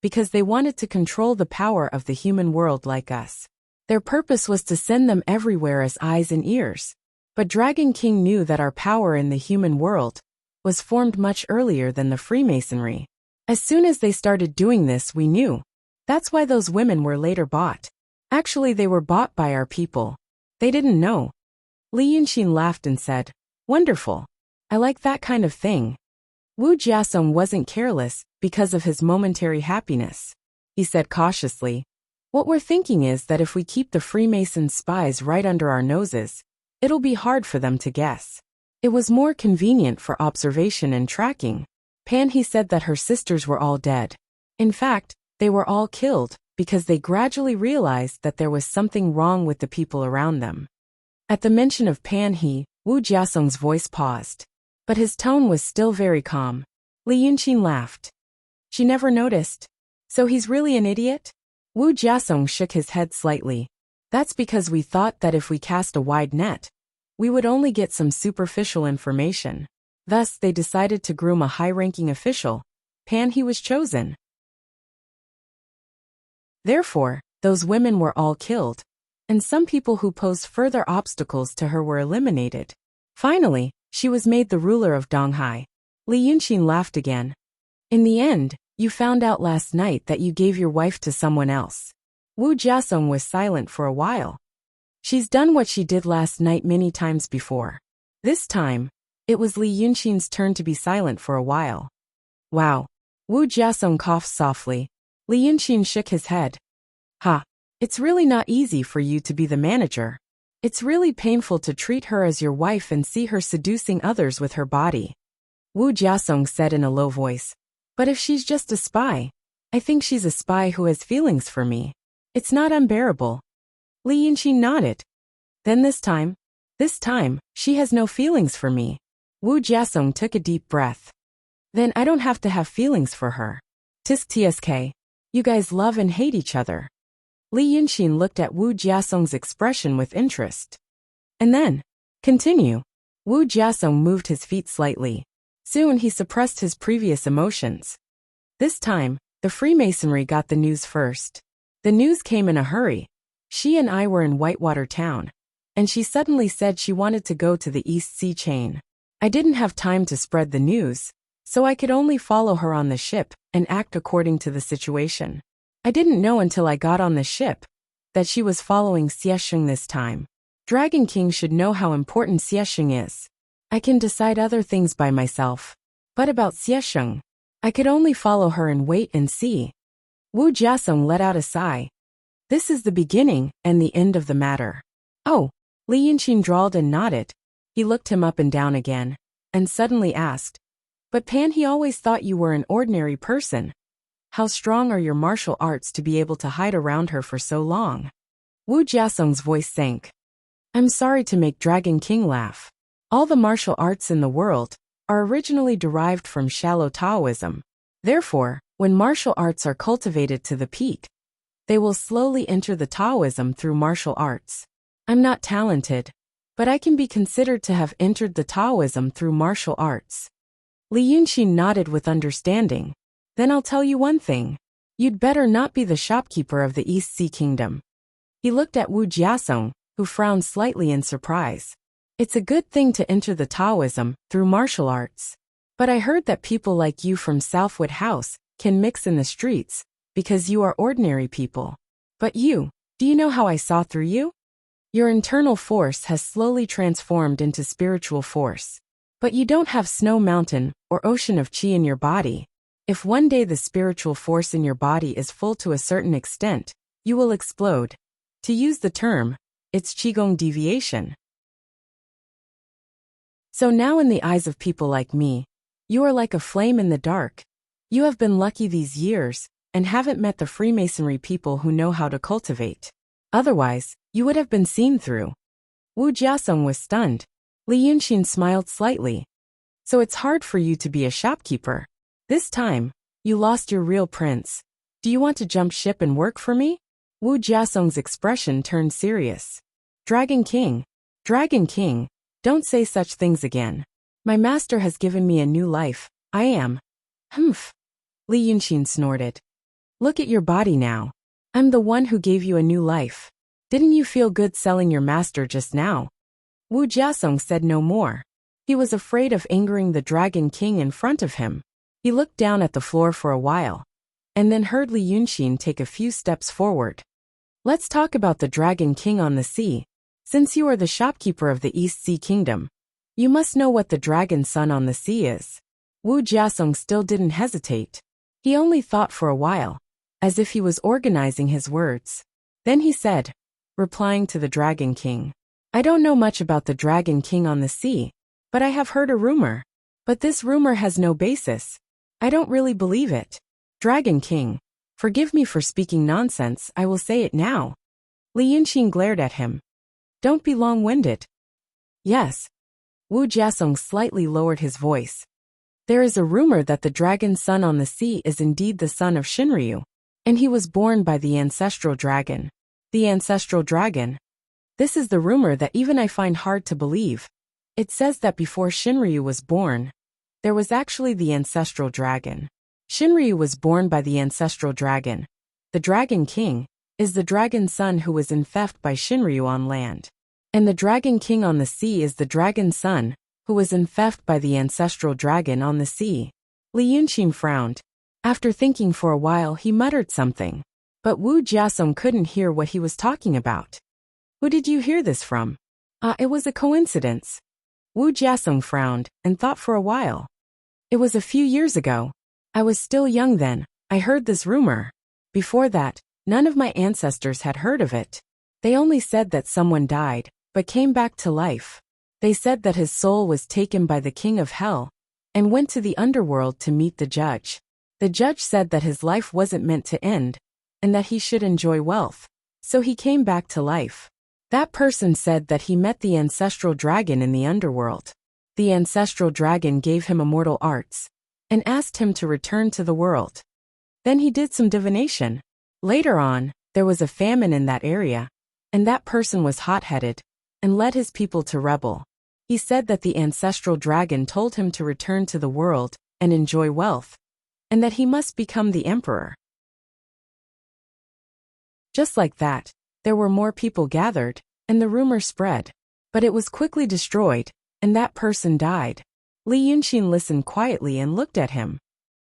because they wanted to control the power of the human world like us. Their purpose was to send them everywhere as eyes and ears. But Dragon King knew that our power in the human world was formed much earlier than the Freemasonry. As soon as they started doing this, we knew. That's why those women were later bought. Actually, they were bought by our people. They didn't know. Li Yunqin laughed and said, "Wonderful. I like that kind of thing." Wu Jiasong wasn't careless because of his momentary happiness. He said cautiously, "What we're thinking is that if we keep the Freemason spies right under our noses, it'll be hard for them to guess. It was more convenient for observation and tracking." Pan He said that her sisters were all dead. In fact, they were all killed because they gradually realized that there was something wrong with the people around them. At the mention of Pan He, Wu Jiasong's voice paused. But his tone was still very calm. Li Yunqin laughed. She never noticed. So he's really an idiot? Wu Jiasong shook his head slightly. That's because we thought that if we cast a wide net, we would only get some superficial information. Thus, they decided to groom a high-ranking official. Pan He was chosen. Therefore, those women were all killed, and some people who posed further obstacles to her were eliminated. Finally, she was made the ruler of Donghai. Li Yunqin laughed again. In the end, you found out last night that you gave your wife to someone else. Wu Jiasong was silent for a while. She's done what she did last night many times before. This time, it was Li Yunqin's turn to be silent for a while. Wow. Wu Jiasong coughed softly. Li Yunqin shook his head. Ha. It's really not easy for you to be the manager. It's really painful to treat her as your wife and see her seducing others with her body. Wu Jiasong said in a low voice. But if she's just a spy, I think she's a spy who has feelings for me. It's not unbearable. Li Yunqin nodded. Then this time, she has no feelings for me. Wu Jiasong took a deep breath. Then I don't have to have feelings for her. Tsk. You guys love and hate each other. Li Yunqin looked at Wu Jiasong's expression with interest. And then, continue. Wu Jiasong moved his feet slightly. Soon he suppressed his previous emotions. This time, the Freemasonry got the news first. The news came in a hurry. She and I were in Whitewater Town, and she suddenly said she wanted to go to the East Sea chain. I didn't have time to spread the news, so I could only follow her on the ship and act according to the situation. I didn't know until I got on the ship that she was following Xiesheng this time. Dragon King should know how important Xiesheng is. I can decide other things by myself. But about Xiesheng, I could only follow her and wait and see. Wu Jiasong let out a sigh. This is the beginning and the end of the matter. Oh, Li Yunqin drawled and nodded. He looked him up and down again, and suddenly asked, But Pan, he always thought you were an ordinary person. How strong are your martial arts to be able to hide around her for so long? Wu Jiasong's voice sank. I'm sorry to make Dragon King laugh. All the martial arts in the world are originally derived from shallow Taoism. Therefore, when martial arts are cultivated to the peak, they will slowly enter the Taoism through martial arts. I'm not talented, but I can be considered to have entered the Taoism through martial arts. Li Yunxin nodded with understanding. Then I'll tell you one thing. You'd better not be the shopkeeper of the East Sea Kingdom. He looked at Wu Jiasong, who frowned slightly in surprise. It's a good thing to enter the Taoism through martial arts. But I heard that people like you from Southwood House can mix in the streets, because you are ordinary people. But you, do you know how I saw through you? Your internal force has slowly transformed into spiritual force. But you don't have snow mountain or ocean of chi in your body. If one day the spiritual force in your body is full to a certain extent, you will explode. To use the term, it's Qigong deviation. So now in the eyes of people like me, you are like a flame in the dark. You have been lucky these years, and haven't met the Freemasonry people who know how to cultivate. Otherwise, you would have been seen through. Wu Jiasong was stunned. Li Yunxin smiled slightly. So it's hard for you to be a shopkeeper. This time, you lost your real prince. Do you want to jump ship and work for me? Wu Jiasong's expression turned serious. Dragon King, don't say such things again. My master has given me a new life. I am. Humph. Li Yunxin snorted. Look at your body now. I'm the one who gave you a new life. Didn't you feel good selling your master just now? Wu Jiasong said no more. He was afraid of angering the Dragon King in front of him. He looked down at the floor for a while, and then heard Li Yunxin take a few steps forward. Let's talk about the Dragon King on the sea. Since you are the shopkeeper of the East Sea Kingdom, you must know what the Dragon Sun on the sea is. Wu Jiasong still didn't hesitate. He only thought for a while, as if he was organizing his words. Then he said, replying to the Dragon King, I don't know much about the Dragon King on the sea, but I have heard a rumor. But this rumor has no basis. I don't really believe it. Dragon King, forgive me for speaking nonsense, I will say it now. Li Yunxin glared at him. Don't be long-winded. Yes. Wu Jiasong slightly lowered his voice. There is a rumor that the Dragon Sun on the sea is indeed the son of Shinryu, and he was born by the ancestral dragon. The ancestral dragon? This is the rumor that even I find hard to believe. It says that before Shinryu was born, there was actually the ancestral dragon. Shinryu was born by the ancestral dragon. The Dragon King is the dragon son who was in theft by Shinryu on land. And the Dragon King on the sea is the dragon son who was in theft by the ancestral dragon on the sea. Li Yunxin frowned. After thinking for a while he muttered something. But Wu Jiasong couldn't hear what he was talking about. Who did you hear this from? It was a coincidence. Wu Jiasong frowned and thought for a while. It was a few years ago. I was still young then. I heard this rumor. Before that, none of my ancestors had heard of it. They only said that someone died, but came back to life. They said that his soul was taken by the king of hell, and went to the underworld to meet the judge. The judge said that his life wasn't meant to end, and that he should enjoy wealth. So he came back to life. That person said that he met the ancestral dragon in the underworld. The ancestral dragon gave him immortal arts, and asked him to return to the world. Then he did some divination. Later on, there was a famine in that area, and that person was hot-headed, and led his people to rebel. He said that the ancestral dragon told him to return to the world and enjoy wealth, and that he must become the emperor. Just like that, there were more people gathered, and the rumor spread. But it was quickly destroyed, and that person died. Li Yunxin listened quietly and looked at him.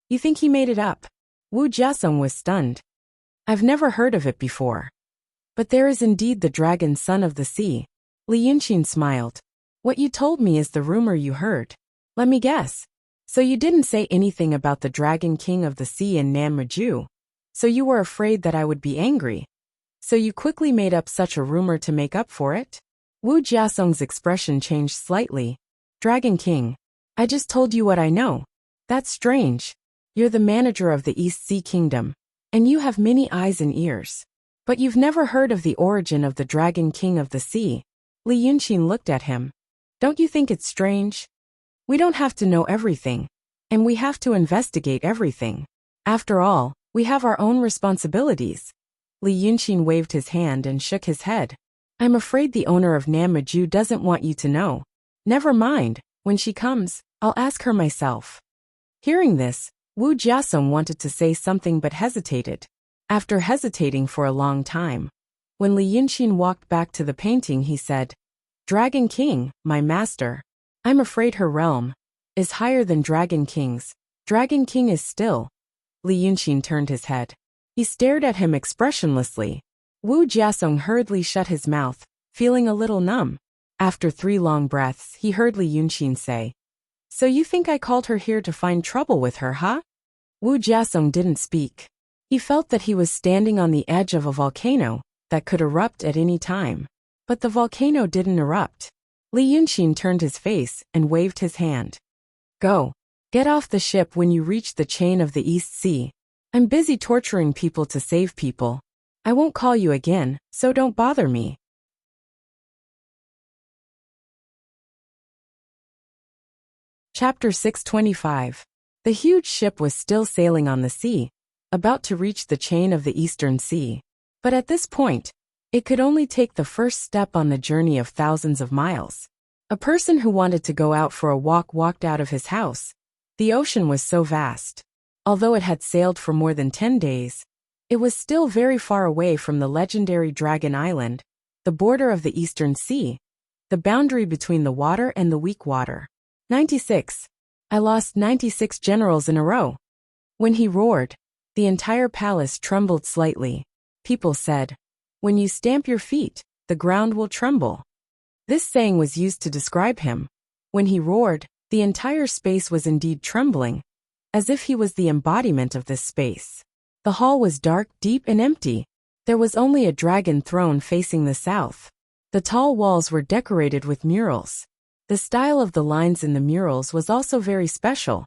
You think he made it up? Wu Jiasong was stunned. I've never heard of it before. But there is indeed the dragon son of the sea. Li Yunxin smiled. What you told me is the rumor you heard. Let me guess. So you didn't say anything about the Dragon King of the sea in Nanmaju. So you were afraid that I would be angry. So you quickly made up such a rumor to make up for it? Wu Jiasong's expression changed slightly. Dragon King, I just told you what I know. That's strange. You're the manager of the East Sea Kingdom, and you have many eyes and ears. But you've never heard of the origin of the Dragon King of the sea. Li Yunxin looked at him. Don't you think it's strange? We don't have to know everything. and we have to investigate everything. After all, we have our own responsibilities. Li Yunqin waved his hand and shook his head. I'm afraid the owner of Namaju doesn't want you to know. Never mind, when she comes, I'll ask her myself. Hearing this, Wu Jiasong wanted to say something but hesitated. After hesitating for a long time, when Li Yunqin walked back to the painting, he said, Dragon King, my master. I'm afraid her realm is higher than Dragon King's. Dragon King is still. Li Yunqin turned his head. He stared at him expressionlessly. Wu Jiasong hurriedly shut his mouth, feeling a little numb. After 3 long breaths, he heard Li Yunqin say, So you think I called her here to find trouble with her, huh? Wu Jiasong didn't speak. He felt that he was standing on the edge of a volcano that could erupt at any time. But the volcano didn't erupt. Li Yunqin turned his face and waved his hand. Go. Get off the ship when you reach the chain of the East Sea. I'm busy torturing people to save people. I won't call you again, so don't bother me. Chapter 625. The huge ship was still sailing on the sea, about to reach the chain of the Eastern Sea. But at this point, it could only take the first step on the journey of thousands of miles. A person who wanted to go out for a walk walked out of his house. The ocean was so vast. Although it had sailed for more than 10 days, it was still very far away from the legendary Dragon Island, the border of the Eastern Sea, the boundary between the water and the weak water. 96. I lost 96 generals in a row. When he roared, the entire palace trembled slightly. People said, When you stamp your feet, the ground will tremble. This saying was used to describe him. When he roared, the entire space was indeed trembling, as if he was the embodiment of this space. The hall was dark, deep, and empty. There was only a dragon throne facing the south. The tall walls were decorated with murals. The style of the lines in the murals was also very special.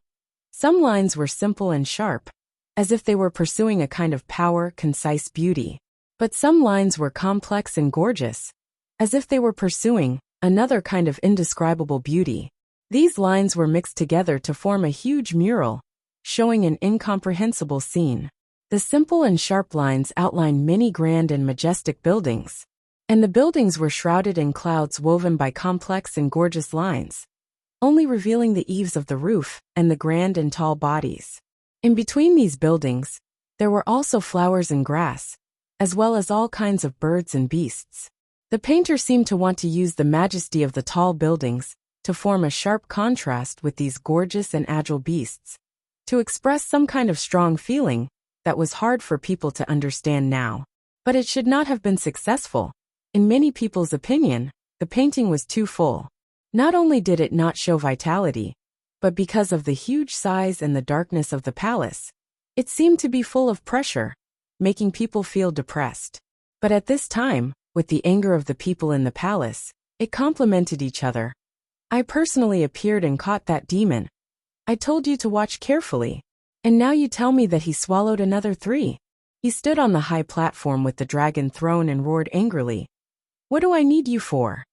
Some lines were simple and sharp, as if they were pursuing a kind of power, concise beauty. But some lines were complex and gorgeous, as if they were pursuing another kind of indescribable beauty. These lines were mixed together to form a huge mural, showing an incomprehensible scene. The simple and sharp lines outlined many grand and majestic buildings, and the buildings were shrouded in clouds woven by complex and gorgeous lines, only revealing the eaves of the roof and the grand and tall bodies. In between these buildings, there were also flowers and grass, as well as all kinds of birds and beasts. The painter seemed to want to use the majesty of the tall buildings to form a sharp contrast with these gorgeous and agile beasts, to express some kind of strong feeling that was hard for people to understand now. But it should not have been successful. In many people's opinion, the painting was too full. Not only did it not show vitality, but because of the huge size and the darkness of the palace, it seemed to be full of pressure, making people feel depressed. But at this time, with the anger of the people in the palace, it complemented each other. I personally appeared and caught that demon. I told you to watch carefully. And now you tell me that he swallowed another 3. He stood on the high platform with the dragon throne and roared angrily. What do I need you for?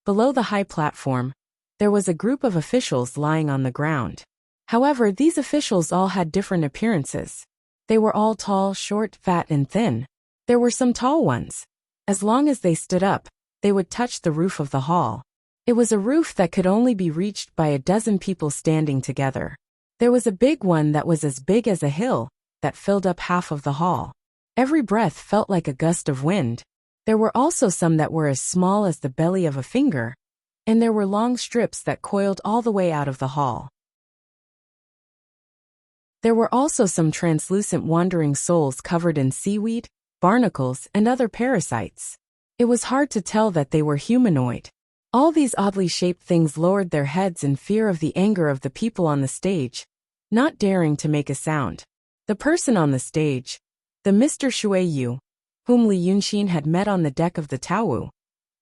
Below the high platform, there was a group of officials lying on the ground. However, these officials all had different appearances. They were all tall, short, fat, and thin. There were some tall ones. As long as they stood up, they would touch the roof of the hall. It was a roof that could only be reached by a dozen people standing together. There was a big one that was as big as a hill, that filled up half of the hall. Every breath felt like a gust of wind. There were also some that were as small as the belly of a finger, and there were long strips that coiled all the way out of the hall. There were also some translucent wandering souls covered in seaweed, barnacles, and other parasites. It was hard to tell that they were humanoid. All these oddly shaped things lowered their heads in fear of the anger of the people on the stage, not daring to make a sound. The person on the stage, the Mr. Shui Yu, whom Li Yunqin had met on the deck of the Taowu,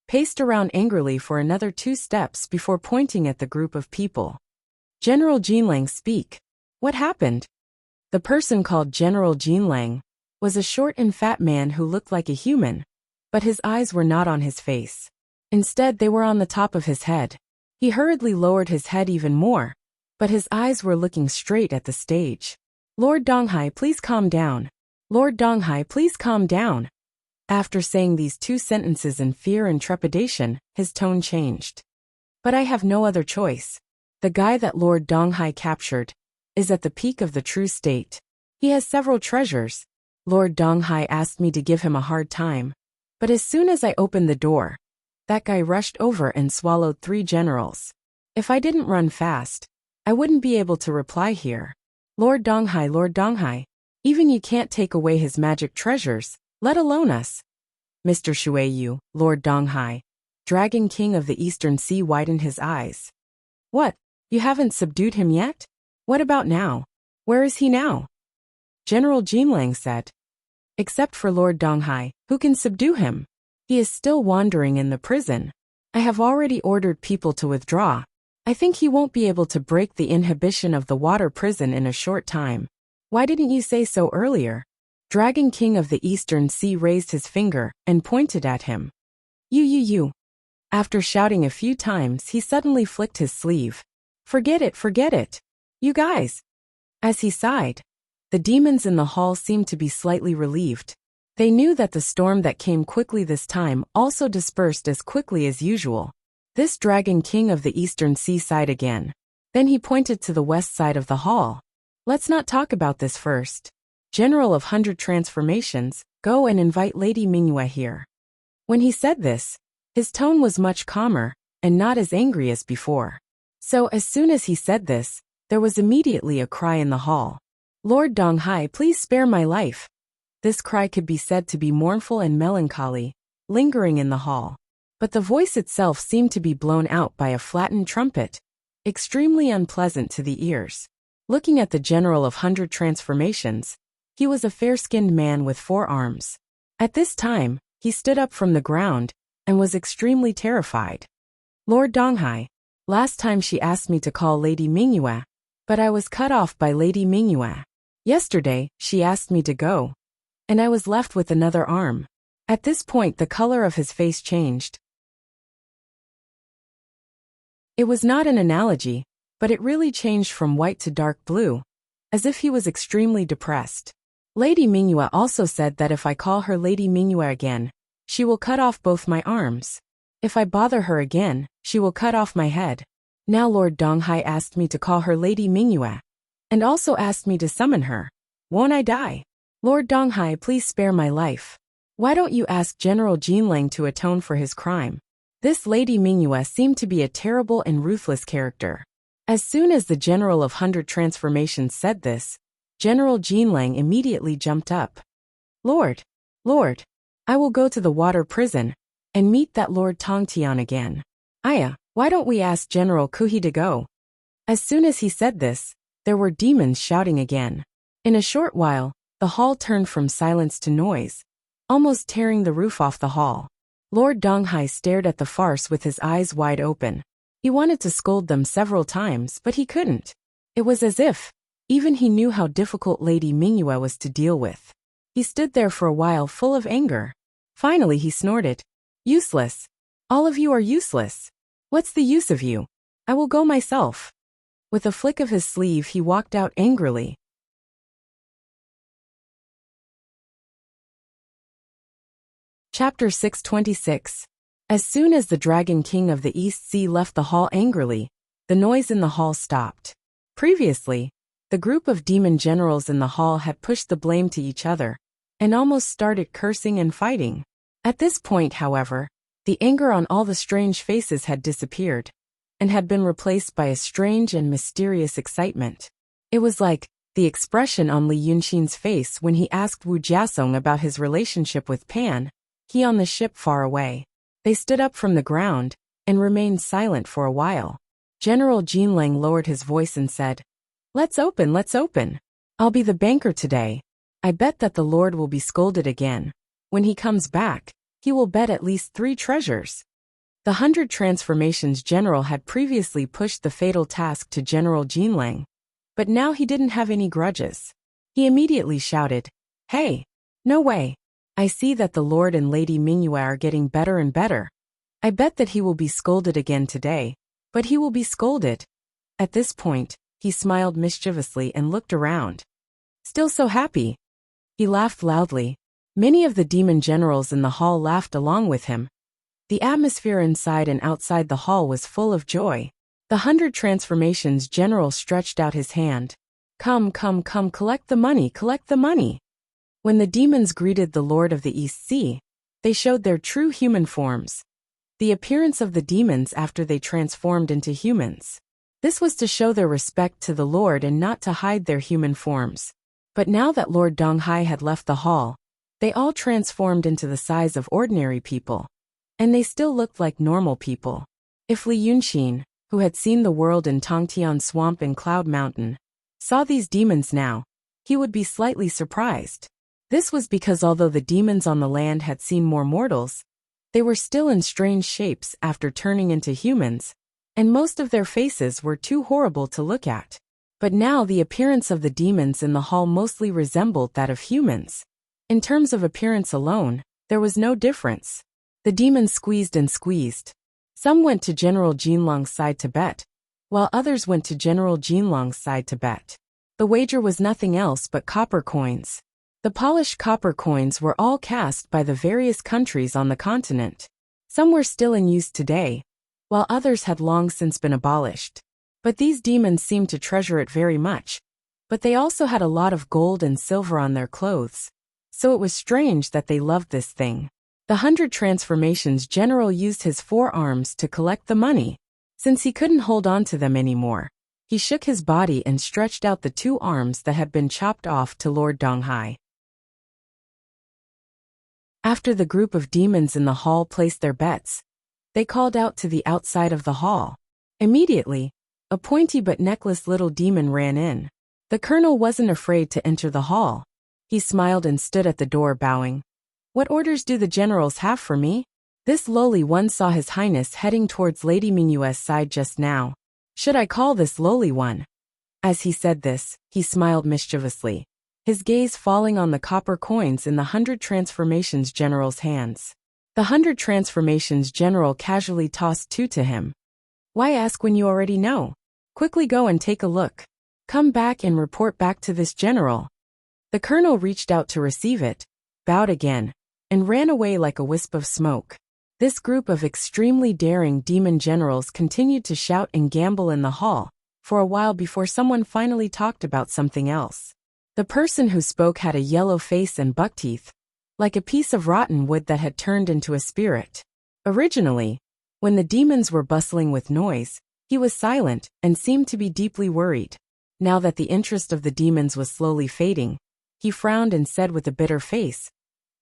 paced around angrily for another 2 steps before pointing at the group of people. General Jinlang, speak. What happened? The person called General Jinlang was a short and fat man who looked like a human, but his eyes were not on his face. Instead, they were on the top of his head. He hurriedly lowered his head even more, but his eyes were looking straight at the stage. Lord Donghai, please calm down. Lord Donghai, please calm down. After saying these two sentences in fear and trepidation, his tone changed. But I have no other choice. The guy that Lord Donghai captured is at the peak of the true state. He has several treasures. Lord Donghai asked me to give him a hard time. But as soon as I opened the door, that guy rushed over and swallowed 3 generals. If I didn't run fast, I wouldn't be able to reply here. Lord Donghai, even you can't take away his magic treasures, let alone us. Mr. Shuiyu, Lord Donghai, Dragon King of the Eastern Sea, widened his eyes. What? You haven't subdued him yet? What about now? Where is he now? General Jinlang said. Except for Lord Donghai, who can subdue him? He is still wandering in the prison. I have already ordered people to withdraw. I think he won't be able to break the inhibition of the water prison in a short time. Why didn't you say so earlier? Dragon King of the Eastern Sea raised his finger and pointed at him. You. After shouting a few times, he suddenly flicked his sleeve. Forget it. You guys. As he sighed, the demons in the hall seemed to be slightly relieved. They knew that the storm that came quickly this time also dispersed as quickly as usual. This Dragon King of the Eastern Sea sighed again. Then he pointed to the west side of the hall. Let's not talk about this first. General of 100 Transformations, go and invite Lady Mingyue here. When he said this, his tone was much calmer and not as angry as before. So as soon as he said this, there was immediately a cry in the hall. Lord Donghai, please spare my life. This cry could be said to be mournful and melancholy, lingering in the hall. But the voice itself seemed to be blown out by a flattened trumpet, extremely unpleasant to the ears. Looking at the General of 100 Transformations, he was a fair-skinned man with 4 arms. At this time, he stood up from the ground and was extremely terrified. Lord Donghai, last time she asked me to call Lady Mingyue, but I was cut off by Lady Mingyue. Yesterday, she asked me to go, and I was left with another arm. At this point, the color of his face changed. It was not an analogy, but it really changed from white to dark blue, as if he was extremely depressed. Lady Mingyue also said that if I call her Lady Mingyue again, she will cut off both my arms. If I bother her again, she will cut off my head. Now Lord Donghai asked me to call her Lady Mingyue, and also asked me to summon her. Won't I die? Lord Donghai, please spare my life. Why don't you ask General Jinlang to atone for his crime? This Lady Mingyue seemed to be a terrible and ruthless character. As soon as the General of 100 Transformations said this, General Jinlang immediately jumped up. Lord, I will go to the water prison and meet that Lord Tongtian again. Aya, why don't we ask General Kuhi to go? As soon as he said this, there were demons shouting again. In a short while, the hall turned from silence to noise, almost tearing the roof off the hall. Lord Donghai stared at the farce with his eyes wide open. He wanted to scold them several times, but he couldn't. It was as if even he knew how difficult Lady Mingyue was to deal with. He stood there for a while full of anger. Finally he snorted. Useless. All of you are useless. What's the use of you? I will go myself. With a flick of his sleeve he walked out angrily. Chapter 626. As soon as the Dragon King of the East Sea left the hall angrily, the noise in the hall stopped. Previously, the group of demon generals in the hall had pushed the blame to each other, and almost started cursing and fighting. At this point, however, the anger on all the strange faces had disappeared, and had been replaced by a strange and mysterious excitement. It was like the expression on Li Yunxin's face when he asked Wu Jiasong about his relationship with Pan, he on the ship far away. They stood up from the ground and remained silent for a while. General Jinlang lowered his voice and said, Let's open. I'll be the banker today. I bet that the Lord will be scolded again. When he comes back, he will bet at least 3 treasures. The 100 Transformations General had previously pushed the fatal task to General Jinlang, but now he didn't have any grudges. He immediately shouted, Hey! No way! I see that the Lord and Lady Mingyue are getting better and better. I bet that he will be scolded again today, but he will be scolded. At this point, He smiled mischievously and looked around. Still so happy? He laughed loudly. Many of the demon generals in the hall laughed along with him. The atmosphere inside and outside the hall was full of joy. The 100 Transformations General stretched out his hand. Come, come, come, collect the money, collect the money. When the demons greeted the Lord of the East Sea, they showed their true human forms. The appearance of the demons after they transformed into humans. This was to show their respect to the Lord and not to hide their human forms. But now that Lord Donghai had left the hall, they all transformed into the size of ordinary people. And they still looked like normal people. If Li Yunxin, who had seen the world in Tongtian Swamp and Cloud Mountain, saw these demons now, he would be slightly surprised. This was because although the demons on the land had seen more mortals, they were still in strange shapes after turning into humans, and most of their faces were too horrible to look at. But now the appearance of the demons in the hall mostly resembled that of humans. In terms of appearance alone, there was no difference. The demons squeezed and squeezed. Some went to General Jinlong's side to bet, while others went to General Jinlong's side to bet. The wager was nothing else but copper coins. The polished copper coins were all cast by the various countries on the continent. Some were still in use today, while others had long since been abolished. But these demons seemed to treasure it very much. But they also had a lot of gold and silver on their clothes. So it was strange that they loved this thing. The 100 Transformations General used his 4 arms to collect the money. Since he couldn't hold on to them anymore, he shook his body and stretched out the 2 arms that had been chopped off to Lord Donghai. After the group of demons in the hall placed their bets, they called out to the outside of the hall. Immediately, a pointy but neckless little demon ran in. The colonel wasn't afraid to enter the hall. He smiled and stood at the door bowing. What orders do the generals have for me? This lowly one saw His Highness heading towards Lady Minuet's side just now. Should I call this lowly one? As he said this, he smiled mischievously, his gaze falling on the copper coins in the 100 Transformations General's hands. The 100 Transformations General casually tossed 2 to him. Why ask when you already know? Quickly go and take a look. Come back and report back to this general. The colonel reached out to receive it, bowed again, and ran away like a wisp of smoke. This group of extremely daring demon generals continued to shout and gamble in the hall for a while before someone finally talked about something else. The person who spoke had a yellow face and buck teeth, like a piece of rotten wood that had turned into a spirit. Originally, when the demons were bustling with noise, he was silent and seemed to be deeply worried. Now that the interest of the demons was slowly fading, he frowned and said with a bitter face,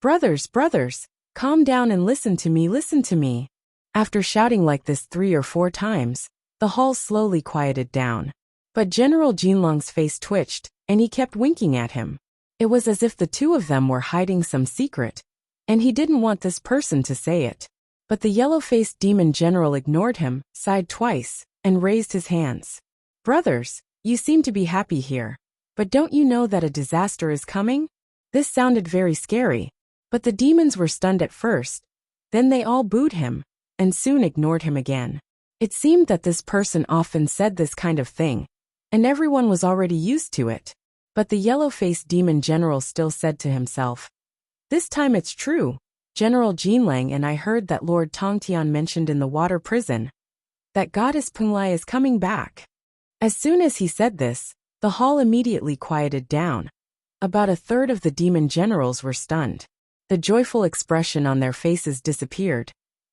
brothers, calm down and listen to me, listen to me. After shouting like this 3 or 4 times, the hall slowly quieted down. But General Jinlong's face twitched, and he kept winking at him. It was as if the 2 of them were hiding some secret, and he didn't want this person to say it. But the yellow-faced demon general ignored him, sighed twice, and raised his hands. Brothers, you seem to be happy here. But don't you know that a disaster is coming? This sounded very scary. But the demons were stunned at first. Then they all booed him, and soon ignored him again. It seemed that this person often said this kind of thing, and everyone was already used to it. But the yellow-faced demon general still said to himself, this time it's true. General Jinlang and I heard that Lord Tongtian mentioned in the water prison that Goddess Penglai is coming back. As soon as he said this, the hall immediately quieted down. About a third of the demon generals were stunned. The joyful expression on their faces disappeared,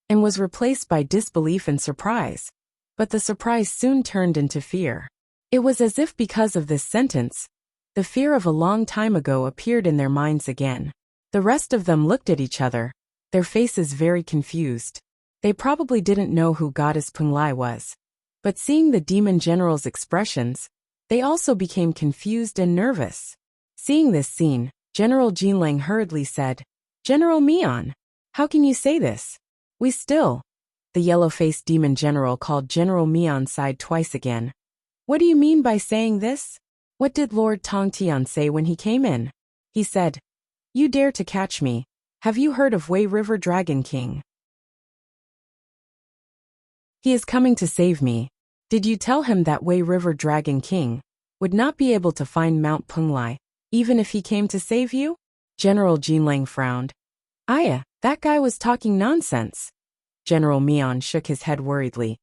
and was replaced by disbelief and surprise. But the surprise soon turned into fear. It was as if because of this sentence, the fear of a long time ago appeared in their minds again. The rest of them looked at each other, their faces very confused. They probably didn't know who Goddess Penglai was. But seeing the demon general's expressions, they also became confused and nervous. Seeing this scene, General Jinlang hurriedly said, General Mian, how can you say this? We still. The yellow-faced demon general called General Mian side twice again. What do you mean by saying this? What did Lord Tongtian say when he came in? He said, you dare to catch me. Have you heard of Wei River Dragon King? He is coming to save me. Did you tell him that Wei River Dragon King would not be able to find Mount Punglai, even if he came to save you? General Jinlang frowned. Aya, that guy was talking nonsense. General Mian shook his head worriedly.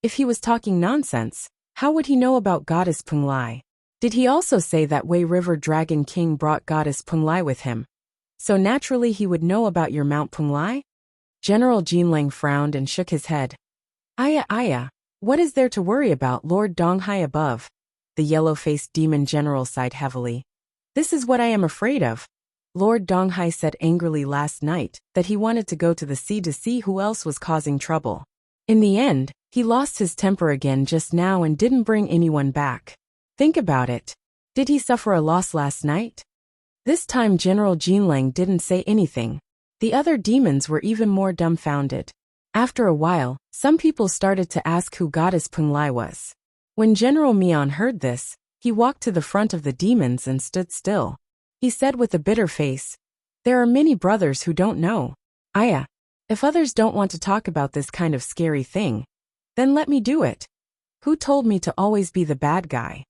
If he was talking nonsense, how would he know about Goddess Punglai? Did he also say that Wei River Dragon King brought Goddess Punglai with him? So naturally he would know about your Mount Punglai? General Jinlang frowned and shook his head. Aya, what is there to worry about, Lord Donghai above? The yellow-faced demon general sighed heavily. This is what I am afraid of. Lord Donghai said angrily last night that he wanted to go to the sea to see who else was causing trouble. In the end, he lost his temper again just now and didn't bring anyone back. Think about it. Did he suffer a loss last night? This time General Jinlang didn't say anything. The other demons were even more dumbfounded. After a while, some people started to ask who Goddess Punglai was. When General Mian heard this, he walked to the front of the demons and stood still. He said with a bitter face, "There are many brothers who don't know. Aya, if others don't want to talk about this kind of scary thing, then let me do it. Who told me to always be the bad guy?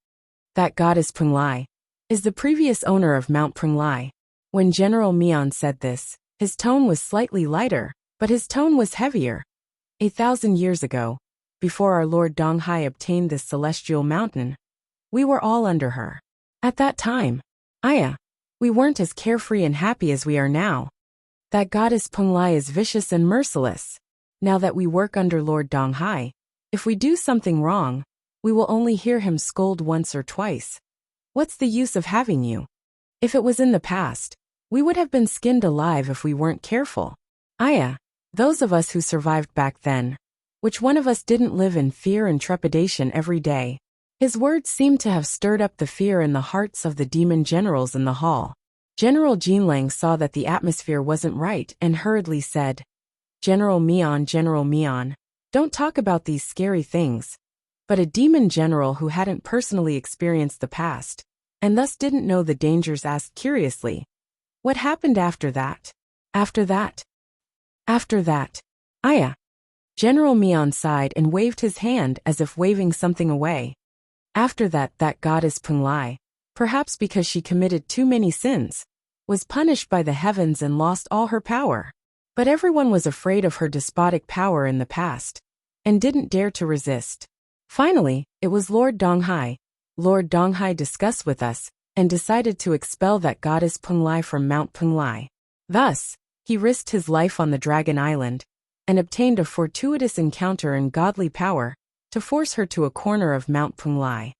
That Goddess Punglai is the previous owner of Mount Punglai." When General Mian said this, his tone was slightly lighter, but his tone was heavier. 1,000 years ago, before our Lord Donghai obtained this celestial mountain, we were all under her. At that time, Aya, we weren't as carefree and happy as we are now. That Goddess Punglai is vicious and merciless. Now that we work under Lord Donghai, if we do something wrong, we will only hear him scold once or twice. What's the use of having you? If it was in the past, we would have been skinned alive if we weren't careful. Aya, those of us who survived back then, which one of us didn't live in fear and trepidation every day? His words seemed to have stirred up the fear in the hearts of the demon generals in the hall. General Jinlang saw that the atmosphere wasn't right and hurriedly said, General Mian, don't talk about these scary things. But a demon general who hadn't personally experienced the past, and thus didn't know the dangers, asked curiously, what happened after that? After that? Aya. General Mian sighed and waved his hand as if waving something away. After that, that Goddess Punglai, perhaps because she committed too many sins, was punished by the heavens and lost all her power. But everyone was afraid of her despotic power in the past, and didn't dare to resist. Finally, it was Lord Donghai. Lord Donghai discussed with us, and decided to expel that Goddess Punglai from Mount Punglai. Thus, he risked his life on the Dragon Island, and obtained a fortuitous encounter in godly power, to force her to a corner of Mount Punglai.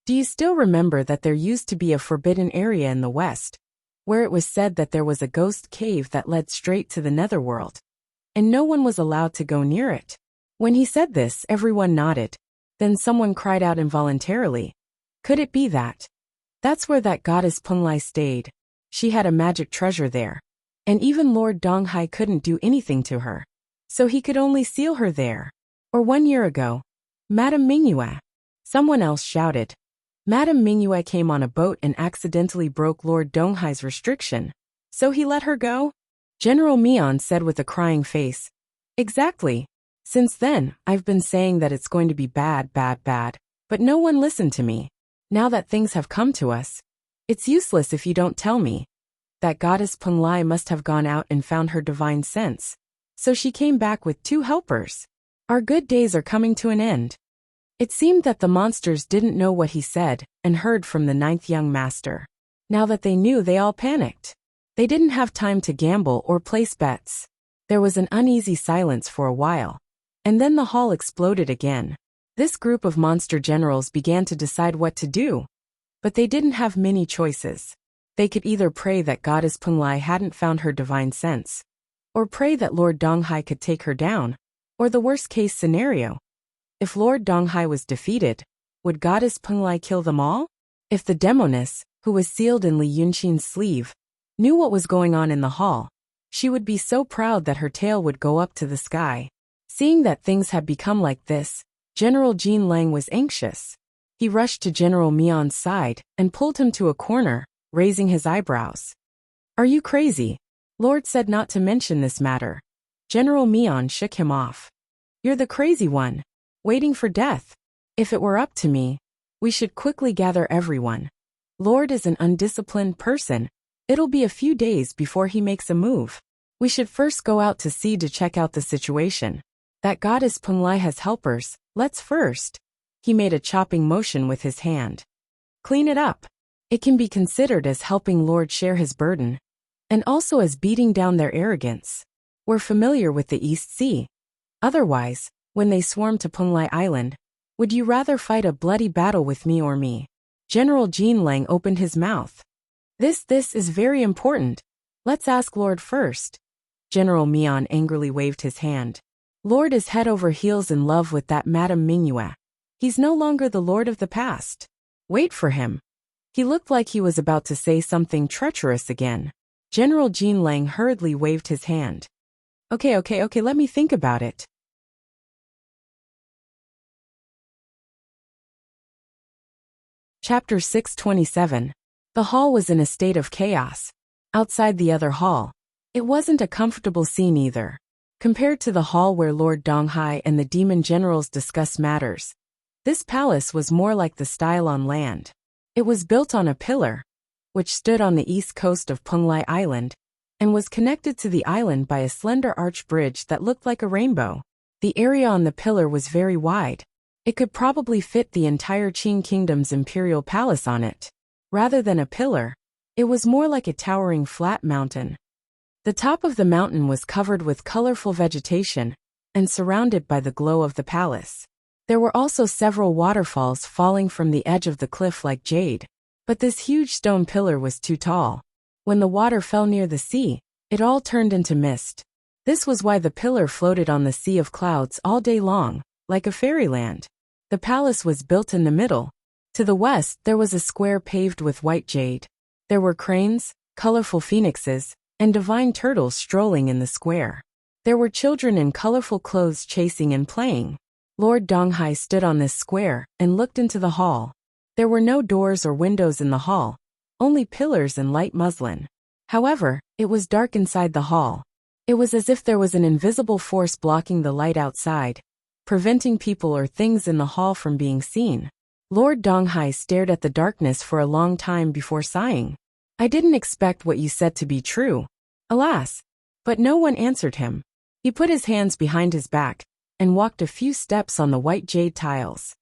Do you still remember that there used to be a forbidden area in the west, where it was said that there was a ghost cave that led straight to the netherworld, and no one was allowed to go near it? When he said this, everyone nodded. Then someone cried out involuntarily, could it be that? That's where that Goddess Punglai stayed. She had a magic treasure there, and even Lord Donghai couldn't do anything to her, so he could only seal her there. Or 1 year ago, Madame Mingyue. Someone else shouted. Madame Mingyue came on a boat and accidentally broke Lord Donghai's restriction, so he let her go? General Mian said with a crying face. Exactly. Since then, I've been saying that it's going to be bad, but no one listened to me. Now that things have come to us, it's useless if you don't tell me. That Goddess Punglai must have gone out and found her divine sense, so she came back with 2 helpers. Our good days are coming to an end. It seemed that the monsters didn't know what he said and heard from the 9th young master. Now that they knew, they all panicked. They didn't have time to gamble or place bets. There was an uneasy silence for a while, and then the hall exploded again. This group of monster generals began to decide what to do, but they didn't have many choices. They could either pray that Goddess Punglai hadn't found her divine sense, or pray that Lord Donghai could take her down, or the worst-case scenario. If Lord Donghai was defeated, would Goddess Punglai kill them all? If the demoness, who was sealed in Li Yunxin's sleeve, knew what was going on in the hall, she would be so proud that her tail would go up to the sky. Seeing that things had become like this, General Jinlang was anxious. He rushed to General Mian's side and pulled him to a corner, raising his eyebrows. Are you crazy? Lord said not to mention this matter. General Mian shook him off. You're the crazy one. Waiting for death. If it were up to me, we should quickly gather everyone. Lord is an undisciplined person. It'll be a few days before he makes a move. We should first go out to sea to check out the situation. That goddess Punglai has helpers. Let's first. He made a chopping motion with his hand. Clean it up. It can be considered as helping Lord share his burden, and also as beating down their arrogance. We're familiar with the East Sea. Otherwise, when they swarm to Punglai Island, would you rather fight a bloody battle with me or me? General Jean Lang opened his mouth. This is very important. Let's ask Lord first. General Mian angrily waved his hand. Lord is head over heels in love with that Madame Mingyue. He's no longer the Lord of the past. Wait for him. He looked like he was about to say something treacherous again. General Jean Lang hurriedly waved his hand. Okay, let me think about it. Chapter 627. The hall was in a state of chaos. Outside the other hall, it wasn't a comfortable scene either. Compared to the hall where Lord Donghai and the demon generals discussed matters, this palace was more like the style on land. It was built on a pillar, which stood on the east coast of Punglai Island, and was connected to the island by a slender arch bridge that looked like a rainbow. The area on the pillar was very wide. It could probably fit the entire Qing Kingdom's imperial palace on it. Rather than a pillar, it was more like a towering flat mountain. The top of the mountain was covered with colorful vegetation and surrounded by the glow of the palace. There were also several waterfalls falling from the edge of the cliff like jade, but this huge stone pillar was too tall. When the water fell near the sea, it all turned into mist. This was why the pillar floated on the sea of clouds all day long, like a fairyland. The palace was built in the middle. To the west, there was a square paved with white jade. There were cranes, colorful phoenixes, and divine turtles strolling in the square. There were children in colorful clothes chasing and playing. Lord Donghai stood on this square and looked into the hall. There were no doors or windows in the hall, only pillars and light muslin. However, it was dark inside the hall. It was as if there was an invisible force blocking the light outside, preventing people or things in the hall from being seen. Lord Donghai stared at the darkness for a long time before sighing. I didn't expect what you said to be true. Alas. But no one answered him. He put his hands behind his back and walked a few steps on the white jade tiles.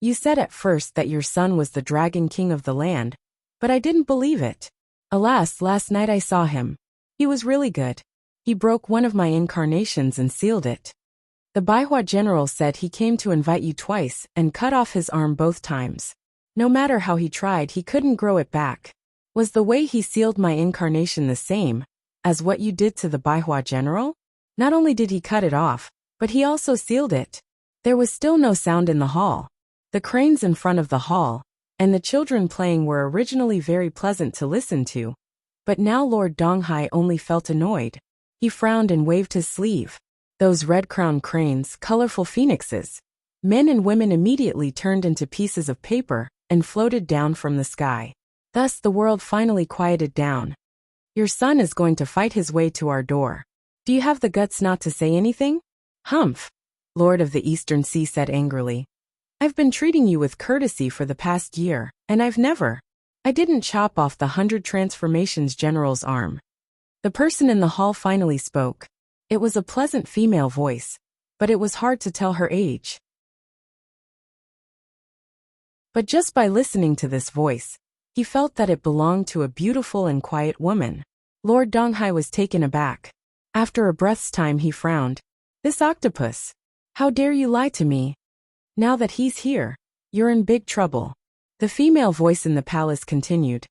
You said at first that your son was the Dragon King of the land, but I didn't believe it. Alas, last night I saw him. He was really good. He broke one of my incarnations and sealed it. The Baihua general said he came to invite you twice and cut off his arm both times. No matter how he tried, he couldn't grow it back. Was the way he sealed my incarnation the same as what you did to the Baihua general? Not only did he cut it off, but he also sealed it. There was still no sound in the hall. The cranes in front of the hall and the children playing were originally very pleasant to listen to, but now Lord Donghai only felt annoyed. He frowned and waved his sleeve. Those red-crowned cranes, colorful phoenixes. Men and women immediately turned into pieces of paper and floated down from the sky. Thus the world finally quieted down. Your son is going to fight his way to our door. Do you have the guts not to say anything? Humph, Lord of the Eastern Sea said angrily. I've been treating you with courtesy for the past year, and I didn't chop off the 100 Transformations General's arm. The person in the hall finally spoke. It was a pleasant female voice, but it was hard to tell her age. But just by listening to this voice, he felt that it belonged to a beautiful and quiet woman. Lord Donghai was taken aback. After a breath's time he frowned. This octopus. How dare you lie to me? Now that he's here, you're in big trouble. The female voice in the palace continued.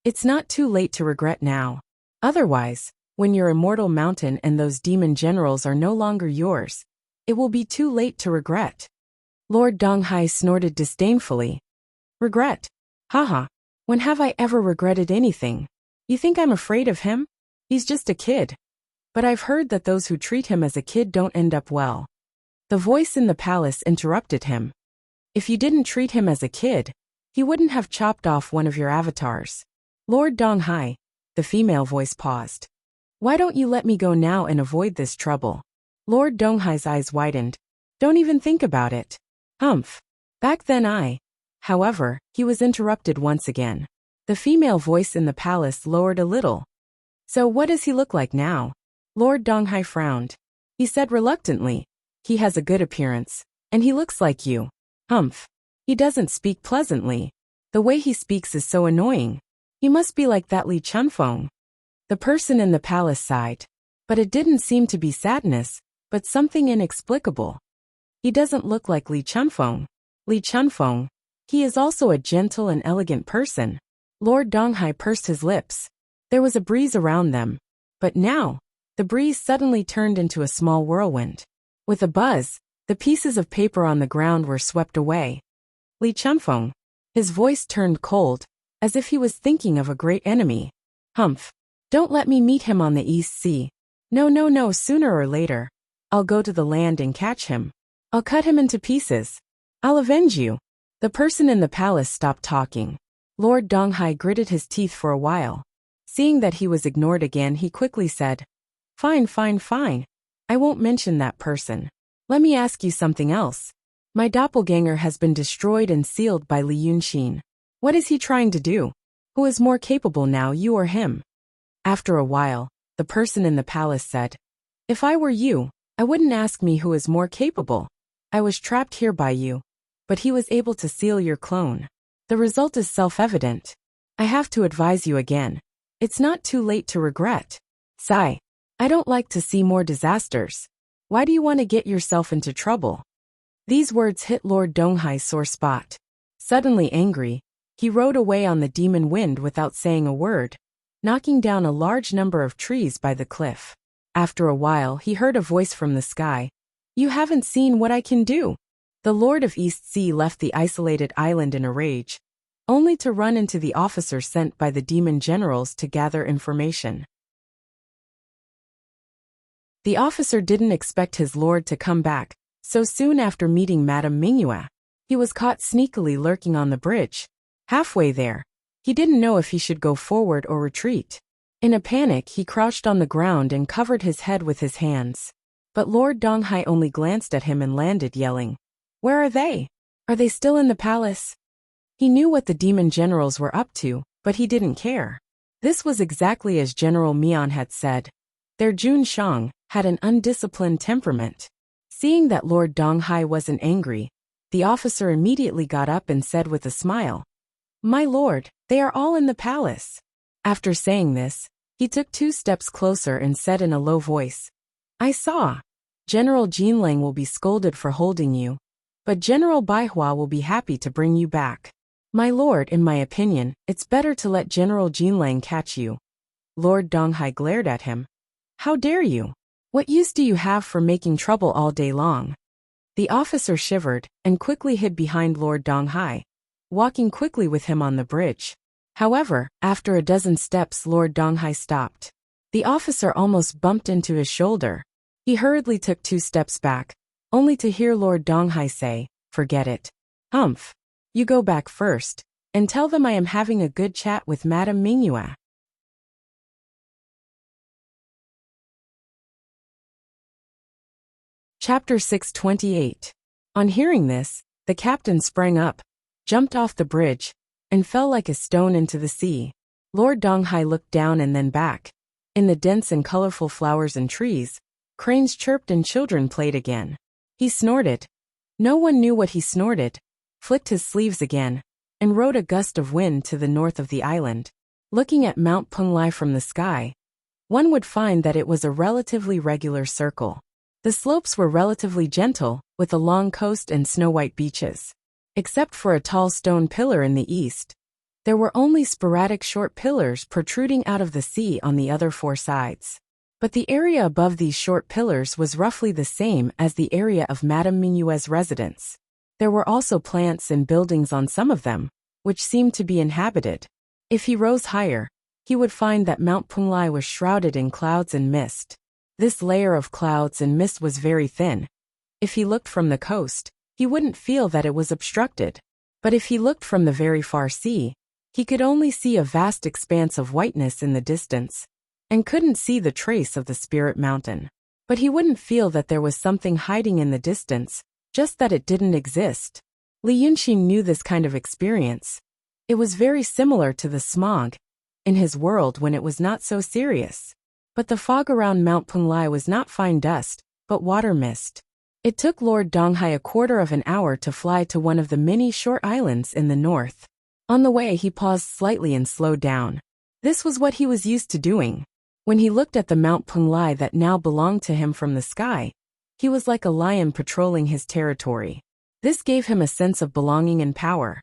It's not too late to regret now. Otherwise, when your immortal mountain and those demon generals are no longer yours, it will be too late to regret. Lord Donghai snorted disdainfully. Regret? Haha. When have I ever regretted anything? You think I'm afraid of him? He's just a kid. But I've heard that those who treat him as a kid don't end up well. The voice in the palace interrupted him. If you didn't treat him as a kid, he wouldn't have chopped off one of your avatars. Lord Donghai, the female voice paused. Why don't you let me go now and avoid this trouble? Lord Donghai's eyes widened. Don't even think about it. Humph. Back then However, he was interrupted once again. The female voice in the palace lowered a little. So what does he look like now? Lord Donghai frowned. He said reluctantly, he has a good appearance, and he looks like you. Humph. He doesn't speak pleasantly. The way he speaks is so annoying. He must be like that Li Chunfeng. The person in the palace sighed. But it didn't seem to be sadness, but something inexplicable. He doesn't look like Li Chunfeng. Li Chunfeng. He is also a gentle and elegant person. Lord Donghai pursed his lips. There was a breeze around them. But now, the breeze suddenly turned into a small whirlwind. With a buzz, the pieces of paper on the ground were swept away. Li Chunfeng. His voice turned cold, as if he was thinking of a great enemy. Humph. Don't let me meet him on the East Sea. No, sooner or later. I'll go to the land and catch him. I'll cut him into pieces. I'll avenge you. The person in the palace stopped talking. Lord Donghai gritted his teeth for a while. Seeing that he was ignored again, he quickly said, Fine. I won't mention that person. Let me ask you something else. My doppelganger has been destroyed and sealed by Li Yunxin. What is he trying to do? Who is more capable now, you or him? After a while, the person in the palace said, If I were you, I wouldn't ask me who is more capable. I was trapped here by you, but he was able to seal your clone. The result is self-evident. I have to advise you again. It's not too late to regret. Sigh. I don't like to see more disasters. Why do you want to get yourself into trouble? These words hit Lord Donghai's sore spot. Suddenly angry, he rode away on the demon wind without saying a word, knocking down a large number of trees by the cliff. After a while, he heard a voice from the sky. You haven't seen what I can do. The Lord of East Sea left the isolated island in a rage, only to run into the officer sent by the demon generals to gather information. The officer didn't expect his lord to come back so soon after meeting Madame Mingyue. He was caught sneakily lurking on the bridge. Halfway there, he didn't know if he should go forward or retreat. In a panic, he crouched on the ground and covered his head with his hands. But Lord Donghai only glanced at him and landed, yelling, Where are they? Are they still in the palace? He knew what the demon generals were up to, but he didn't care. This was exactly as General Mian had said. Their Jun Shang had an undisciplined temperament. Seeing that Lord Donghai wasn't angry, the officer immediately got up and said with a smile, My lord, they are all in the palace. After saying this, he took 2 steps closer and said in a low voice, I saw. General Jinlang will be scolded for holding you, but General Baihua will be happy to bring you back. My lord, in my opinion, it's better to let General Jinlang catch you. Lord Donghai glared at him. How dare you? What use do you have for making trouble all day long? The officer shivered and quickly hid behind Lord Donghai, walking quickly with him on the bridge. However, after a dozen steps, Lord Donghai stopped. The officer almost bumped into his shoulder. He hurriedly took 2 steps back, only to hear Lord Donghai say, Forget it. Humph. You go back first, and tell them I am having a good chat with Madame Mingyue. Chapter 628. On hearing this, the captain sprang up, jumped off the bridge, and fell like a stone into the sea. Lord Donghai looked down and then back. In the dense and colorful flowers and trees, cranes chirped and children played again. He snorted. No one knew what he snorted, flicked his sleeves again, and rode a gust of wind to the north of the island. Looking at Mount Punglai from the sky, one would find that it was a relatively regular circle. The slopes were relatively gentle, with a long coast and snow-white beaches. Except for a tall stone pillar in the east, there were only sporadic short pillars protruding out of the sea on the other 4 sides. But the area above these short pillars was roughly the same as the area of Madame Mingyue's residence. There were also plants and buildings on some of them, which seemed to be inhabited. If he rose higher, he would find that Mount Punglai was shrouded in clouds and mist. This layer of clouds and mist was very thin. If he looked from the coast, he wouldn't feel that it was obstructed. But if he looked from the very far sea, he could only see a vast expanse of whiteness in the distance, and couldn't see the trace of the spirit mountain. But he wouldn't feel that there was something hiding in the distance, just that it didn't exist. Li Yunqing knew this kind of experience. It was very similar to the smog in his world when it was not so serious. But the fog around Mount Punglai was not fine dust, but water mist. It took Lord Donghai a quarter of an hour to fly to one of the many short islands in the north. On the way he paused slightly and slowed down. This was what he was used to doing. When he looked at the Mount Punglai that now belonged to him from the sky, he was like a lion patrolling his territory. This gave him a sense of belonging and power.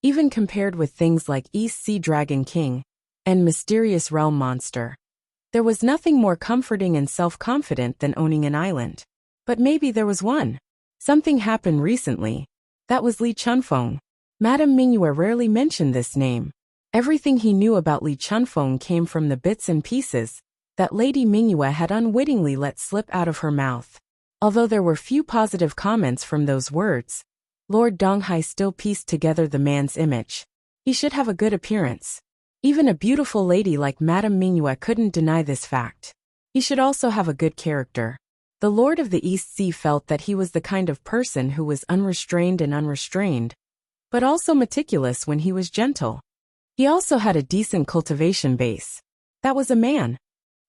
Even compared with things like East Sea Dragon King and Mysterious Realm Monster, there was nothing more comforting and self-confident than owning an island. But maybe there was one. Something happened recently. That was Li Chunfeng. Madame Mingyue rarely mentioned this name. Everything he knew about Li Chunfeng came from the bits and pieces that Lady Mingyue had unwittingly let slip out of her mouth. Although there were few positive comments from those words, Lord Donghai still pieced together the man's image. He should have a good appearance. Even a beautiful lady like Madame Mingyue couldn't deny this fact. He should also have a good character. The Lord of the East Sea felt that he was the kind of person who was unrestrained and unrestrained, but also meticulous when he was gentle. He also had a decent cultivation base. That was a man.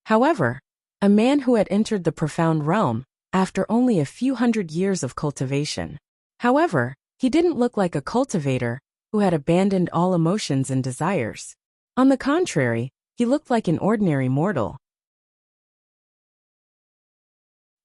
However, a man who had entered the profound realm after only a few hundred years of cultivation. However, he didn't look like a cultivator who had abandoned all emotions and desires. On the contrary, he looked like an ordinary mortal.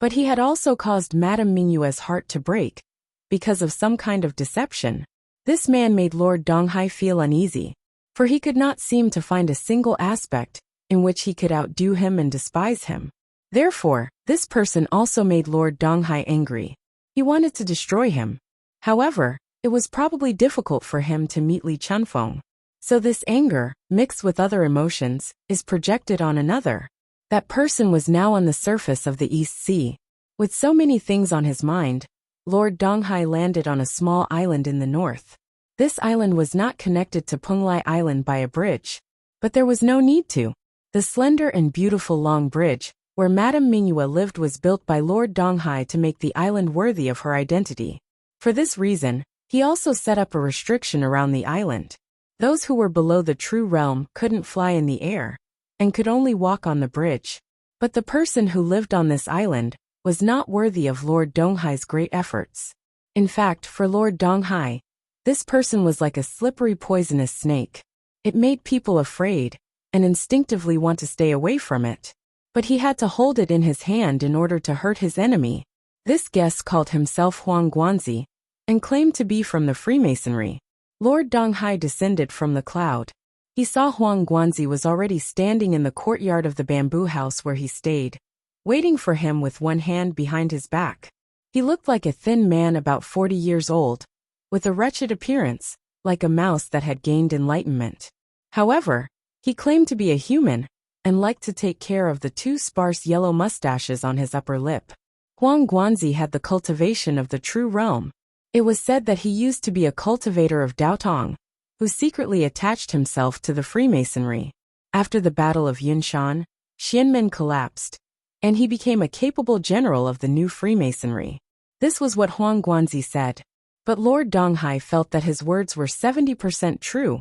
But he had also caused Madame Mingyue's heart to break, because of some kind of deception. This man made Lord Donghai feel uneasy, for he could not seem to find a single aspect in which he could outdo him and despise him. Therefore, this person also made Lord Donghai angry. He wanted to destroy him. However, it was probably difficult for him to meet Li Chunfeng. So this anger, mixed with other emotions, is projected on another. That person was now on the surface of the East Sea. With so many things on his mind, Lord Donghai landed on a small island in the north. This island was not connected to Punglai Island by a bridge, but there was no need to. The slender and beautiful long bridge, where Madame Mingyue lived, was built by Lord Donghai to make the island worthy of her identity. For this reason, he also set up a restriction around the island. Those who were below the true realm couldn't fly in the air, and could only walk on the bridge. But the person who lived on this island was not worthy of Lord Donghai's great efforts. In fact, for Lord Donghai, this person was like a slippery poisonous snake. It made people afraid, and instinctively want to stay away from it. But he had to hold it in his hand in order to hurt his enemy. This guest called himself Huang Guanzi, and claimed to be from the Freemasonry. Lord Donghai descended from the cloud. He saw Huang Guanzi was already standing in the courtyard of the bamboo house where he stayed, waiting for him with one hand behind his back. He looked like a thin man about 40 years old, with a wretched appearance, like a mouse that had gained enlightenment. However, he claimed to be a human, and liked to take care of the two sparse yellow mustaches on his upper lip. Huang Guanzi had the cultivation of the true realm. It was said that he used to be a cultivator of Daotong, who secretly attached himself to the Freemasonry. After the Battle of Yunshan, Xianmen collapsed, and he became a capable general of the new Freemasonry. This was what Huang Guanzi said. But Lord Donghai felt that his words were 70% true,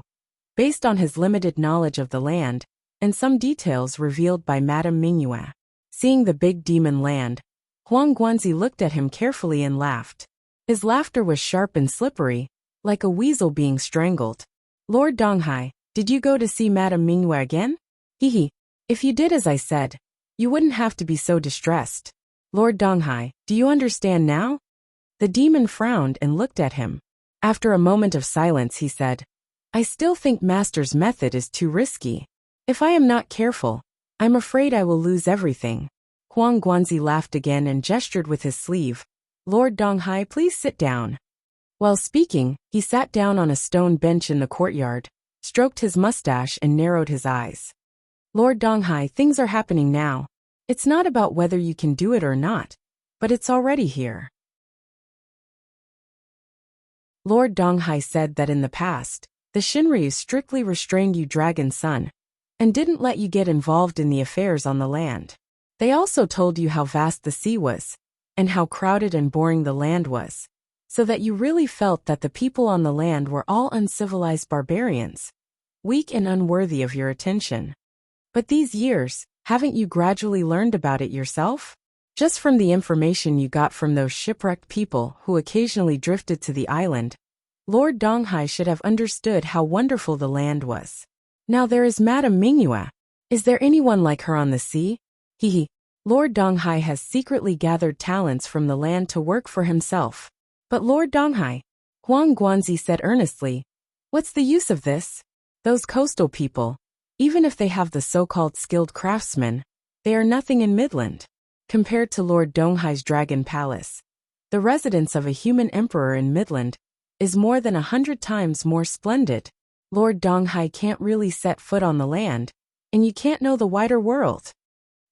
based on his limited knowledge of the land, and some details revealed by Madame Mingyue. Seeing the big demon land, Huang Guanzi looked at him carefully and laughed. His laughter was sharp and slippery, like a weasel being strangled. Lord Donghai, did you go to see Madame Mingyue again? Hehe. If you did as I said, you wouldn't have to be so distressed. Lord Donghai, do you understand now? The demon frowned and looked at him. After a moment of silence he said, I still think Master's method is too risky. If I am not careful, I'm afraid I will lose everything. Huang Guanzi laughed again and gestured with his sleeve. Lord Donghai, please sit down. While speaking, he sat down on a stone bench in the courtyard, stroked his mustache and narrowed his eyes. Lord Donghai, things are happening now. It's not about whether you can do it or not, but it's already here. Lord Donghai said that in the past, the Shinryu strictly restrained you, Dragon Son, and didn't let you get involved in the affairs on the land. They also told you how vast the sea was, and how crowded and boring the land was. so that you really felt that the people on the land were all uncivilized barbarians, weak and unworthy of your attention. But these years, haven't you gradually learned about it yourself? Just from the information you got from those shipwrecked people who occasionally drifted to the island, Lord Donghai should have understood how wonderful the land was. Now there is Madame Mingyue. Is there anyone like her on the sea? Hehe. Lord Donghai has secretly gathered talents from the land to work for himself. But Lord Donghai, Huang Guanzi said earnestly, what's the use of this? Those coastal people, even if they have the so-called skilled craftsmen, they are nothing in Midland. Compared to Lord Donghai's Dragon Palace, the residence of a human emperor in Midland is more than 100 times more splendid. Lord Donghai can't really set foot on the land, and you can't know the wider world.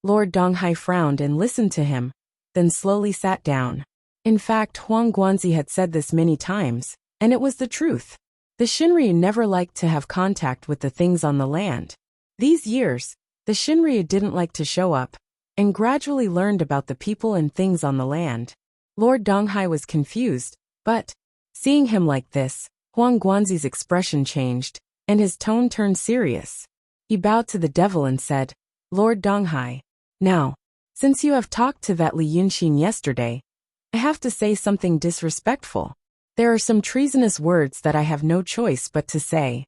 Lord Donghai frowned and listened to him, then slowly sat down. In fact, Huang Guanzi had said this many times, and it was the truth. The Shinryu never liked to have contact with the things on the land. These years, the Shinryu didn't like to show up, and gradually learned about the people and things on the land. Lord Donghai was confused, but, seeing him like this, Huang Guanzi's expression changed, and his tone turned serious. He bowed to the devil and said, Lord Donghai, now, since you have talked to that Li Yunxin yesterday, I have to say something disrespectful. There are some treasonous words that I have no choice but to say.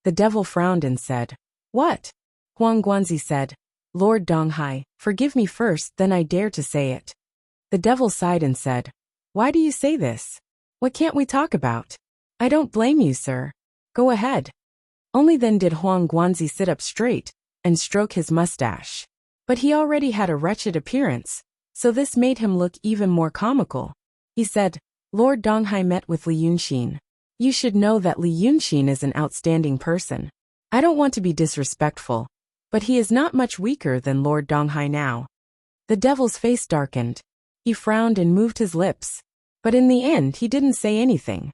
The devil frowned and said, What? Huang Guanzi said, Lord Donghai, forgive me first, then I dare to say it. The devil sighed and said, Why do you say this? What can't we talk about? I don't blame you, sir. Go ahead. Only then did Huang Guanzi sit up straight and stroke his mustache. But he already had a wretched appearance, so this made him look even more comical. He said, Lord Donghai met with Li Yunxin. You should know that Li Yunxin is an outstanding person. I don't want to be disrespectful, but he is not much weaker than Lord Donghai now. The devil's face darkened. He frowned and moved his lips, but in the end he didn't say anything.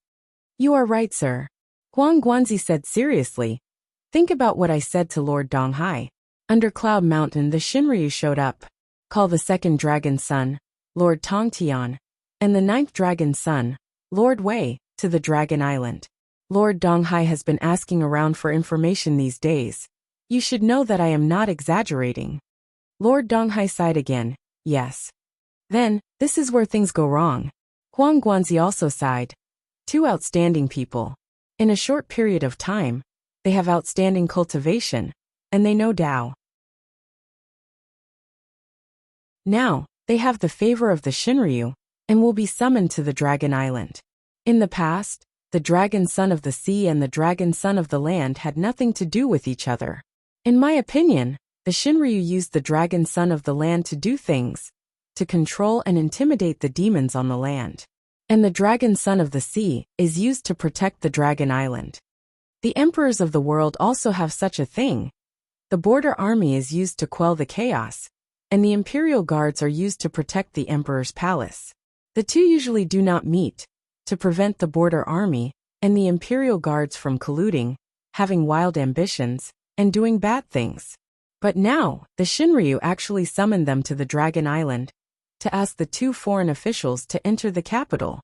You are right, sir. Huang Guanzi said seriously. Think about what I said to Lord Donghai. Under Cloud Mountain the Shinryu showed up. Call the second dragon's son, Lord Tongtian, and the ninth dragon's son, Lord Wei, to the Dragon Island. Lord Donghai has been asking around for information these days. You should know that I am not exaggerating. Lord Donghai sighed again, yes. Then, this is where things go wrong. Huang Guanzi also sighed. Two outstanding people. In a short period of time, they have outstanding cultivation, and they know Tao. Now, they have the favor of the Shinryu, and will be summoned to the Dragon Island. In the past, the Dragon Son of the Sea and the Dragon Son of the Land had nothing to do with each other. In my opinion, the Shinryu used the Dragon Son of the Land to do things, to control and intimidate the demons on the land. And the Dragon Son of the Sea is used to protect the Dragon Island. The emperors of the world also have such a thing. The border army is used to quell the chaos, and the imperial guards are used to protect the emperor's palace. The two usually do not meet, to prevent the border army and the imperial guards from colluding, having wild ambitions, and doing bad things. But now, the Shinryu actually summoned them to the Dragon Island, to ask the two foreign officials to enter the capital.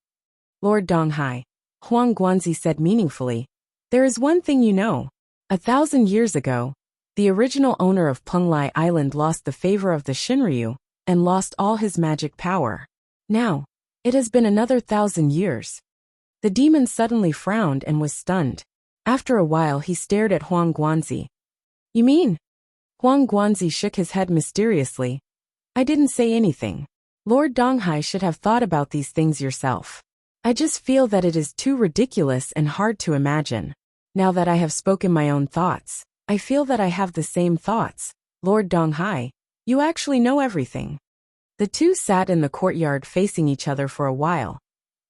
Lord Donghai, Huang Guanzi said meaningfully, there is one thing you know. 1,000 years ago, the original owner of Penglai Island lost the favor of the Shinryu, and lost all his magic power. Now, it has been another 1,000 years. The demon suddenly frowned and was stunned. After a while he stared at Huang Guanzi. You mean? Huang Guanzi shook his head mysteriously. I didn't say anything. Lord Donghai should have thought about these things yourself. I just feel that it is too ridiculous and hard to imagine. Now that I have spoken my own thoughts, I feel that I have the same thoughts. Lord Donghai, you actually know everything. The two sat in the courtyard facing each other for a while.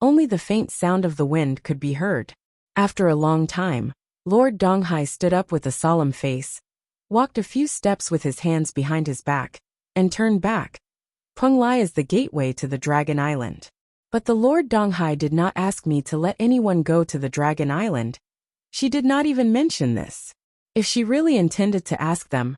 Only the faint sound of the wind could be heard. After a long time, Lord Donghai stood up with a solemn face, walked a few steps with his hands behind his back, and turned back. Penglai is the gateway to the Dragon Island. But the Lord Donghai did not ask me to let anyone go to the Dragon Island. She did not even mention this. If she really intended to ask them.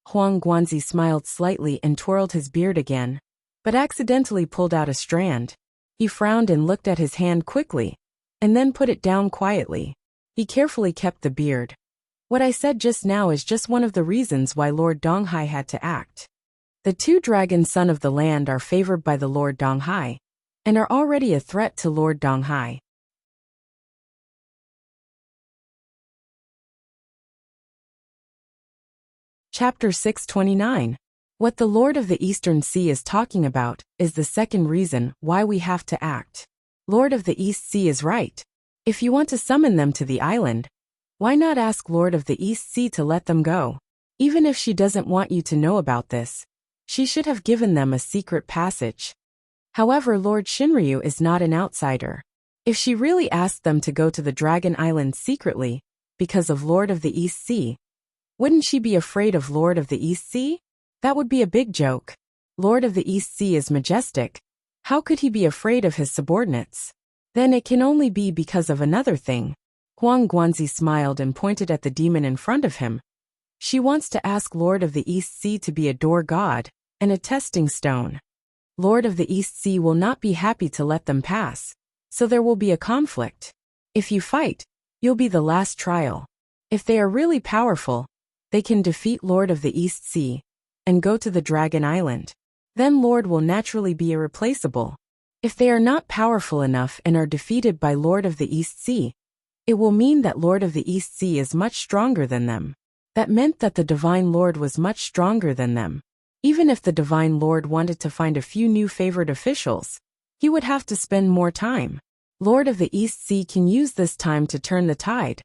Huang Guanzi smiled slightly and twirled his beard again, but accidentally pulled out a strand. He frowned and looked at his hand quickly, and then put it down quietly. He carefully kept the beard. What I said just now is just one of the reasons why Lord Donghai had to act. The two dragon sons of the land are favored by the Lord Donghai, and are already a threat to Lord Donghai. Chapter 629. What the Lord of the Eastern Sea is talking about is the second reason why we have to act. Lord of the East Sea is right. If you want to summon them to the island, why not ask Lord of the East Sea to let them go? Even if she doesn't want you to know about this, she should have given them a secret passage. However, Lord Shinryu is not an outsider. If she really asked them to go to the Dragon Island secretly, because of Lord of the East Sea, wouldn't she be afraid of Lord of the East Sea? That would be a big joke. Lord of the East Sea is majestic. How could he be afraid of his subordinates? Then it can only be because of another thing. Huang Guanzi smiled and pointed at the demon in front of him. She wants to ask Lord of the East Sea to be a door god and a testing stone. Lord of the East Sea will not be happy to let them pass, so there will be a conflict. If you fight, you'll be the last trial. If they are really powerful, they can defeat Lord of the East Sea and go to the Dragon Island. Then Lord will naturally be irreplaceable. If they are not powerful enough and are defeated by Lord of the East Sea, it will mean that Lord of the East Sea is much stronger than them. That meant that the Divine Lord was much stronger than them. Even if the Divine Lord wanted to find a few new favored officials, he would have to spend more time. Lord of the East Sea can use this time to turn the tide.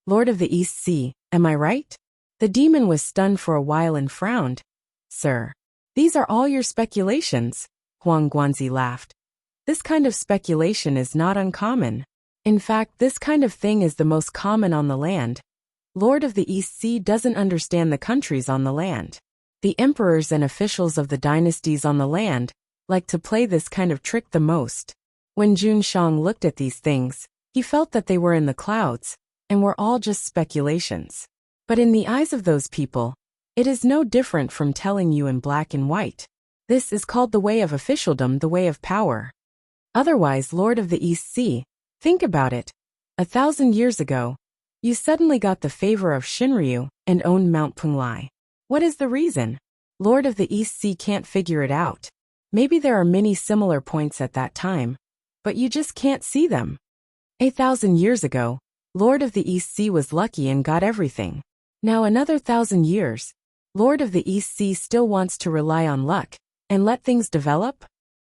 Lord of the East Sea, am I right? The demon was stunned for a while and frowned. Sir, these are all your speculations, Huang Guanzi laughed. This kind of speculation is not uncommon. In fact, this kind of thing is the most common on the land. Lord of the East Sea doesn't understand the countries on the land. The emperors and officials of the dynasties on the land like to play this kind of trick the most. When Jun Shang looked at these things, he felt that they were in the clouds and were all just speculations. But in the eyes of those people, it is no different from telling you in black and white. This is called the way of officialdom, the way of power. Otherwise, Lord of the East Sea, think about it. 1,000 years ago, you suddenly got the favor of Shinryu and owned Mount Punglai. What is the reason? Lord of the East Sea can't figure it out. Maybe there are many similar points at that time, but you just can't see them. 1,000 years ago, Lord of the East Sea was lucky and got everything. Now another 1,000 years, Lord of the East Sea still wants to rely on luck and let things develop?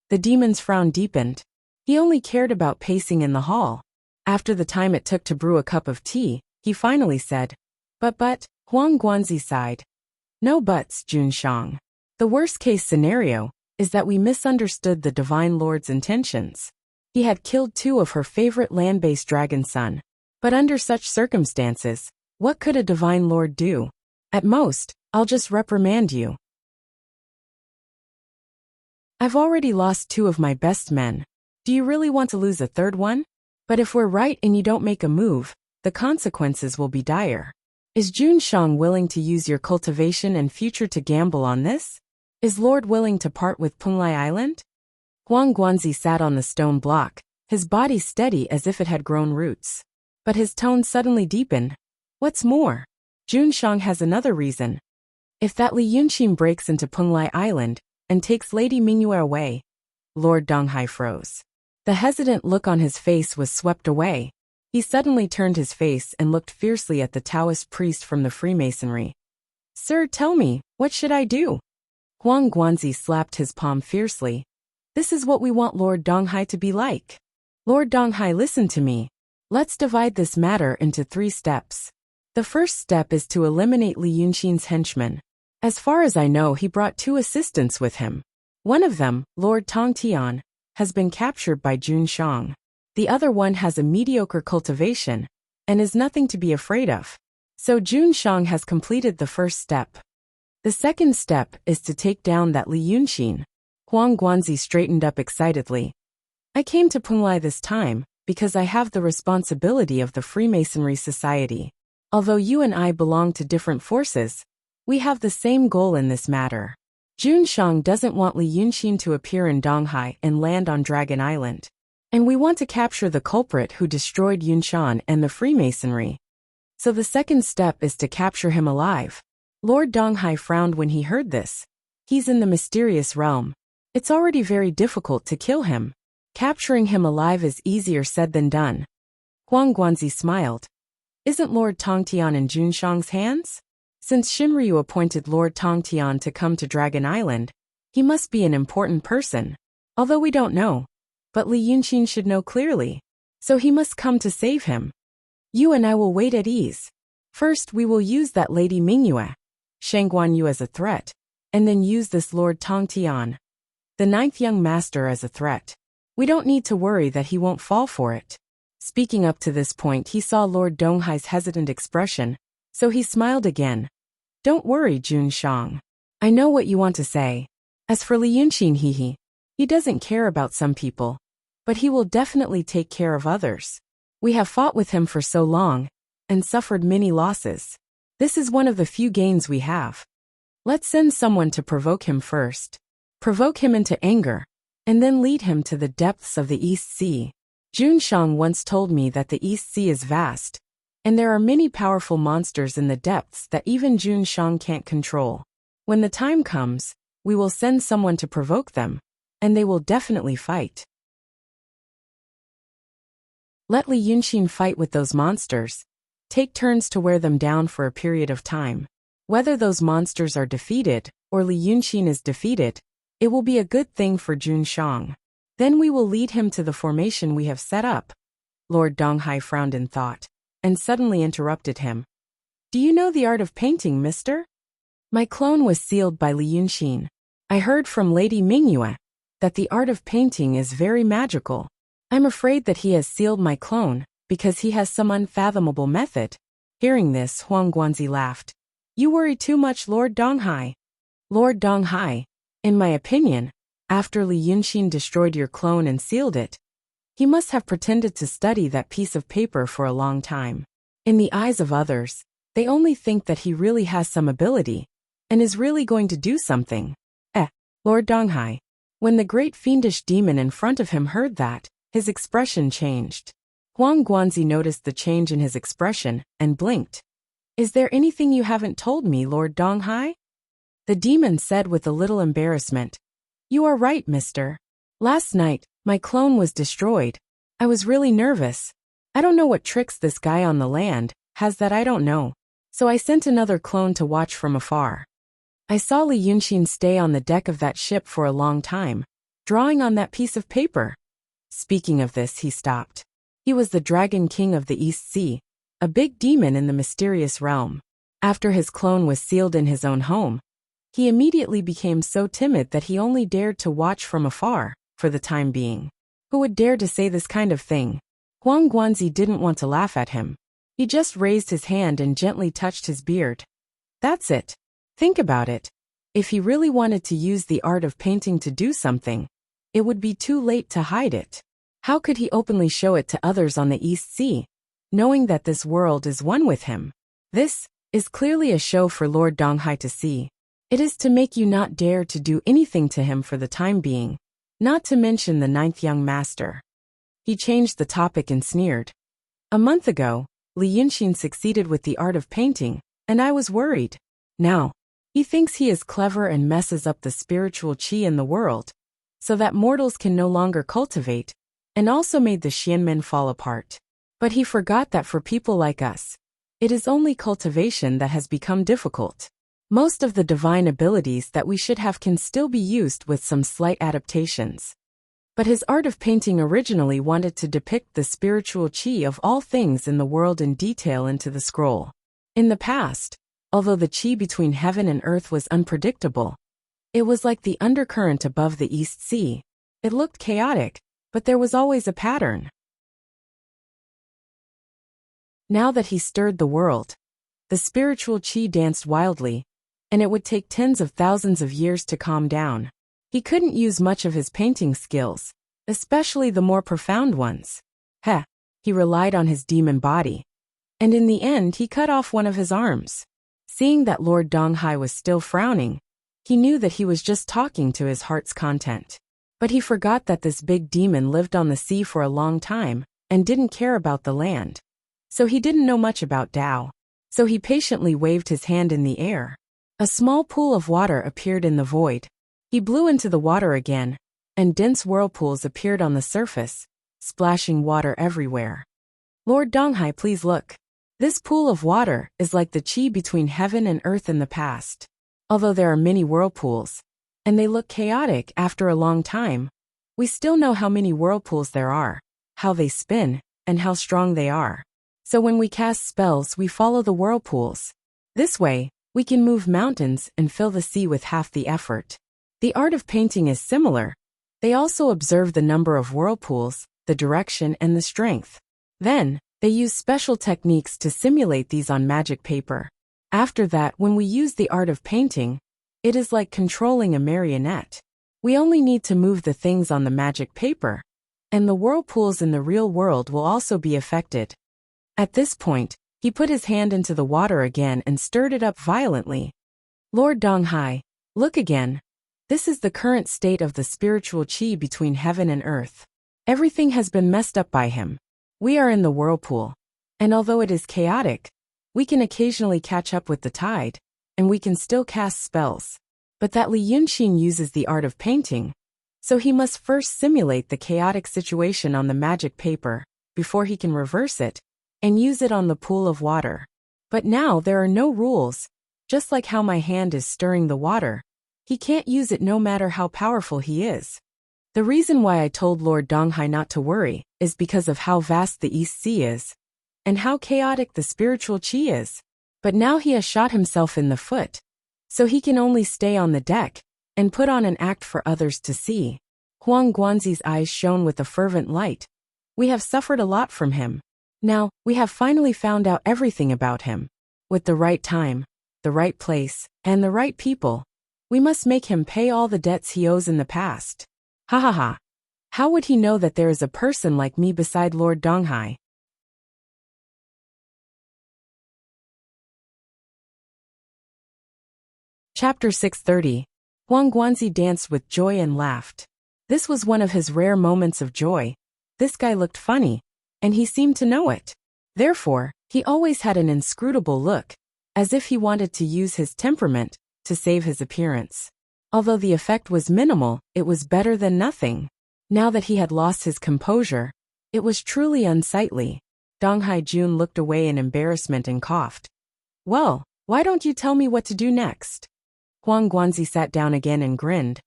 The demon's frown deepened. He only cared about pacing in the hall. After the time it took to brew a cup of tea, he finally said, But, Huang Guanzi sighed. No buts, Jun Shang. The worst-case scenario is that we misunderstood the Divine Lord's intentions. He had killed 2 of her favorite land-based dragon son. But under such circumstances, what could a Divine Lord do? At most, I'll just reprimand you. I've already lost 2 of my best men. Do you really want to lose a third one? But if we're right and you don't make a move, the consequences will be dire. Is Jun Shang willing to use your cultivation and future to gamble on this? Is Lord willing to part with Punglai Island? Huang Guanzi sat on the stone block, his body steady as if it had grown roots. But his tone suddenly deepened. What's more, Jun Shang has another reason. If that Li Yunqin breaks into Punglai Island and takes Lady Mingyue away, Lord Donghai froze. The hesitant look on his face was swept away. He suddenly turned his face and looked fiercely at the Taoist priest from the Freemasonry. Sir, tell me, what should I do? Huang Guanzi slapped his palm fiercely. This is what we want Lord Donghai to be like. Lord Donghai, listen to me. Let's divide this matter into 3 steps. The first step is to eliminate Li Yunqin's henchmen. As far as I know, he brought 2 assistants with him. One of them, Lord Tong Tian, has been captured by Jun Shang. The other one has a mediocre cultivation and is nothing to be afraid of. So Jun Shang has completed the first step. The second step is to take down that Li Yunqin. Huang Guanzi straightened up excitedly. I came to Punglai this time because I have the responsibility of the Freemasonry Society. Although you and I belong to different forces, we have the same goal in this matter. Junshang doesn't want Li Yunxin to appear in Donghai and land on Dragon Island. And we want to capture the culprit who destroyed Yunshan and the Freemasonry. So the second step is to capture him alive. Lord Donghai frowned when he heard this. He's in the mysterious realm. It's already very difficult to kill him. Capturing him alive is easier said than done. Huang Guanzi smiled. Isn't Lord Tongtian in Junshang's hands? Since Shimryu appointed Lord Tongtian to come to Dragon Island, he must be an important person. Although we don't know. But Li Yunxin should know clearly. So he must come to save him. You and I will wait at ease. First we will use that Lady Mingyue, Shang Guanyu as a threat, and then use this Lord Tongtian, the ninth young master, as a threat. We don't need to worry that he won't fall for it. Speaking up to this point, he saw Lord Donghai's hesitant expression, so he smiled again. Don't worry, Junshang. I know what you want to say. As for Li Yunxin, he doesn't care about some people, but he will definitely take care of others. We have fought with him for so long, and suffered many losses. This is one of the few gains we have. Let's send someone to provoke him first. Provoke him into anger, and then lead him to the depths of the East Sea. Junshang once told me that the East Sea is vast, and there are many powerful monsters in the depths that even Junshang can't control. When the time comes, we will send someone to provoke them, and they will definitely fight. Let Li Yunxin fight with those monsters. Take turns to wear them down for a period of time. Whether those monsters are defeated, or Li Yunxin is defeated, it will be a good thing for Junshang. Then we will lead him to the formation we have set up. Lord Donghai frowned in thought, and suddenly interrupted him. Do you know the art of painting, mister? My clone was sealed by Li Yunxin. I heard from Lady Mingyue that the art of painting is very magical. I'm afraid that he has sealed my clone, because he has some unfathomable method. Hearing this, Huang Guanzi laughed. You worry too much, Lord Donghai. Lord Donghai, in my opinion, after Li Yunxin destroyed your clone and sealed it, he must have pretended to study that piece of paper for a long time. In the eyes of others, they only think that he really has some ability, and is really going to do something. Lord Donghai. When the great fiendish demon in front of him heard that, his expression changed. Huang Guanzi noticed the change in his expression, and blinked. Is there anything you haven't told me, Lord Donghai? The demon said with a little embarrassment. You are right, mister. Last night, my clone was destroyed. I was really nervous. I don't know what tricks this guy on the land has that I don't know. So I sent another clone to watch from afar. I saw Li Yunxin stay on the deck of that ship for a long time, drawing on that piece of paper. Speaking of this, he stopped. He was the Dragon King of the East Sea, a big demon in the mysterious realm. After his clone was sealed in his own home, he immediately became so timid that he only dared to watch from afar, for the time being. Who would dare to say this kind of thing? Huang Guanzi didn't want to laugh at him. He just raised his hand and gently touched his beard. That's it. Think about it. If he really wanted to use the art of painting to do something, it would be too late to hide it. How could he openly show it to others on the East Sea, knowing that this world is one with him? This is clearly a show for Lord Donghai to see. It is to make you not dare to do anything to him for the time being, not to mention the ninth young master. He changed the topic and sneered. A month ago, Li Yunxin succeeded with the art of painting, and I was worried. Now, he thinks he is clever and messes up the spiritual qi in the world, so that mortals can no longer cultivate, and also made the Xianmen fall apart. But he forgot that for people like us, it is only cultivation that has become difficult. Most of the divine abilities that we should have can still be used with some slight adaptations. But his art of painting originally wanted to depict the spiritual qi of all things in the world in detail into the scroll. In the past, although the qi between heaven and earth was unpredictable, it was like the undercurrent above the East Sea. It looked chaotic, but there was always a pattern. Now that he stirred the world, the spiritual qi danced wildly, and it would take tens of thousands of years to calm down. He couldn't use much of his painting skills, especially the more profound ones. He relied on his demon body. And in the end he cut off one of his arms. Seeing that Lord Donghai was still frowning, He knew that he was just talking to his heart's content. But he forgot that this big demon lived on the sea for a long time and didn't care about the land. So he didn't know much about Tao. So he patiently waved his hand in the air. A small pool of water appeared in the void. He blew into the water again, and dense whirlpools appeared on the surface, splashing water everywhere. Lord Donghai, please look. This pool of water is like the qi between heaven and earth in the past. Although there are many whirlpools, and they look chaotic after a long time, we still know how many whirlpools there are, how they spin, and how strong they are. So when we cast spells, we follow the whirlpools. This way, we can move mountains and fill the sea with half the effort. The art of painting is similar. They also observe the number of whirlpools, the direction, and the strength. Then, they use special techniques to simulate these on magic paper. After that, when we use the art of painting, it is like controlling a marionette. We only need to move the things on the magic paper, and the whirlpools in the real world will also be affected. At this point, he put his hand into the water again and stirred it up violently. Lord Donghai, look again. This is the current state of the spiritual qi between heaven and earth. Everything has been messed up by him. We are in the whirlpool, and although it is chaotic, we can occasionally catch up with the tide, and we can still cast spells. But that Li Yunxin uses the art of painting, so he must first simulate the chaotic situation on the magic paper, before he can reverse it, and use it on the pool of water. But now there are no rules, just like how my hand is stirring the water. He can't use it no matter how powerful he is. The reason why I told Lord Donghai not to worry is because of how vast the East Sea is, and how chaotic the spiritual qi is. But now he has shot himself in the foot, so he can only stay on the deck and put on an act for others to see. Huang Guanzi's eyes shone with a fervent light. We have suffered a lot from him. Now, we have finally found out everything about him. With the right time, the right place, and the right people, we must make him pay all the debts he owes in the past. Ha ha ha. How would he know that there is a person like me beside Lord Donghai? Chapter 630. Huang Guanzi danced with joy and laughed. This was one of his rare moments of joy. This guy looked funny, and he seemed to know it. Therefore, he always had an inscrutable look, as if he wanted to use his temperament to save his appearance. Although the effect was minimal, it was better than nothing. Now that he had lost his composure, it was truly unsightly. Donghai Jun looked away in embarrassment and coughed. Well, why don't you tell me what to do next? Huang Guanzi sat down again and grinned.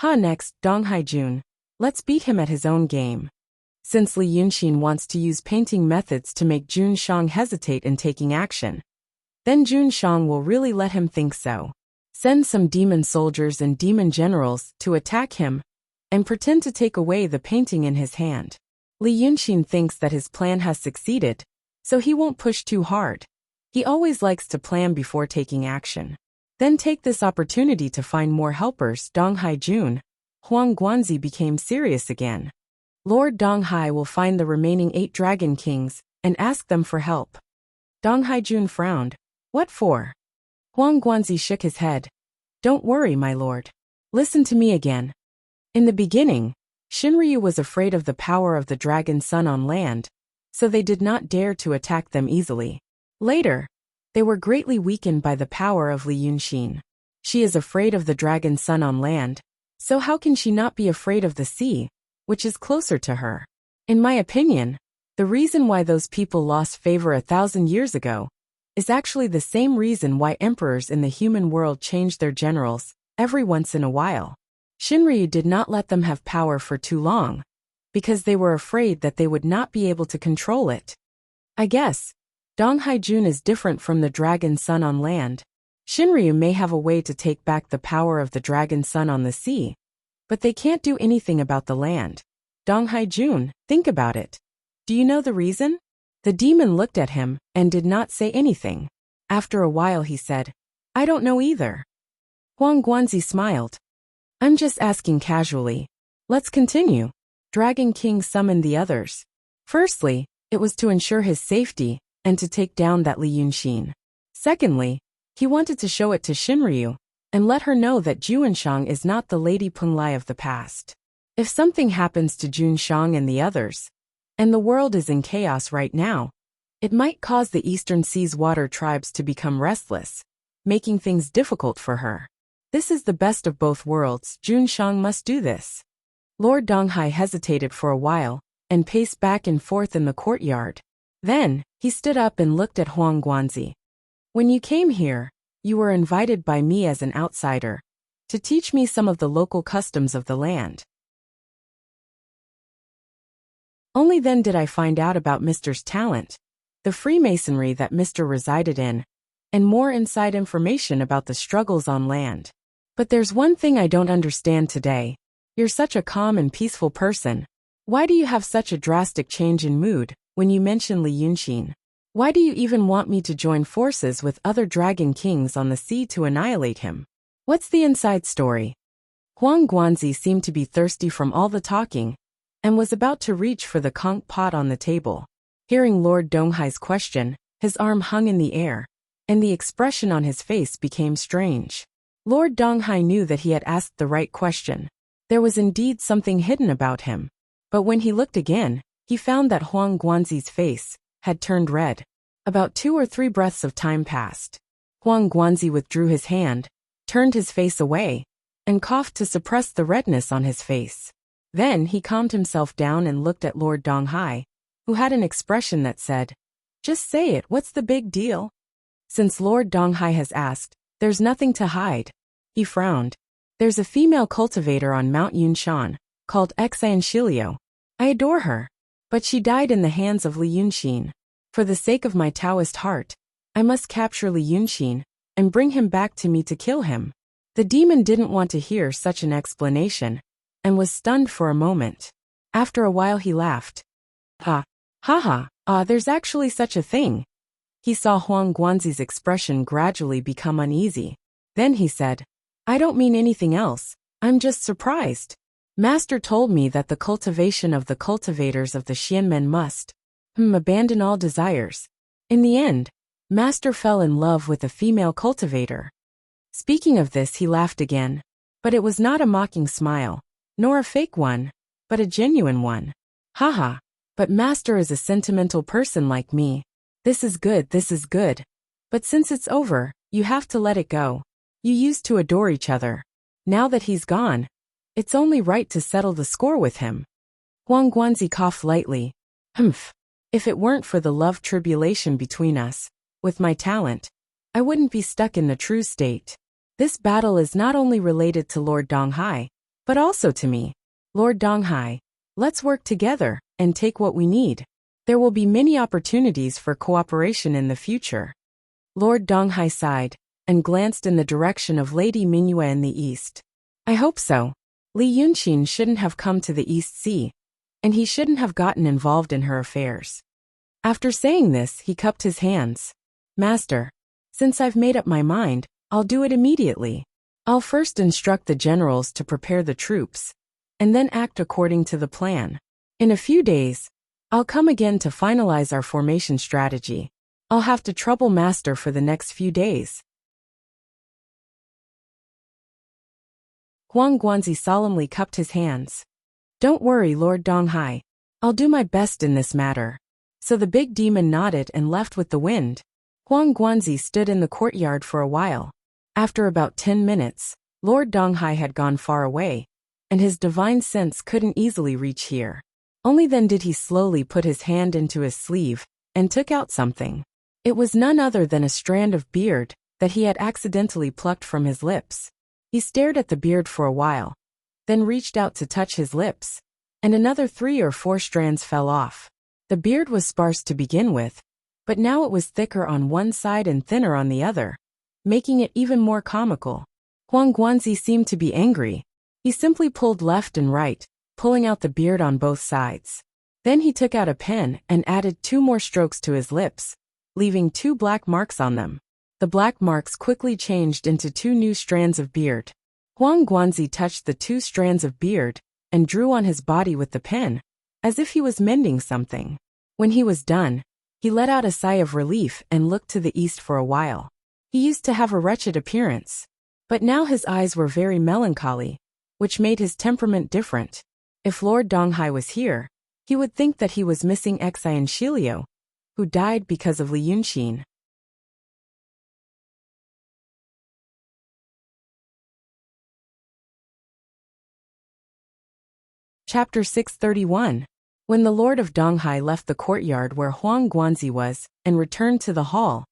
Next, Donghai Jun. Let's beat him at his own game. Since Li Yunxin wants to use painting methods to make Jun Shang hesitate in taking action, then Jun Shang will really let him think so. Send some demon soldiers and demon generals to attack him, and pretend to take away the painting in his hand. Li Yunxin thinks that his plan has succeeded, so he won't push too hard. He always likes to plan before taking action. Then take this opportunity to find more helpers. Donghai Jun. Huang Guanzi became serious again. Lord Donghai will find the remaining 8 dragon kings and ask them for help. Donghai Jun frowned. What for? Huang Guanzi shook his head. Don't worry, my lord. Listen to me again. In the beginning, Shinryu was afraid of the power of the dragon sun on land, so they did not dare to attack them easily. Later, they were greatly weakened by the power of Li Yunxin. She is afraid of the dragon sun on land, so how can she not be afraid of the sea, which is closer to her? In my opinion, the reason why those people lost favor 1,000 years ago is actually the same reason why emperors in the human world change their generals every once in a while. Shinryu did not let them have power for too long, because they were afraid that they would not be able to control it. I guess Donghai Jun is different from the dragon sun on land. Shinryu may have a way to take back the power of the dragon sun on the sea, but they can't do anything about the land. Donghai Jun, think about it. Do you know the reason? The demon looked at him and did not say anything. After a while he said, I don't know either. Huang Guanzi smiled. I'm just asking casually. Let's continue. Dragon King summoned the others. Firstly, it was to ensure his safety and to take down that Li Yunxin. Secondly, he wanted to show it to Shinryu, and let her know that Juanshang is not the Lady Punglai of the past. If something happens to Juanshang and the others, and the world is in chaos right now, it might cause the Eastern Sea's water tribes to become restless, making things difficult for her. This is the best of both worlds. Juanshang must do this. Lord Donghai hesitated for a while and paced back and forth in the courtyard. Then, he stood up and looked at Huang Guanzi. When you came here, you were invited by me as an outsider to teach me some of the local customs of the land. Only then did I find out about Mr.'s talent, the Freemasonry that Mr. resided in, and more inside information about the struggles on land. But there's one thing I don't understand today. You're such a calm and peaceful person. Why do you have such a drastic change in mood when you mention Li Yunxin? Why do you even want me to join forces with other dragon kings on the sea to annihilate him? What's the inside story? Huang Guanzi seemed to be thirsty from all the talking, and was about to reach for the conch pot on the table. Hearing Lord Donghai's question, his arm hung in the air, and the expression on his face became strange. Lord Donghai knew that he had asked the right question. There was indeed something hidden about him. But when he looked again, he found that Huang Guanzi's face had turned red. About 2 or 3 breaths of time passed. Huang Guanzi withdrew his hand, turned his face away, and coughed to suppress the redness on his face. Then he calmed himself down and looked at Lord Donghai, who had an expression that said, "Just say it, what's the big deal?" Since Lord Donghai has asked, there's nothing to hide. He frowned. There's a female cultivator on Mount Yunshan, called Xian Shilio. I adore her. But she died in the hands of Li Yunxin. For the sake of my Taoist heart, I must capture Li Yunxin and bring him back to me to kill him. The demon didn't want to hear such an explanation, and was stunned for a moment. After a while he laughed. There's actually such a thing. He saw Huang Guanzi's expression gradually become uneasy. Then he said, I don't mean anything else, I'm just surprised. Master told me that the cultivation of the cultivators of the Xianmen must abandon all desires. In the end, Master fell in love with a female cultivator. Speaking of this, he laughed again. But it was not a mocking smile, nor a fake one, but a genuine one. But Master is a sentimental person like me. This is good. But since it's over, you have to let it go. You used to adore each other. Now that he's gone, it's only right to settle the score with him. Huang Guanzi coughed lightly. If it weren't for the love tribulation between us, with my talent, I wouldn't be stuck in the true state. This battle is not only related to Lord Donghai, but also to me. Lord Donghai, let's work together and take what we need. There will be many opportunities for cooperation in the future. Lord Donghai sighed and glanced in the direction of Lady Mingyue in the east. I hope so. Li Yunxin shouldn't have come to the East Sea, and he shouldn't have gotten involved in her affairs. After saying this, he cupped his hands. Master, since I've made up my mind, I'll do it immediately. I'll first instruct the generals to prepare the troops, and then act according to the plan. In a few days, I'll come again to finalize our formation strategy. I'll have to trouble Master for the next few days. Huang Guanzi solemnly cupped his hands. Don't worry, Lord Donghai. I'll do my best in this matter. So the big demon nodded and left with the wind. Huang Guanzi stood in the courtyard for a while. After about 10 minutes, Lord Donghai had gone far away, and his divine sense couldn't easily reach here. Only then did he slowly put his hand into his sleeve and took out something. It was none other than a strand of beard that he had accidentally plucked from his lips. He stared at the beard for a while, then reached out to touch his lips, and another 3 or 4 strands fell off. The beard was sparse to begin with, but now it was thicker on one side and thinner on the other, making it even more comical. Huang Guanzi seemed to be angry. He simply pulled left and right, pulling out the beard on both sides. Then he took out a pen and added 2 more strokes to his lips, leaving 2 black marks on them. The black marks quickly changed into 2 new strands of beard. Huang Guanzi touched the 2 strands of beard and drew on his body with the pen, as if he was mending something. When he was done, he let out a sigh of relief and looked to the east for a while. He used to have a wretched appearance. But now his eyes were very melancholy, which made his temperament different. If Lord Donghai was here, he would think that he was missing Xian Shilio, who died because of Li Yunxin. Chapter 631. When the Lord of Donghai left the courtyard where Huang Guanzi was and returned to the hall,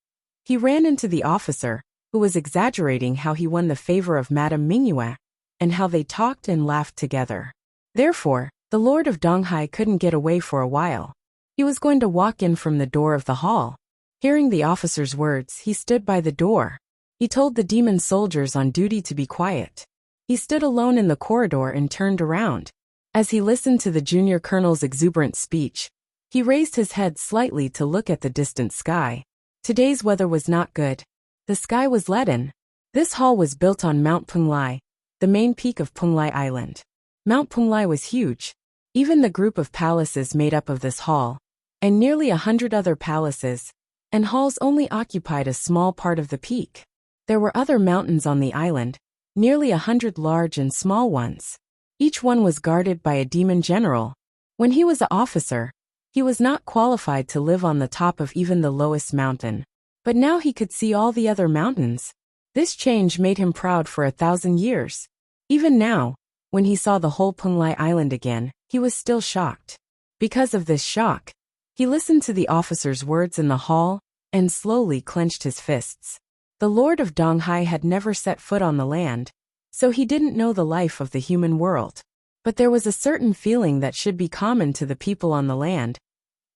he ran into the officer, who was exaggerating how he won the favor of Madame Mingyue, and how they talked and laughed together. Therefore, the Lord of Donghai couldn't get away for a while. He was going to walk in from the door of the hall. Hearing the officer's words, he stood by the door. He told the demon soldiers on duty to be quiet. He stood alone in the corridor and turned around. As he listened to the junior colonel's exuberant speech, he raised his head slightly to look at the distant sky. Today's weather was not good. The sky was leaden. This hall was built on Mount Punglai, the main peak of Punglai Island. Mount Punglai was huge. Even the group of palaces made up of this hall, and nearly 100 other palaces and halls only occupied a small part of the peak. There were other mountains on the island, nearly 100 large and small ones. Each one was guarded by a demon general. When he was an officer, he was not qualified to live on the top of even the lowest mountain. But now he could see all the other mountains. This change made him proud for 1,000 years. Even now, when he saw the whole Punglai Island again, he was still shocked. Because of this shock, he listened to the officer's words in the hall and slowly clenched his fists. The Lord of Donghai had never set foot on the land, so he didn't know the life of the human world. But there was a certain feeling that should be common to the people on the land.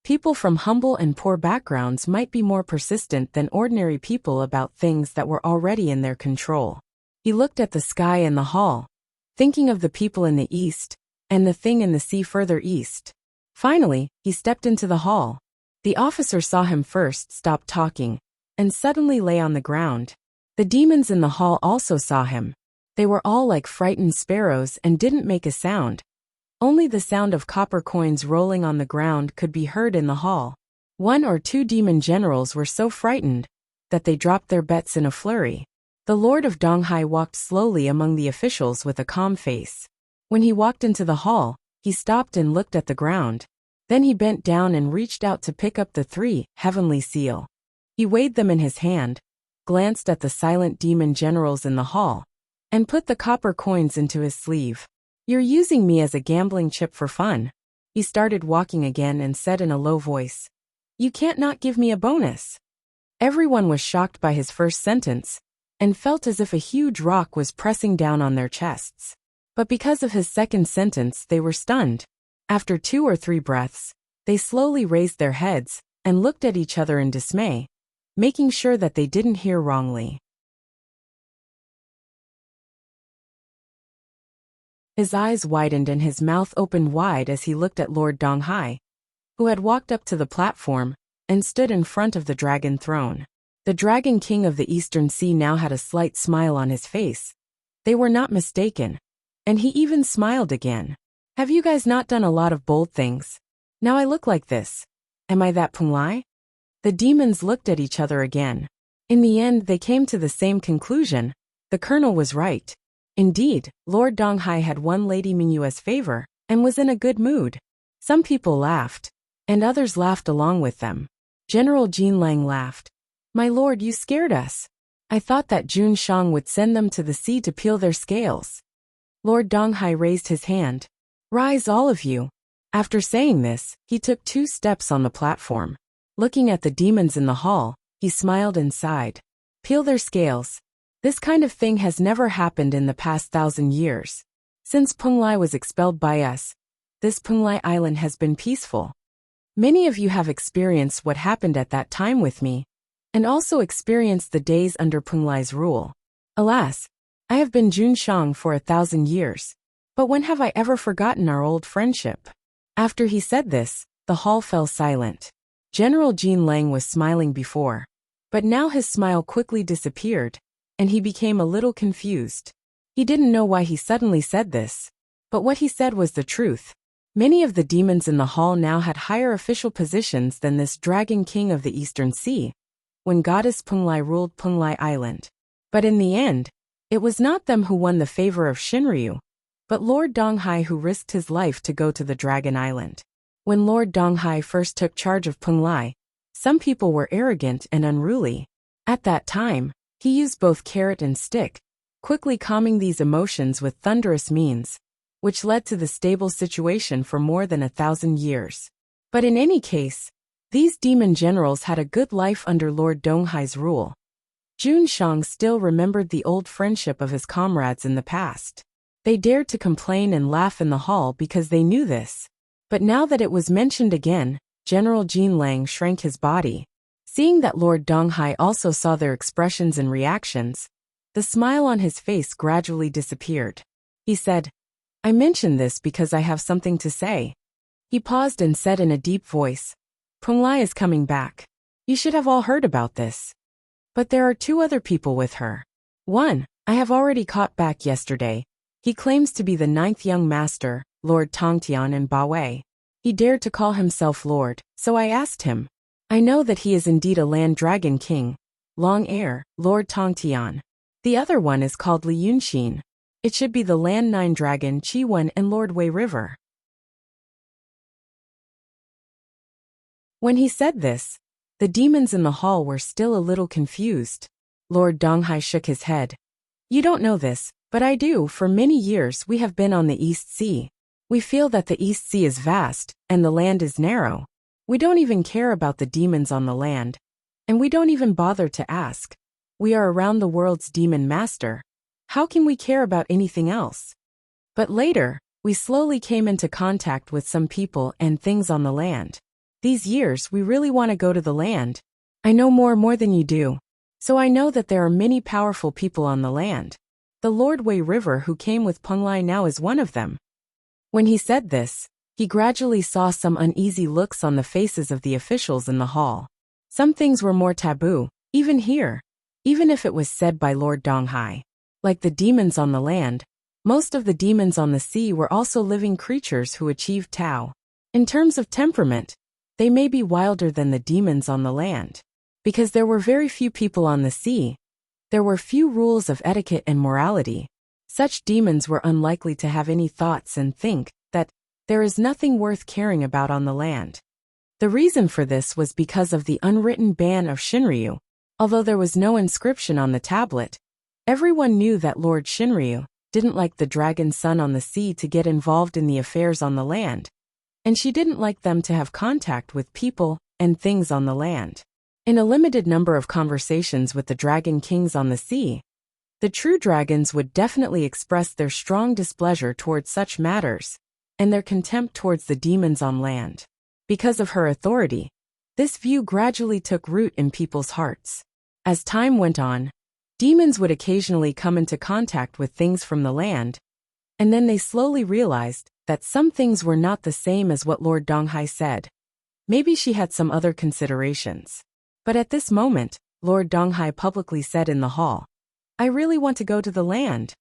People from humble and poor backgrounds might be more persistent than ordinary people about things that were already in their control. He looked at the sky and the hall, thinking of the people in the east, and the thing in the sea further east. Finally, he stepped into the hall. The officer saw him first stop talking, and suddenly lay on the ground. The demons in the hall also saw him. They were all like frightened sparrows and didn't make a sound. Only the sound of copper coins rolling on the ground could be heard in the hall. 1 or 2 demon generals were so frightened that they dropped their bets in a flurry. The Lord of Donghai walked slowly among the officials with a calm face. When he walked into the hall, he stopped and looked at the ground. Then he bent down and reached out to pick up the 3 heavenly seal. He weighed them in his hand, glanced at the silent demon generals in the hall, and put the copper coins into his sleeve. "You're using me as a gambling chip for fun." He started walking again and said in a low voice, "You can't not give me a bonus." Everyone was shocked by his first sentence, and felt as if a huge rock was pressing down on their chests. But because of his second sentence they were stunned. After 2 or 3 breaths, they slowly raised their heads and looked at each other in dismay, making sure that they didn't hear wrongly. His eyes widened and his mouth opened wide as he looked at Lord Donghai, who had walked up to the platform and stood in front of the dragon throne. The Dragon King of the Eastern Sea now had a slight smile on his face. They were not mistaken. And he even smiled again. "Have you guys not done a lot of bold things? Now I look like this. Am I that Punglai?" The demons looked at each other again. In the end they came to the same conclusion. The colonel was right. Indeed, Lord Donghai had won Lady Mingyue's favor, and was in a good mood. Some people laughed, and others laughed along with them. General Jin Lang laughed. "My lord, you scared us. I thought that Jun Shang would send them to the sea to peel their scales." Lord Donghai raised his hand. "Rise all of you." After saying this, he took 2 steps on the platform. Looking at the demons in the hall, he smiled and sighed. "Peel their scales. This kind of thing has never happened in the past 1,000 years. Since Punglai was expelled by us, this Punglai Island has been peaceful. Many of you have experienced what happened at that time with me, and also experienced the days under Punglai's rule. Alas, I have been Jun Shang for 1,000 years, but when have I ever forgotten our old friendship?" After he said this, the hall fell silent. General Jin Lang was smiling before, but now his smile quickly disappeared, and he became a little confused. He didn't know why he suddenly said this, but what he said was the truth. Many of the demons in the hall now had higher official positions than this Dragon King of the Eastern Sea, when Goddess Punglai ruled Punglai Island. But in the end, It was not them who won the favor of Shinryu, but Lord Donghai who risked his life to go to the Dragon Island. When Lord Donghai first took charge of Penglai, some people were arrogant and unruly. At that time, he used both carrot and stick, quickly calming these emotions with thunderous means, which led to the stable situation for more than 1,000 years. But in any case, these demon generals had a good life under Lord Donghai's rule. Jun Shang still remembered the old friendship of his comrades in the past. They dared to complain and laugh in the hall because they knew this. But now that it was mentioned again, General Jin Lang shrank his body. Seeing that Lord Donghai also saw their expressions and reactions, the smile on his face gradually disappeared. He said, "I mention this because I have something to say." He paused and said in a deep voice, "Penglai is coming back. You should have all heard about this. But there are 2 other people with her. One, I have already caught back yesterday. He claims to be the 9th young master, Lord Tongtian in Bawei. He dared to call himself Lord, so I asked him. I know that he is indeed a land dragon king, long heir, Lord Tongtian. The other one is called Li Yunxin. It should be the land 9 dragon Chiwen and Lord Wei River." When he said this, the demons in the hall were still a little confused. Lord Donghai shook his head. "You don't know this, but I do. For many years we have been on the East Sea. We feel that the East Sea is vast, and the land is narrow. We don't even care about the demons on the land, and we don't even bother to ask. We are around the world's demon master. How can we care about anything else? But later, we slowly came into contact with some people and things on the land. These years we really want to go to the land. I know more than you do. So I know that there are many powerful people on the land. The Lord Wei River who came with Penglai now is one of them." When he said this, he gradually saw some uneasy looks on the faces of the officials in the hall. Some things were more taboo, even here, even if it was said by Lord Donghai. Like the demons on the land, most of the demons on the sea were also living creatures who achieved Tao. In terms of temperament, they may be wilder than the demons on the land. Because there were very few people on the sea, there were few rules of etiquette and morality. Such demons were unlikely to have any thoughts and think that there is nothing worth caring about on the land. The reason for this was because of the unwritten ban of Shinryu. Although there was no inscription on the tablet, everyone knew that Lord Shinryu didn't like the dragon son on the sea to get involved in the affairs on the land, and she didn't like them to have contact with people and things on the land. In a limited number of conversations with the dragon kings on the sea, the true dragons would definitely express their strong displeasure towards such matters, and their contempt towards the demons on land. Because of her authority, this view gradually took root in people's hearts. As time went on, demons would occasionally come into contact with things from the land, and then they slowly realized that some things were not the same as what Lord Donghai said. Maybe she had some other considerations. But at this moment, Lord Donghai publicly said in the hall, "I really want to go to the land."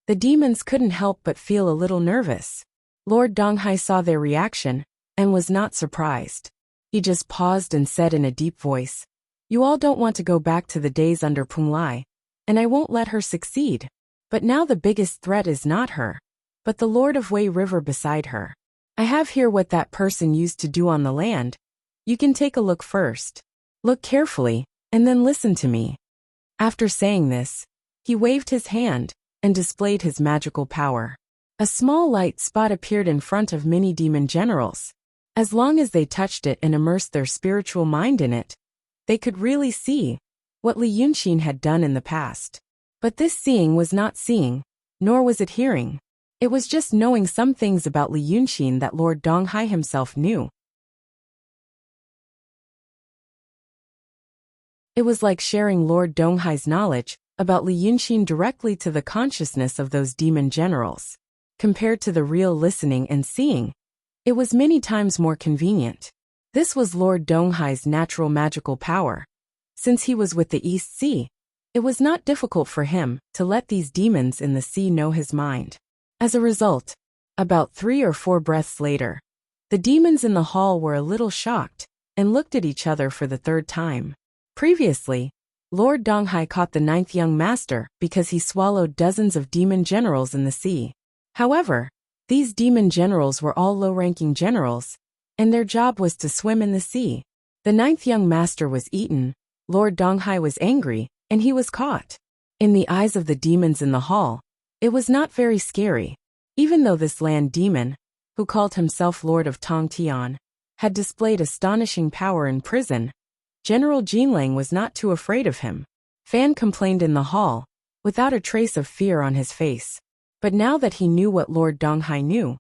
The demons couldn't help but feel a little nervous. Lord Donghai saw their reaction and was not surprised. He just paused and said in a deep voice, "You all don't want to go back to the days under Penglai, and I won't let her succeed. But now the biggest threat is not her, but the Lord of Wei River beside her. I have here what that person used to do on the land. You can take a look first. Look carefully, and then listen to me." After saying this, he waved his hand and displayed his magical power. A small light spot appeared in front of many demon generals. As long as they touched it and immersed their spiritual mind in it, they could really see what Li Yunxin had done in the past. But this seeing was not seeing, nor was it hearing. It was just knowing some things about Li Yunxin that Lord Donghai himself knew. It was like sharing Lord Donghai's knowledge about Li Yunxin directly to the consciousness of those demon generals. Compared to the real listening and seeing, it was many times more convenient. This was Lord Donghai's natural magical power. Since he was with the East Sea, it was not difficult for him to let these demons in the sea know his mind. As a result, about 3 or 4 breaths later, the demons in the hall were a little shocked and looked at each other for the 3rd time. Previously, Lord Donghai caught the ninth young master because he swallowed dozens of demon generals in the sea. However, these demon generals were all low-ranking generals, and their job was to swim in the sea. The ninth young master was eaten, Lord Donghai was angry, and he was caught. In the eyes of the demons in the hall, it was not very scary. Even though this land demon, who called himself Lord of Tongtian, had displayed astonishing power in prison, General Jinlang was not too afraid of him. Fan complained in the hall, without a trace of fear on his face. But now that he knew what Lord Donghai knew,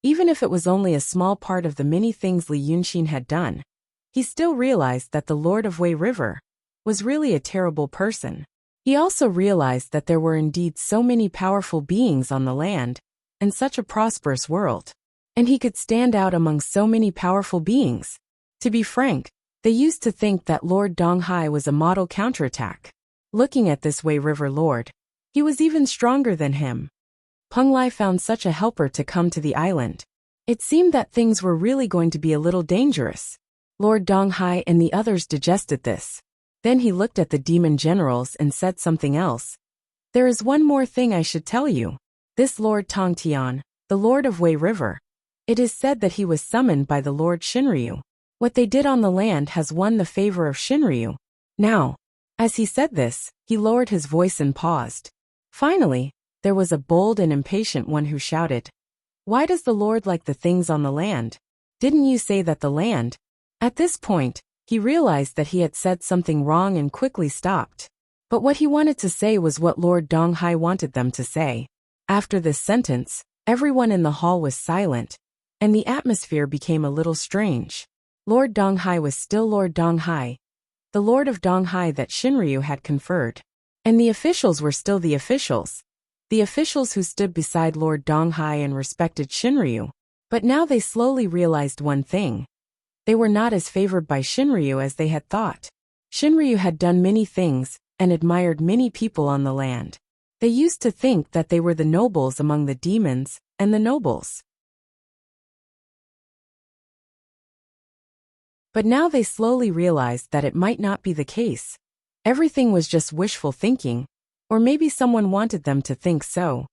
even if it was only a small part of the many things Li Yunxin had done, he still realized that the Lord of Wei River was really a terrible person. He also realized that there were indeed so many powerful beings on the land, and such a prosperous world. And he could stand out among so many powerful beings. To be frank, they used to think that Lord Donghai was a model counterattack. Looking at this Wei River Lord, he was even stronger than him. Peng Lai found such a helper to come to the island. It seemed that things were really going to be a little dangerous. Lord Donghai and the others digested this. Then he looked at the demon generals and said something else. There is one more thing I should tell you. This Lord Tongtian, the Lord of Wei River, it is said that he was summoned by the Lord Shinryu. What they did on the land has won the favor of Shinryu. Now, as he said this, he lowered his voice and paused. Finally, there was a bold and impatient one who shouted, "Why does the Lord like the things on the land? Didn't you say that the land?" At this point, he realized that he had said something wrong and quickly stopped. But what he wanted to say was what Lord Donghai wanted them to say. After this sentence, everyone in the hall was silent, and the atmosphere became a little strange. Lord Donghai was still Lord Donghai, the Lord of Donghai that Shinryu had conferred. And the officials were still the officials who stood beside Lord Donghai and respected Shinryu. But now they slowly realized one thing. They were not as favored by Shinryu as they had thought. Shinryu had done many things and admired many people on the land. They used to think that they were the nobles among the demons and the nobles. But now they slowly realized that it might not be the case. Everything was just wishful thinking, or maybe someone wanted them to think so.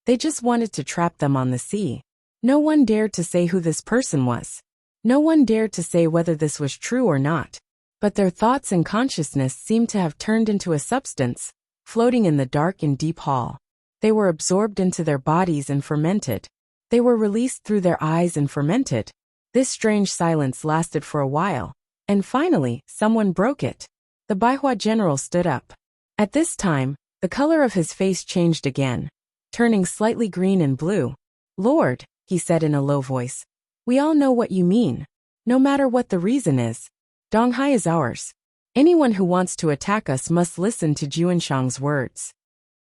They just wanted to trap them on the sea. No one dared to say who this person was. No one dared to say whether this was true or not. But their thoughts and consciousness seemed to have turned into a substance, floating in the dark and deep hall. They were absorbed into their bodies and fermented. They were released through their eyes and fermented. This strange silence lasted for a while, and finally, someone broke it. The Baihua general stood up. At this time, the color of his face changed again, turning slightly green and blue. "Lord," he said in a low voice, "we all know what you mean. No matter what the reason is, Donghai is ours. Anyone who wants to attack us must listen to Juanshang's words."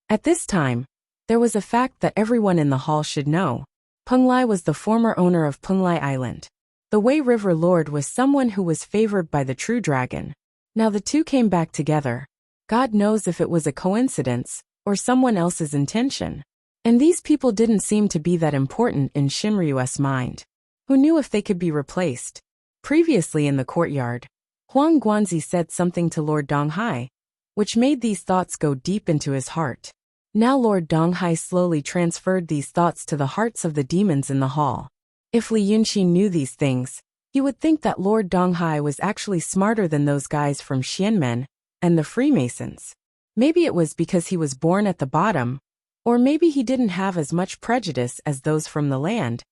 At this time, there was a fact that everyone in the hall should know. Peng Lai was the former owner of Peng Lai Island. The Wei River Lord was someone who was favored by the true dragon. Now the two came back together. God knows if it was a coincidence or someone else's intention. And these people didn't seem to be that important in Shinryu's mind. Who knew if they could be replaced? Previously in the courtyard, Huang Guanzi said something to Lord Donghai, which made these thoughts go deep into his heart. Now Lord Donghai slowly transferred these thoughts to the hearts of the demons in the hall. If Li Yunxin knew these things, he would think that Lord Donghai was actually smarter than those guys from Xianmen and the Freemasons. Maybe it was because he was born at the bottom, or maybe he didn't have as much prejudice as those from the land.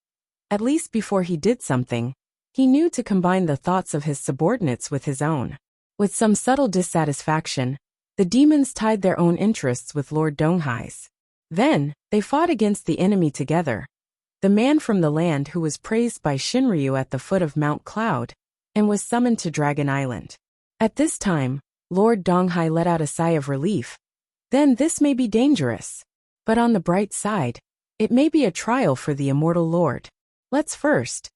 At least before he did something, he knew to combine the thoughts of his subordinates with his own. With some subtle dissatisfaction, the demons tied their own interests with Lord Donghai's. Then, they fought against the enemy together. The man from the land who was praised by Shinryu at the foot of Mount Cloud, and was summoned to Dragon Island. At this time, Lord Donghai let out a sigh of relief. Then this may be dangerous. But on the bright side, it may be a trial for the immortal Lord. Let's first.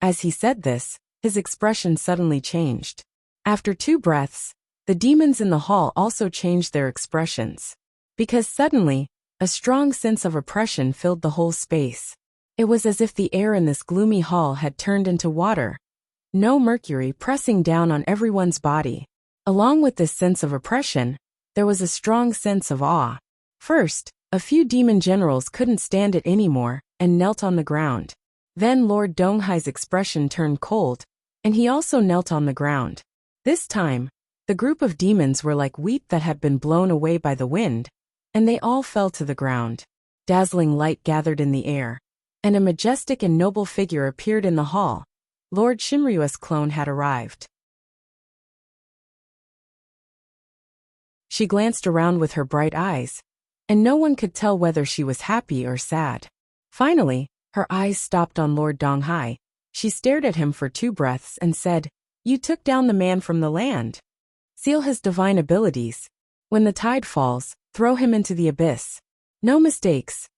As he said this, his expression suddenly changed. After 2 breaths, the demons in the hall also changed their expressions. Because suddenly, a strong sense of oppression filled the whole space. It was as if the air in this gloomy hall had turned into water. No mercury pressing down on everyone's body. Along with this sense of oppression, there was a strong sense of awe. First, a few demon generals couldn't stand it anymore and knelt on the ground. Then Lord Donghai's expression turned cold, and he also knelt on the ground. This time, the group of demons were like wheat that had been blown away by the wind, and they all fell to the ground. Dazzling light gathered in the air, and a majestic and noble figure appeared in the hall. Lord Shinryu's clone had arrived. She glanced around with her bright eyes, and no one could tell whether she was happy or sad. Finally, her eyes stopped on Lord Donghai. She stared at him for 2 breaths and said, "You took down the man from the land. Seal his divine abilities. When the tide falls, throw him into the abyss. No mistakes."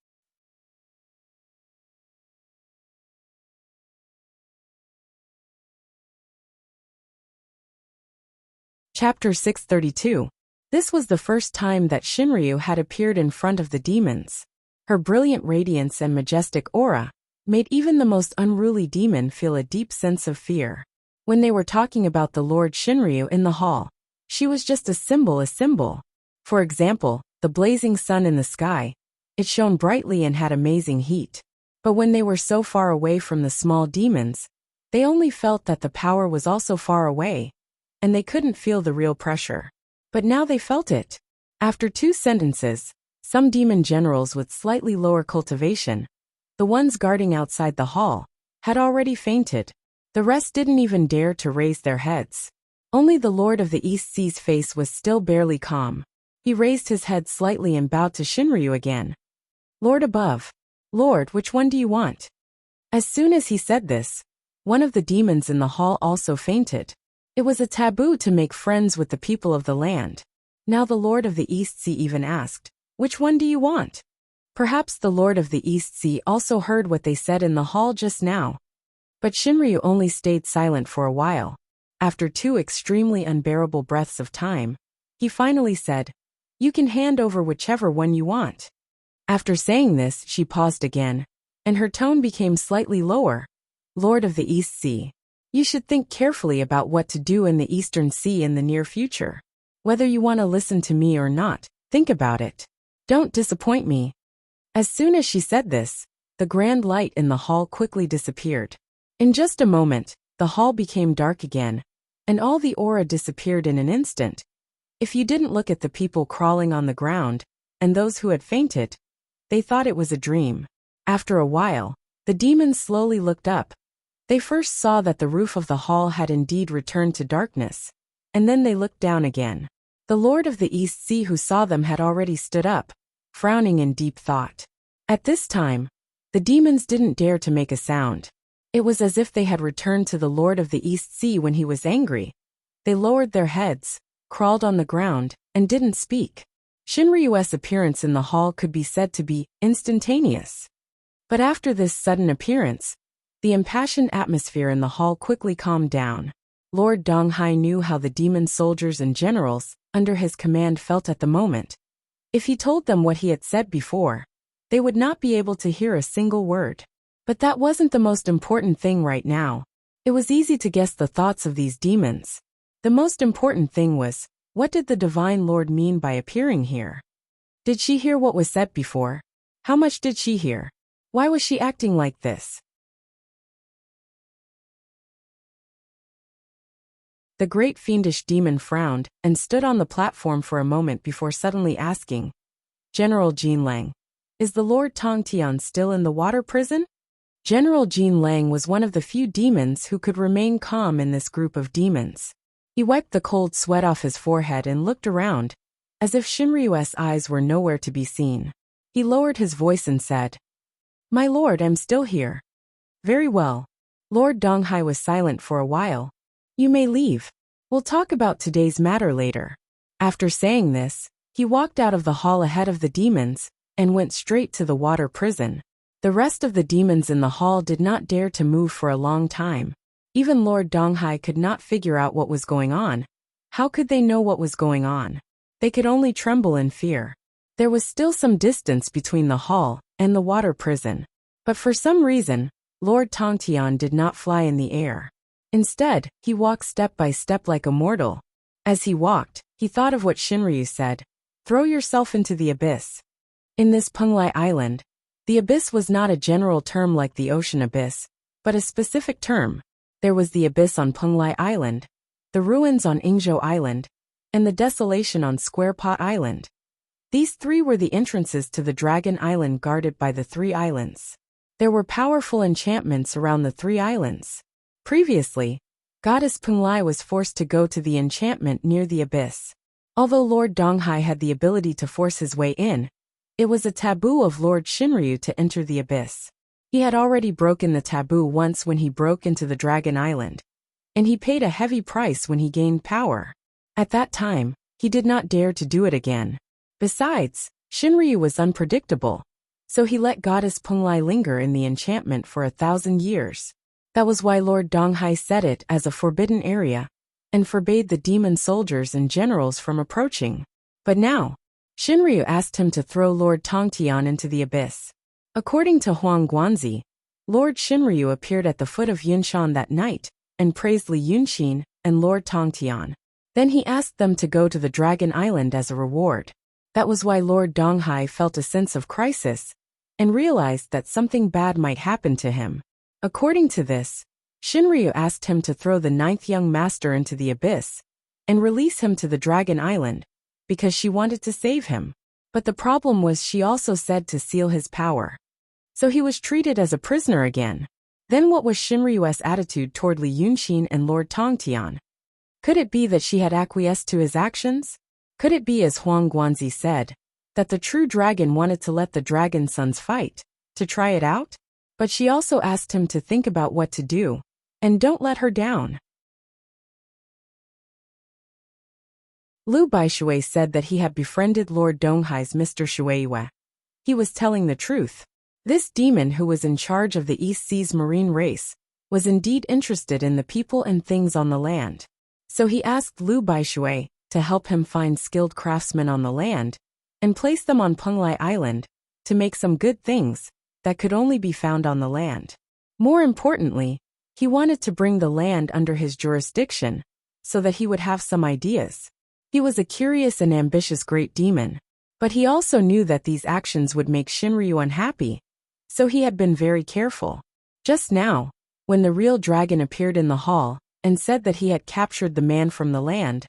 Chapter 632. This was the first time that Shinryu had appeared in front of the demons. Her brilliant radiance and majestic aura made even the most unruly demon feel a deep sense of fear. When they were talking about the Lord Shinryu in the hall, she was just a symbol. For example, the blazing sun in the sky. It shone brightly and had amazing heat. But when they were so far away from the small demons, they only felt that the power was also far away, and they couldn't feel the real pressure. But now they felt it. After 2 sentences, some demon generals with slightly lower cultivation, the ones guarding outside the hall, had already fainted. The rest didn't even dare to raise their heads. Only the Lord of the East Sea's face was still barely calm. He raised his head slightly and bowed to Shinryu again. "Lord above. Lord, which one do you want?" As soon as he said this, one of the demons in the hall also fainted. It was a taboo to make friends with the people of the land. Now the Lord of the East Sea even asked, "Which one do you want?" Perhaps the Lord of the East Sea also heard what they said in the hall just now. But Shinryu only stayed silent for a while. After 2 extremely unbearable breaths of time, he finally said, "You can hand over whichever one you want." After saying this, she paused again, and her tone became slightly lower. "Lord of the East Sea, you should think carefully about what to do in the Eastern Sea in the near future. Whether you want to listen to me or not, think about it. Don't disappoint me." As soon as she said this, the grand light in the hall quickly disappeared. In just a moment, the hall became dark again, and all the aura disappeared in an instant. If you didn't look at the people crawling on the ground, and those who had fainted, they thought it was a dream. After a while, the demons slowly looked up. They first saw that the roof of the hall had indeed returned to darkness, and then they looked down again. The Lord of the East Sea who saw them had already stood up, frowning in deep thought. At this time, the demons didn't dare to make a sound. It was as if they had returned to the Lord of the East Sea when he was angry. They lowered their heads, crawled on the ground, and didn't speak. Shinryu's appearance in the hall could be said to be instantaneous. But after this sudden appearance, the impassioned atmosphere in the hall quickly calmed down. Lord Donghai knew how the demon soldiers and generals under his command felt at the moment. If he told them what he had said before, they would not be able to hear a single word. But that wasn't the most important thing right now. It was easy to guess the thoughts of these demons. The most important thing was, what did the Divine Lord mean by appearing here? Did she hear what was said before? How much did she hear? Why was she acting like this? The great fiendish demon frowned and stood on the platform for a moment before suddenly asking, "General Jin Lang, is the Lord Tongtian still in the water prison?" General Jin Lang was one of the few demons who could remain calm in this group of demons. He wiped the cold sweat off his forehead and looked around, as if Shinryu's eyes were nowhere to be seen. He lowered his voice and said, "My lord, I'm still here." "Very well." Lord Donghai was silent for a while. "You may leave. We'll talk about today's matter later." After saying this, he walked out of the hall ahead of the demons and went straight to the water prison. The rest of the demons in the hall did not dare to move for a long time. Even Lord Donghai could not figure out what was going on. How could they know what was going on? They could only tremble in fear. There was still some distance between the hall and the water prison. But for some reason, Lord Tongtian did not fly in the air. Instead, he walked step by step like a mortal. As he walked, he thought of what Shinryu said, "Throw yourself into the abyss." In this Penglai Island, the abyss was not a general term like the ocean abyss, but a specific term. There was the abyss on Penglai Island, the ruins on Ingzhou Island, and the desolation on Square Pot Island. These three were the entrances to the Dragon Island guarded by the three islands. There were powerful enchantments around the three islands. Previously, Goddess Penglai was forced to go to the enchantment near the abyss. Although Lord Donghai had the ability to force his way in, it was a taboo of Lord Shinryu to enter the abyss. He had already broken the taboo once when he broke into the Dragon Island, and he paid a heavy price when he gained power. At that time, he did not dare to do it again. Besides, Shinryu was unpredictable, so he let Goddess Penglai linger in the enchantment for 1,000 years. That was why Lord Donghai set it as a forbidden area, and forbade the demon soldiers and generals from approaching. But now, Shinryu asked him to throw Lord Tongtian into the abyss. According to Huang Guanzi, Lord Shinryu appeared at the foot of Yunshan that night, and praised Li Yunxin and Lord Tongtian. Then he asked them to go to the Dragon Island as a reward. That was why Lord Donghai felt a sense of crisis, and realized that something bad might happen to him. According to this, Shinryu asked him to throw the ninth young master into the abyss, and release him to the Dragon Island, because she wanted to save him. But the problem was she also said to seal his power. So he was treated as a prisoner again. Then what was Shinryu's attitude toward Li Yunxin and Lord Tongtian? Could it be that she had acquiesced to his actions? Could it be, as Huang Guanzi said, that the true dragon wanted to let the dragon sons fight, to try it out? But she also asked him to think about what to do, and don't let her down. Liu Baishui said that he had befriended Lord Donghai's Mr. Shueiyue. He was telling the truth. This demon who was in charge of the East Sea's marine race was indeed interested in the people and things on the land. So he asked Liu Baishui to help him find skilled craftsmen on the land and place them on Penglai Island to make some good things that could only be found on the land. More importantly, he wanted to bring the land under his jurisdiction so that he would have some ideas. He was a curious and ambitious great demon, but he also knew that these actions would make Shinryu unhappy, so he had been very careful. Just now, when the real dragon appeared in the hall and said that he had captured the man from the land,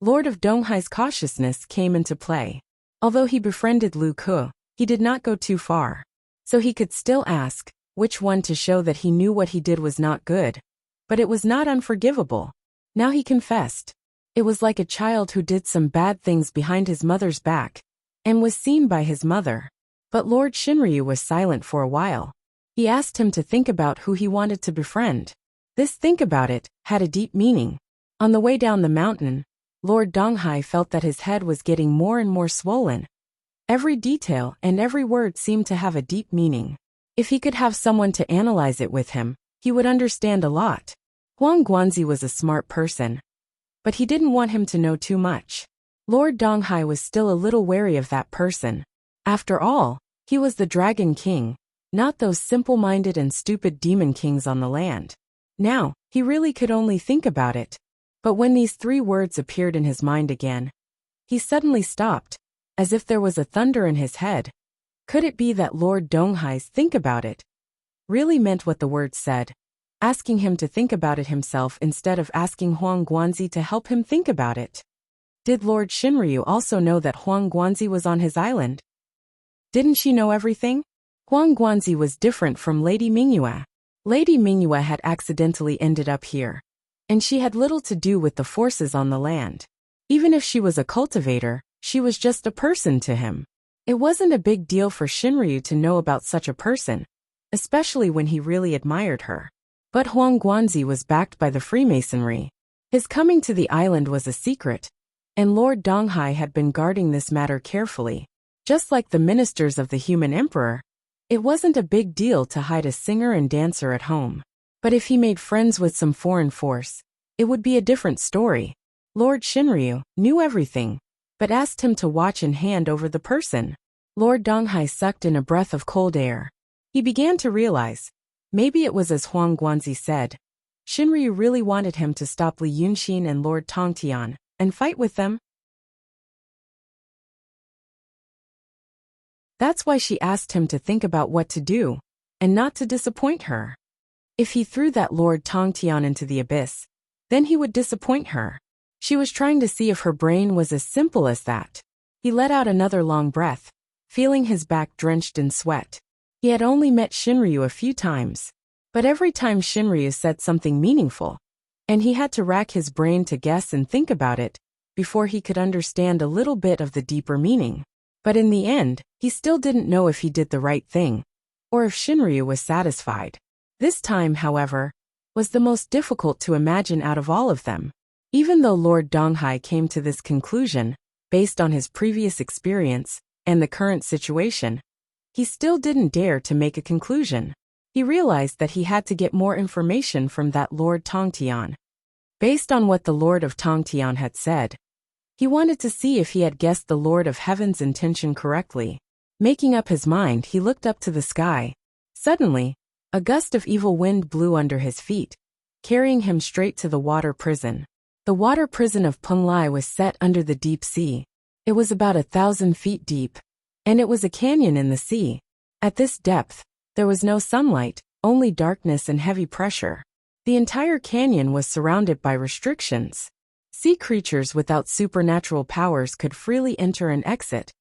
Lord of Donghai's cautiousness came into play. Although he befriended Lu Ke, he did not go too far. So he could still ask which one to show that he knew what he did was not good, but it was not unforgivable. Now he confessed. It was like a child who did some bad things behind his mother's back, and was seen by his mother. But Lord Shinryu was silent for a while. He asked him to think about who he wanted to befriend. This "think about it" had a deep meaning. On the way down the mountain, Lord Donghai felt that his head was getting more and more swollen. Every detail and every word seemed to have a deep meaning. If he could have someone to analyze it with him, he would understand a lot. Huang Guanzi was a smart person, but he didn't want him to know too much. Lord Donghai was still a little wary of that person. After all, he was the Dragon King, not those simple-minded and stupid demon kings on the land. Now, he really could only think about it. But when these three words appeared in his mind again, he suddenly stopped, as if there was a thunder in his head. Could it be that Lord Donghai's "think about it" really meant what the words said, asking him to think about it himself instead of asking Huang Guanzi to help him think about it? Did Lord Shinryu also know that Huang Guanzi was on his island? Didn't she know everything? Huang Guanzi was different from Lady Mingyue. Lady Mingyue had accidentally ended up here, and she had little to do with the forces on the land. Even if she was a cultivator, she was just a person to him. It wasn't a big deal for Shinryu to know about such a person, especially when he really admired her. But Huang Guanzi was backed by the Freemasonry. His coming to the island was a secret, and Lord Donghai had been guarding this matter carefully. Just like the ministers of the human emperor, it wasn't a big deal to hide a singer and dancer at home. But if he made friends with some foreign force, it would be a different story. Lord Shinryu knew everything, but asked him to watch and hand over the person. Lord Donghai sucked in a breath of cold air. He began to realize, maybe it was as Huang Guanzi said. Shinryu really wanted him to stop Li Yunxin and Lord Tongtian, and fight with them? That's why she asked him to think about what to do, and not to disappoint her. If he threw that Lord Tongtian into the abyss, then he would disappoint her. She was trying to see if her brain was as simple as that. He let out another long breath, feeling his back drenched in sweat. He had only met Shinryu a few times, but every time Shinryu said something meaningful, and he had to rack his brain to guess and think about it before he could understand a little bit of the deeper meaning. But in the end, he still didn't know if he did the right thing, or if Shinryu was satisfied. This time, however, was the most difficult to imagine out of all of them. Even though Lord Donghai came to this conclusion, based on his previous experience and the current situation, he still didn't dare to make a conclusion. He realized that he had to get more information from that Lord Tongtian. Based on what the Lord of Tongtian had said, he wanted to see if he had guessed the Lord of Heaven's intention correctly. Making up his mind, he looked up to the sky. Suddenly, a gust of evil wind blew under his feet, carrying him straight to the water prison. The water prison of Penglai was set under the deep sea. It was about 1,000 feet deep, and it was a canyon in the sea. At this depth, there was no sunlight, only darkness and heavy pressure. The entire canyon was surrounded by restrictions. Sea creatures without supernatural powers could freely enter and exit,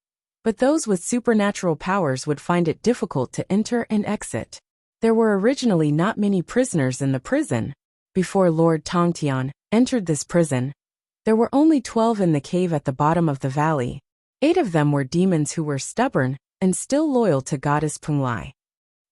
but those with supernatural powers would find it difficult to enter and exit. There were originally not many prisoners in the prison. Before Lord Tongtian entered this prison, there were only 12 in the cave at the bottom of the valley. 8 of them were demons who were stubborn and still loyal to Goddess Penglai.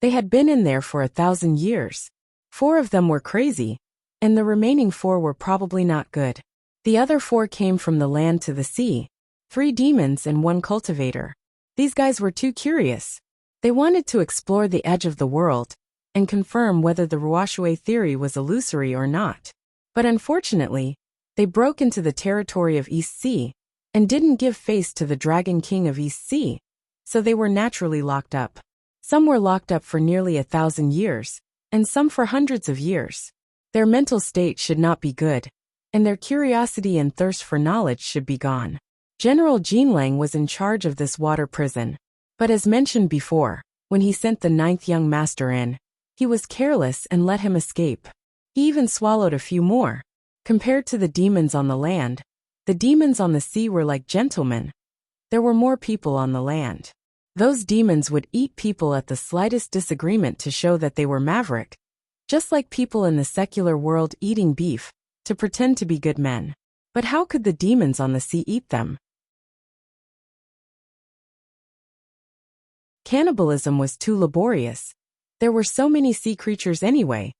They had been in there for 1,000 years. 4 of them were crazy, and the remaining 4 were probably not good. The other 4 came from the land to the sea, 3 demons and 1 cultivator. These guys were too curious. They wanted to explore the edge of the world and confirm whether the Ruoshui theory was illusory or not. But unfortunately, they broke into the territory of East Sea and didn't give face to the Dragon King of East Sea, so they were naturally locked up. Some were locked up for nearly 1,000 years, and some for hundreds of years. Their mental state should not be good, and their curiosity and thirst for knowledge should be gone. General Jinlang was in charge of this water prison, but as mentioned before, when he sent the 9th young master in, he was careless and let him escape. He even swallowed a few more. Compared to the demons on the land, the demons on the sea were like gentlemen. There were more people on the land. Those demons would eat people at the slightest disagreement to show that they were maverick, just like people in the secular world eating beef, to pretend to be good men. But how could the demons on the sea eat them? Cannibalism was too laborious. There were so many sea creatures anyway,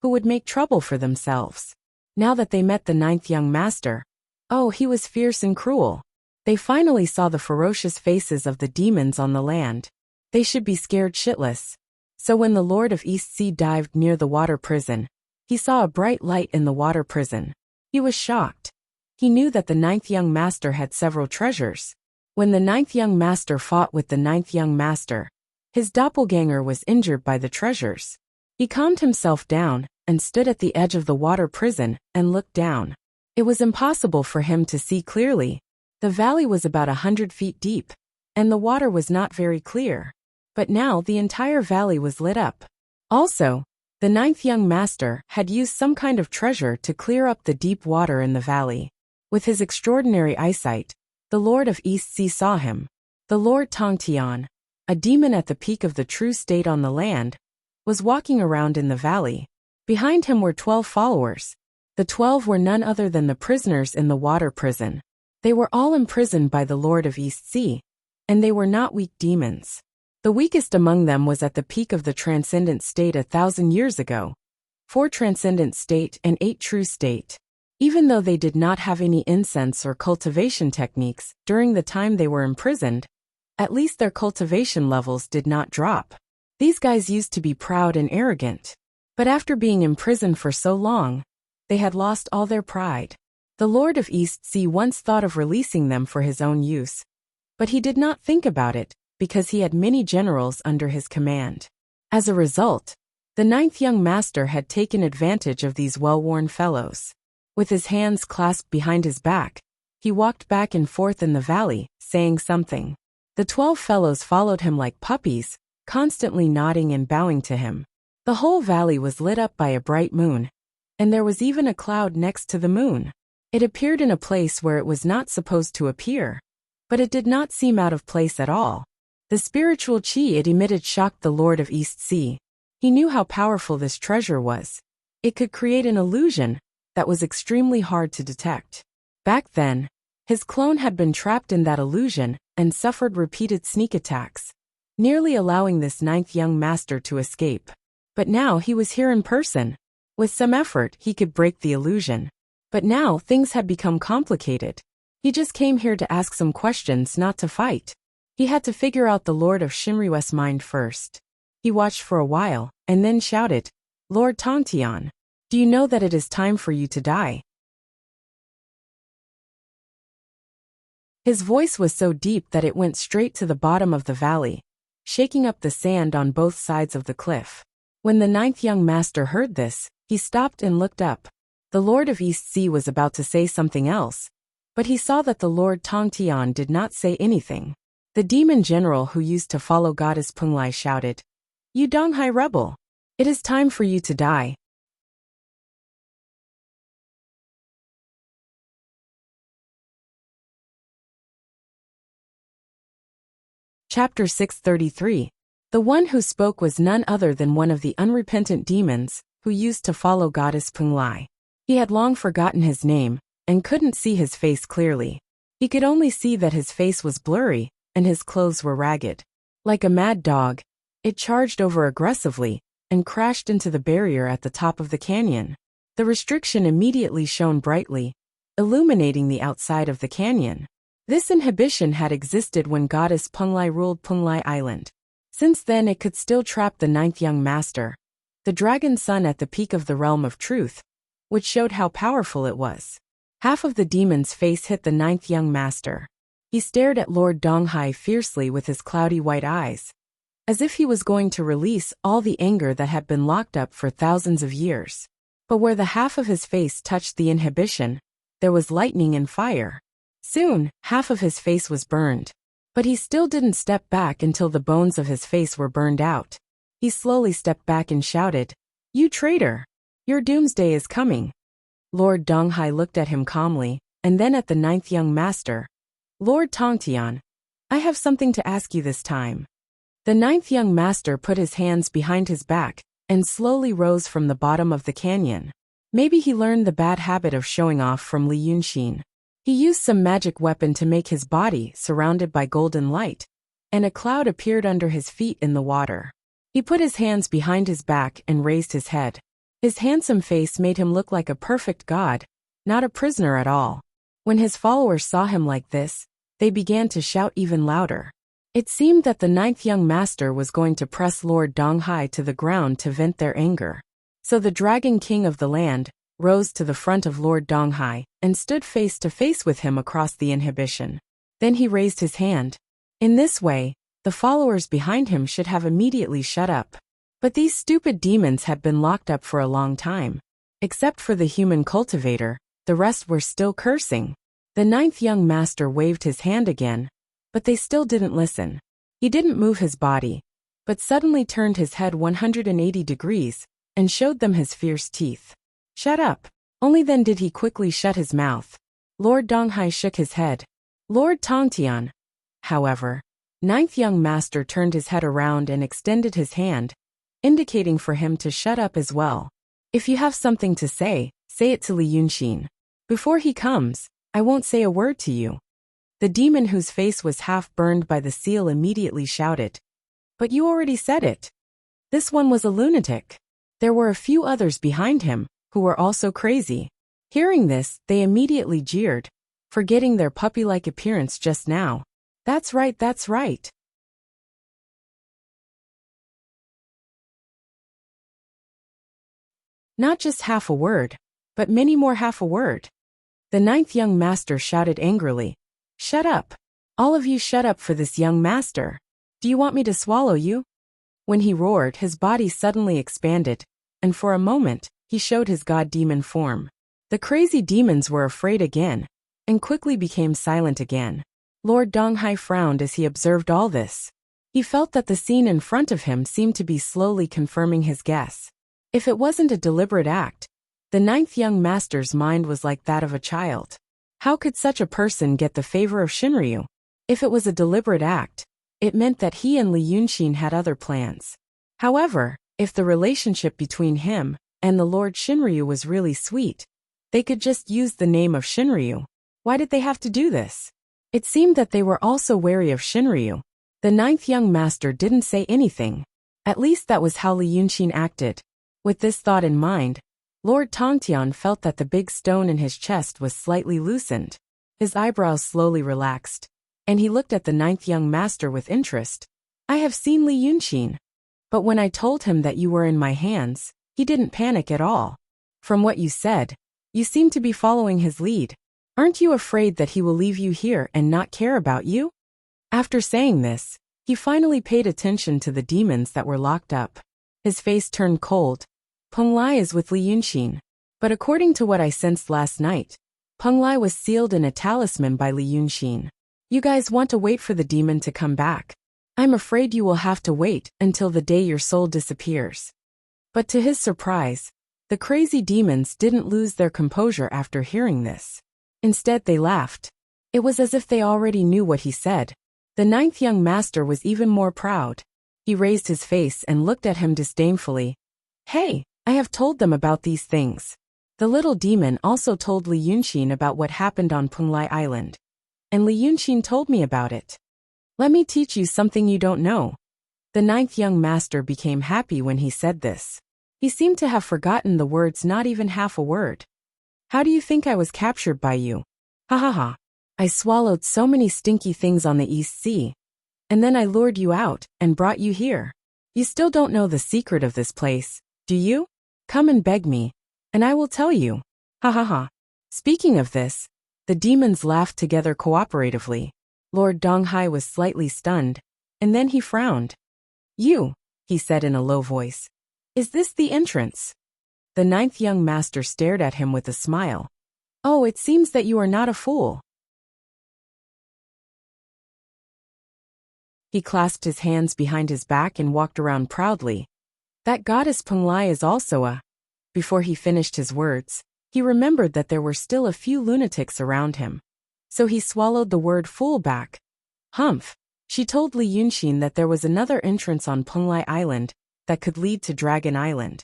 who would make trouble for themselves. Now that they met the 9th young master, oh, he was fierce and cruel. They finally saw the ferocious faces of the demons on the land. They should be scared shitless. So when the Lord of East Sea dived near the water prison, he saw a bright light in the water prison. He was shocked. He knew that the 9th young master had several treasures. When the 9th young master fought with the 9th young master, his doppelganger was injured by the treasures. He calmed himself down and stood at the edge of the water prison and looked down. It was impossible for him to see clearly. The valley was about 100 feet deep, and the water was not very clear. But now the entire valley was lit up. Also, the 9th young master had used some kind of treasure to clear up the deep water in the valley. With his extraordinary eyesight, the Lord of East Sea saw him. The Lord Tongtian, a demon at the peak of the true state on the land, was walking around in the valley. Behind him were 12 followers. The 12 were none other than the prisoners in the water prison. They were all imprisoned by the Lord of East Sea, and they were not weak demons. The weakest among them was at the peak of the transcendent state 1,000 years ago. 4 transcendent state and 8 true state. Even though they did not have any incense or cultivation techniques during the time they were imprisoned, at least their cultivation levels did not drop. These guys used to be proud and arrogant. But after being imprisoned for so long, they had lost all their pride. The Lord of East Sea once thought of releasing them for his own use, but he did not think about it because he had many generals under his command. As a result, the 9th young master had taken advantage of these well-worn fellows. With his hands clasped behind his back, He walked back and forth in the valley, saying something. The 12 fellows followed him like puppies, constantly nodding and bowing to him. The whole valley was lit up by a bright moon, and there was even a cloud next to the moon. It appeared in a place where it was not supposed to appear, but it did not seem out of place at all. The spiritual chi it emitted shocked the Lord of East Sea. He knew how powerful this treasure was. It could create an illusion that was extremely hard to detect. Back then, his clone had been trapped in that illusion and suffered repeated sneak attacks, nearly allowing this 9th young master to escape. But now he was here in person. With some effort, he could break the illusion. But now things had become complicated. He just came here to ask some questions, not to fight. He had to figure out the Lord of Shinryu's mind first. He watched for a while, and then shouted, "Lord Tongtian, do you know that it is time for you to die?" His voice was so deep that it went straight to the bottom of the valley, shaking up the sand on both sides of the cliff. When the 9th young master heard this, he stopped and looked up. The Lord of East Sea was about to say something else, but he saw that the Lord Tongtian did not say anything. The demon general who used to follow Goddess Punglai shouted, "You Donghai rebel! It is time for you to die." Chapter 633. The one who spoke was none other than one of the unrepentant demons who used to follow Goddess Punglai. He had long forgotten his name and couldn't see his face clearly. He could only see that his face was blurry and his clothes were ragged. Like a mad dog, it charged over aggressively and crashed into the barrier at the top of the canyon. The restriction immediately shone brightly, illuminating the outside of the canyon. This inhibition had existed when Goddess Punglai ruled Punglai Island. Since then it could still trap the 9th young master, the dragon sun at the peak of the realm of truth, which showed how powerful it was. Half of the demon's face hit the 9th young master. He stared at Lord Donghai fiercely with his cloudy white eyes, as if he was going to release all the anger that had been locked up for thousands of years. But where the half of his face touched the inhibition, there was lightning and fire. Soon, half of his face was burned. But he still didn't step back until the bones of his face were burned out. He slowly stepped back and shouted, "You traitor! Your doomsday is coming." Lord Donghai looked at him calmly, and then at the 9th young master. "Lord Tongtian, I have something to ask you this time." The 9th young master put his hands behind his back and slowly rose from the bottom of the canyon. Maybe he learned the bad habit of showing off from Li Yunxin. He used some magic weapon to make his body surrounded by golden light, and a cloud appeared under his feet in the water. He put his hands behind his back and raised his head. His handsome face made him look like a perfect god, not a prisoner at all. When his followers saw him like this, they began to shout even louder. It seemed that the 9th young master was going to press Lord Donghai to the ground to vent their anger. So the Dragon King of the land rose to the front of Lord Donghai and stood face to face with him across the inhibition. Then he raised his hand. In this way, the followers behind him should have immediately shut up. But these stupid demons had been locked up for a long time. Except for the human cultivator, the rest were still cursing. The 9th young master waved his hand again, but they still didn't listen. He didn't move his body, but suddenly turned his head 180 degrees and showed them his fierce teeth. "Shut up." Only then did he quickly shut his mouth. Lord Donghai shook his head. Lord Tongtian, however, 9th young master turned his head around and extended his hand, indicating for him to shut up as well. "If you have something to say it to Li Yunxin. Before he comes, I won't say a word to you." The demon whose face was half burned by the seal immediately shouted, "But you already said it." This one was a lunatic. There were a few others behind him, who were also crazy. Hearing this, they immediately jeered, forgetting their puppy-like appearance just now. That's right, that's right. Not just half a word, but many more half a word. The 9th young master shouted angrily, "Shut up! All of you shut up for this young master. Do you want me to swallow you?" When he roared, his body suddenly expanded, and for a moment, he showed his god demon form. The crazy demons were afraid again. and quickly became silent again. Lord Donghai frowned as he observed all this. He felt that the scene in front of him seemed to be slowly confirming his guess. If it wasn't a deliberate act, the ninth young master's mind was like that of a child. How could such a person get the favor of Shinryu? If it was a deliberate act, it meant that he and Li Yunxin had other plans. However, if the relationship between him and the Lord Shinryu was really sweet, they could just use the name of Shinryu. Why did they have to do this? It seemed that they were also wary of Shinryu. The ninth young master didn't say anything. At least that was how Li Yunxin acted. With this thought in mind, Lord Tongtian felt that the big stone in his chest was slightly loosened. His eyebrows slowly relaxed, and he looked at the ninth young master with interest. I have seen Li Yunxin. But when I told him that you were in my hands, he didn't panic at all. From what you said, you seem to be following his lead. Aren't you afraid that he will leave you here and not care about you? After saying this, he finally paid attention to the demons that were locked up. His face turned cold. Peng Lai is with Li Yunxin. But according to what I sensed last night, Peng Lai was sealed in a talisman by Li Yunxin. You guys want to wait for the demon to come back. I'm afraid you will have to wait until the day your soul disappears. But to his surprise, the crazy demons didn't lose their composure after hearing this. Instead, they laughed. It was as if they already knew what he said. The ninth young master was even more proud. He raised his face and looked at him disdainfully. Hey, I have told them about these things. The little demon also told Li Yunxin about what happened on Penglai Island. And Li Yunxin told me about it. Let me teach you something you don't know. The ninth young master became happy when he said this. He seemed to have forgotten the words, not even half a word. How do you think I was captured by you? Ha ha ha. I swallowed so many stinky things on the East Sea. And then I lured you out and brought you here. You still don't know the secret of this place, do you? Come and beg me, and I will tell you. Ha ha ha. Speaking of this, the demons laughed together cooperatively. Lord Donghai was slightly stunned, and then he frowned. You, he said in a low voice. Is this the entrance? The ninth young master stared at him with a smile. Oh, it seems that you are not a fool. He clasped his hands behind his back and walked around proudly. That goddess Penglai is also a... Before he finished his words, he remembered that there were still a few lunatics around him. So he swallowed the word fool back. Humph. She told Li Yunxin that there was another entrance on Penglai Island that could lead to Dragon Island.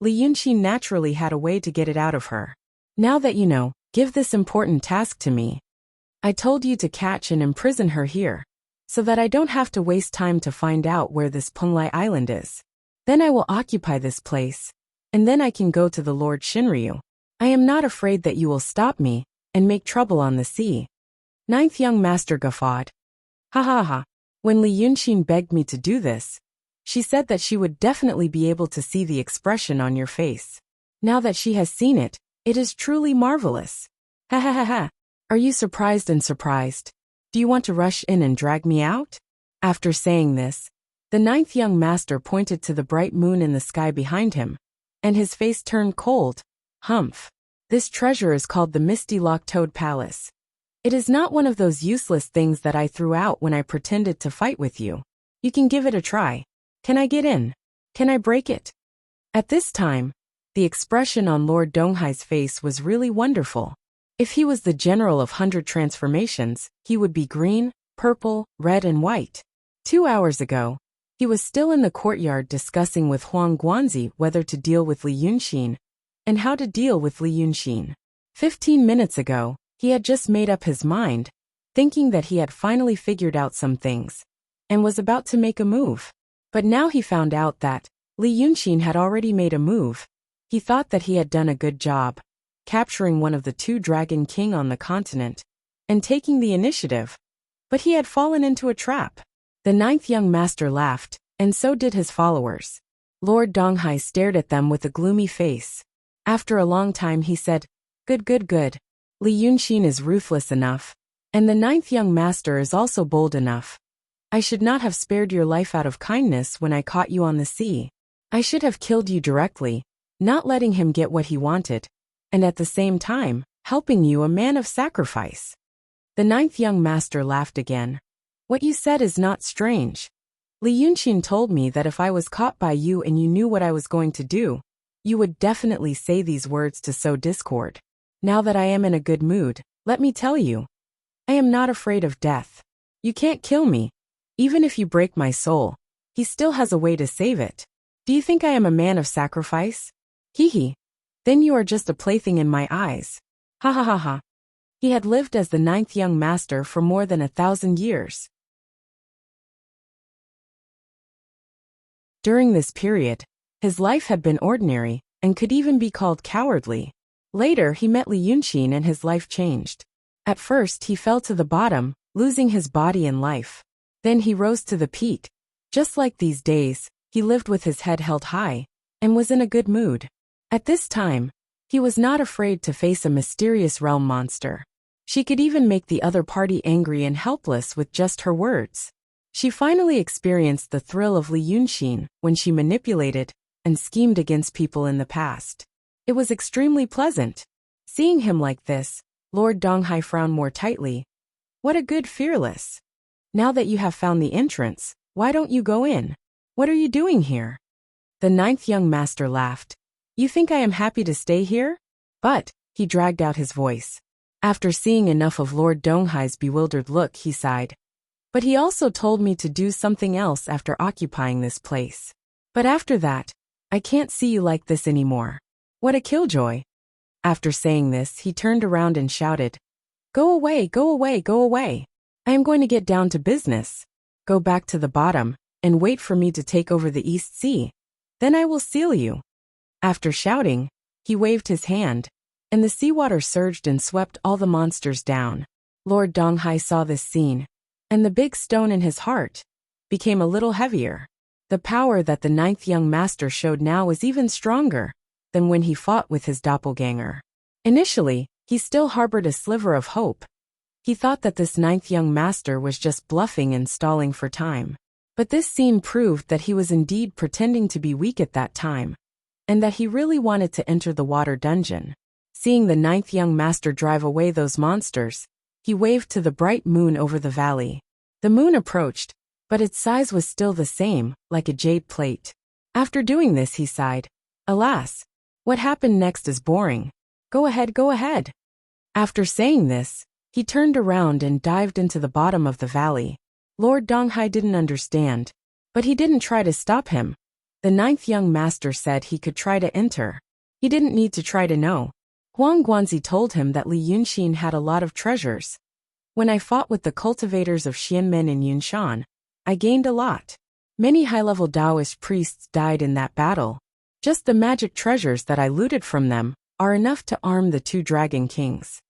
Li Yunxin naturally had a way to get it out of her. Now that you know, give this important task to me. I told you to catch and imprison her here, so that I don't have to waste time to find out where this Penglai Island is. Then I will occupy this place, and then I can go to the Lord Shinryu. I am not afraid that you will stop me and make trouble on the sea. Ninth young master guffawed. Ha ha ha. When Li Yunxin begged me to do this, she said that she would definitely be able to see the expression on your face. Now that she has seen it, it is truly marvelous. Ha ha ha ha. Are you surprised and surprised? Do you want to rush in and drag me out? After saying this, the ninth young master pointed to the bright moon in the sky behind him, and his face turned cold. Humph. This treasure is called the Misty Lock Toad Palace. It is not one of those useless things that I threw out when I pretended to fight with you. You can give it a try. Can I get in? Can I break it? At this time, the expression on Lord Donghai's face was really wonderful. If he was the general of 100 transformations, he would be green, purple, red and white. 2 hours ago, he was still in the courtyard discussing with Huang Guanzi whether to deal with Li Yunxin and how to deal with Li Yunxin. 15 minutes ago, he had just made up his mind, thinking that he had finally figured out some things, and was about to make a move. But now he found out that Li Yunxin had already made a move. He thought that he had done a good job, capturing one of the 2 Dragon King on the continent, and taking the initiative. But he had fallen into a trap. The ninth young master laughed, and so did his followers. Lord Donghai stared at them with a gloomy face. After a long time he said, Good good good. Li Yunxin is ruthless enough, and the ninth young master is also bold enough. I should not have spared your life out of kindness when I caught you on the sea. I should have killed you directly, not letting him get what he wanted, and at the same time, helping you, a man of sacrifice. The ninth young master laughed again. What you said is not strange. Li Yunqin told me that if I was caught by you and you knew what I was going to do, you would definitely say these words to sow discord. Now that I am in a good mood, let me tell you, I am not afraid of death. You can't kill me. Even if you break my soul, he still has a way to save it. Do you think I am a man of sacrifice? Hee. Then you are just a plaything in my eyes. Ha ha ha ha. He had lived as the ninth young master for more than 1,000 years. During this period, his life had been ordinary and could even be called cowardly. Later he met Li Yunqin and his life changed. At first he fell to the bottom, losing his body and life. Then he rose to the peak. Just like these days, he lived with his head held high and was in a good mood. At this time, he was not afraid to face a mysterious realm monster. She could even make the other party angry and helpless with just her words. She finally experienced the thrill of Li Yunqin when she manipulated and schemed against people in the past. It was extremely pleasant. Seeing him like this, Lord Donghai frowned more tightly. What a good fearless. Now that you have found the entrance, why don't you go in? What are you doing here? The ninth young master laughed. You think I am happy to stay here? But, he dragged out his voice. After seeing enough of Lord Donghai's bewildered look, he sighed. But he also told me to do something else after occupying this place. But after that, I can't see you like this anymore. What a killjoy. After saying this, he turned around and shouted, Go away, go away, go away. I am going to get down to business. Go back to the bottom, and wait for me to take over the East Sea. Then I will seal you. After shouting, he waved his hand, and the seawater surged and swept all the monsters down. Lord Donghai saw this scene, and the big stone in his heart became a little heavier. The power that the ninth young master showed now was even stronger than when he fought with his doppelganger. Initially, he still harbored a sliver of hope. He thought that this ninth young master was just bluffing and stalling for time. But this scene proved that he was indeed pretending to be weak at that time, and that he really wanted to enter the water dungeon. Seeing the ninth young master drive away those monsters, he waved to the bright moon over the valley. The moon approached, but its size was still the same, like a jade plate. After doing this, he sighed. Alas, what happened next is boring. Go ahead, go ahead. After saying this, he turned around and dived into the bottom of the valley. Lord Donghai didn't understand, but he didn't try to stop him. The ninth young master said he could try to enter. He didn't need to try to know. Huang Guanzi told him that Li Yunqin had a lot of treasures. When I fought with the cultivators of Xianmen in Yunshan, I gained a lot. Many high-level Taoist priests died in that battle. Just the magic treasures that I looted from them are enough to arm the 2 dragon kings.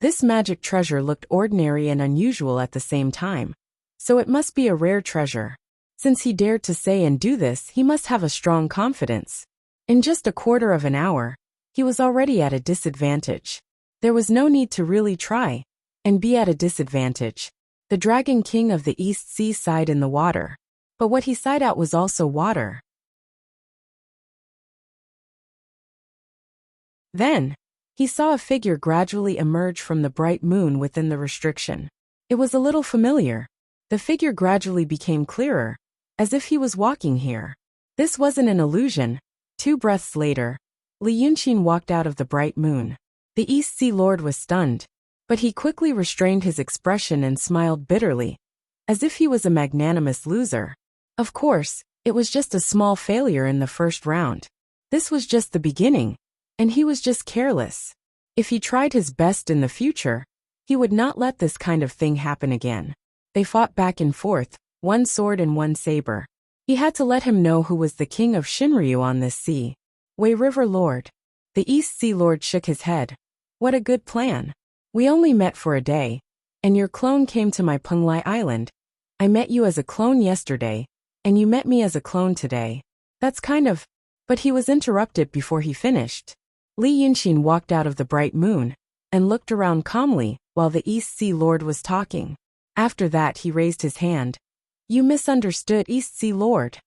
This magic treasure looked ordinary and unusual at the same time, so it must be a rare treasure. Since he dared to say and do this, he must have a strong confidence. In just a quarter of an hour, he was already at a disadvantage. There was no need to really try and be at a disadvantage. The Dragon King of the East Sea sighed in the water, but what he sighed out was also water. Then, he saw a figure gradually emerge from the bright moon within the restriction. It was a little familiar. The figure gradually became clearer, as if he was walking here. This wasn't an illusion. 2 breaths later, Li Yunqin walked out of the bright moon. The East Sea Lord was stunned, but he quickly restrained his expression and smiled bitterly, as if he was a magnanimous loser. Of course, it was just a small failure in the first round. This was just the beginning, and he was just careless. If he tried his best in the future, he would not let this kind of thing happen again. They fought back and forth, 1 sword and 1 saber. He had to let him know who was the king of Shinryu on this sea. Wei River Lord. The East Sea Lord shook his head. What a good plan. We only met for a day, and your clone came to my Penglai Island. I met you as a clone yesterday, and you met me as a clone today. That's kind of... But he was interrupted before he finished. Li Yunqin walked out of the bright moon and looked around calmly while the East Sea Lord was talking. After that he raised his hand. You misunderstood, East Sea Lord.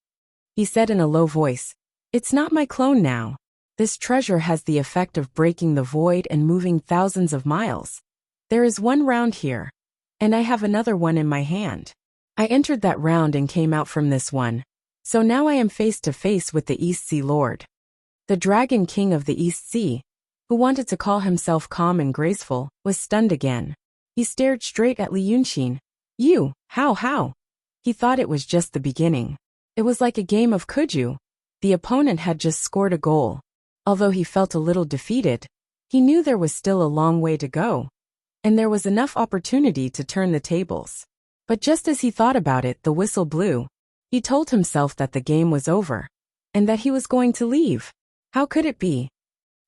He said in a low voice. It's not my clone now. This treasure has the effect of breaking the void and moving thousands of miles. There is one round here, and I have another one in my hand. I entered that round and came out from this one. So now I am face to face with the East Sea Lord. The Dragon King of the East Sea, who wanted to call himself calm and graceful, was stunned again. He stared straight at Li Yunqin. You, how? He thought it was just the beginning. It was like a game of kuju. The opponent had just scored a goal. Although he felt a little defeated, he knew there was still a long way to go, and there was enough opportunity to turn the tables. But just as he thought about it, the whistle blew. He told himself that the game was over, and that he was going to leave. How could it be?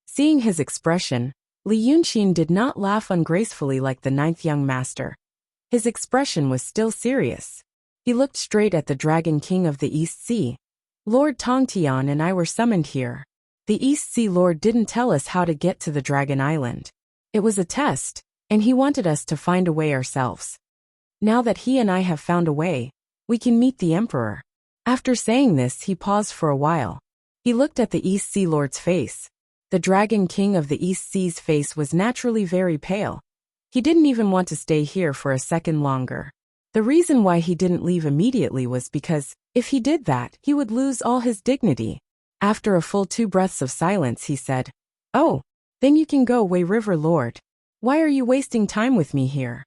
Seeing his expression, Li Yunqin did not laugh ungracefully like the ninth young master. His expression was still serious. He looked straight at the Dragon King of the East Sea. Lord Tongtian and I were summoned here. The East Sea Lord didn't tell us how to get to the Dragon Island. It was a test, and he wanted us to find a way ourselves. Now that he and I have found a way, we can meet the Emperor. After saying this, he paused for a while. He looked at the East Sea Lord's face. The Dragon King of the East Sea's face was naturally very pale. He didn't even want to stay here for a second longer. The reason why he didn't leave immediately was because, if he did that, he would lose all his dignity. After a full 2 breaths of silence, he said, "Oh, then you can go, Wei River Lord. Why are you wasting time with me here?"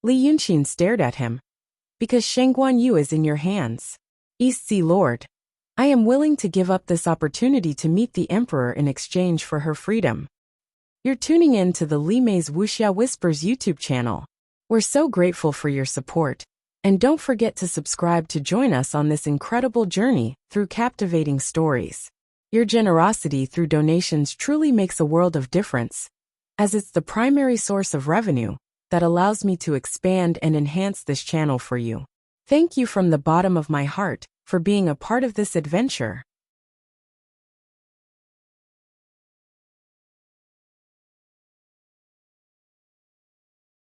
Li Yunqin stared at him. "Because Shangguan Yu is in your hands. East Sea Lord. I am willing to give up this opportunity to meet the Emperor in exchange for her freedom." You're tuning in to the Li Mei's Wuxia Whispers YouTube channel. We're so grateful for your support, and don't forget to subscribe to join us on this incredible journey through captivating stories. Your generosity through donations truly makes a world of difference, as it's the primary source of revenue that allows me to expand and enhance this channel for you. Thank you from the bottom of my heart for being a part of this adventure.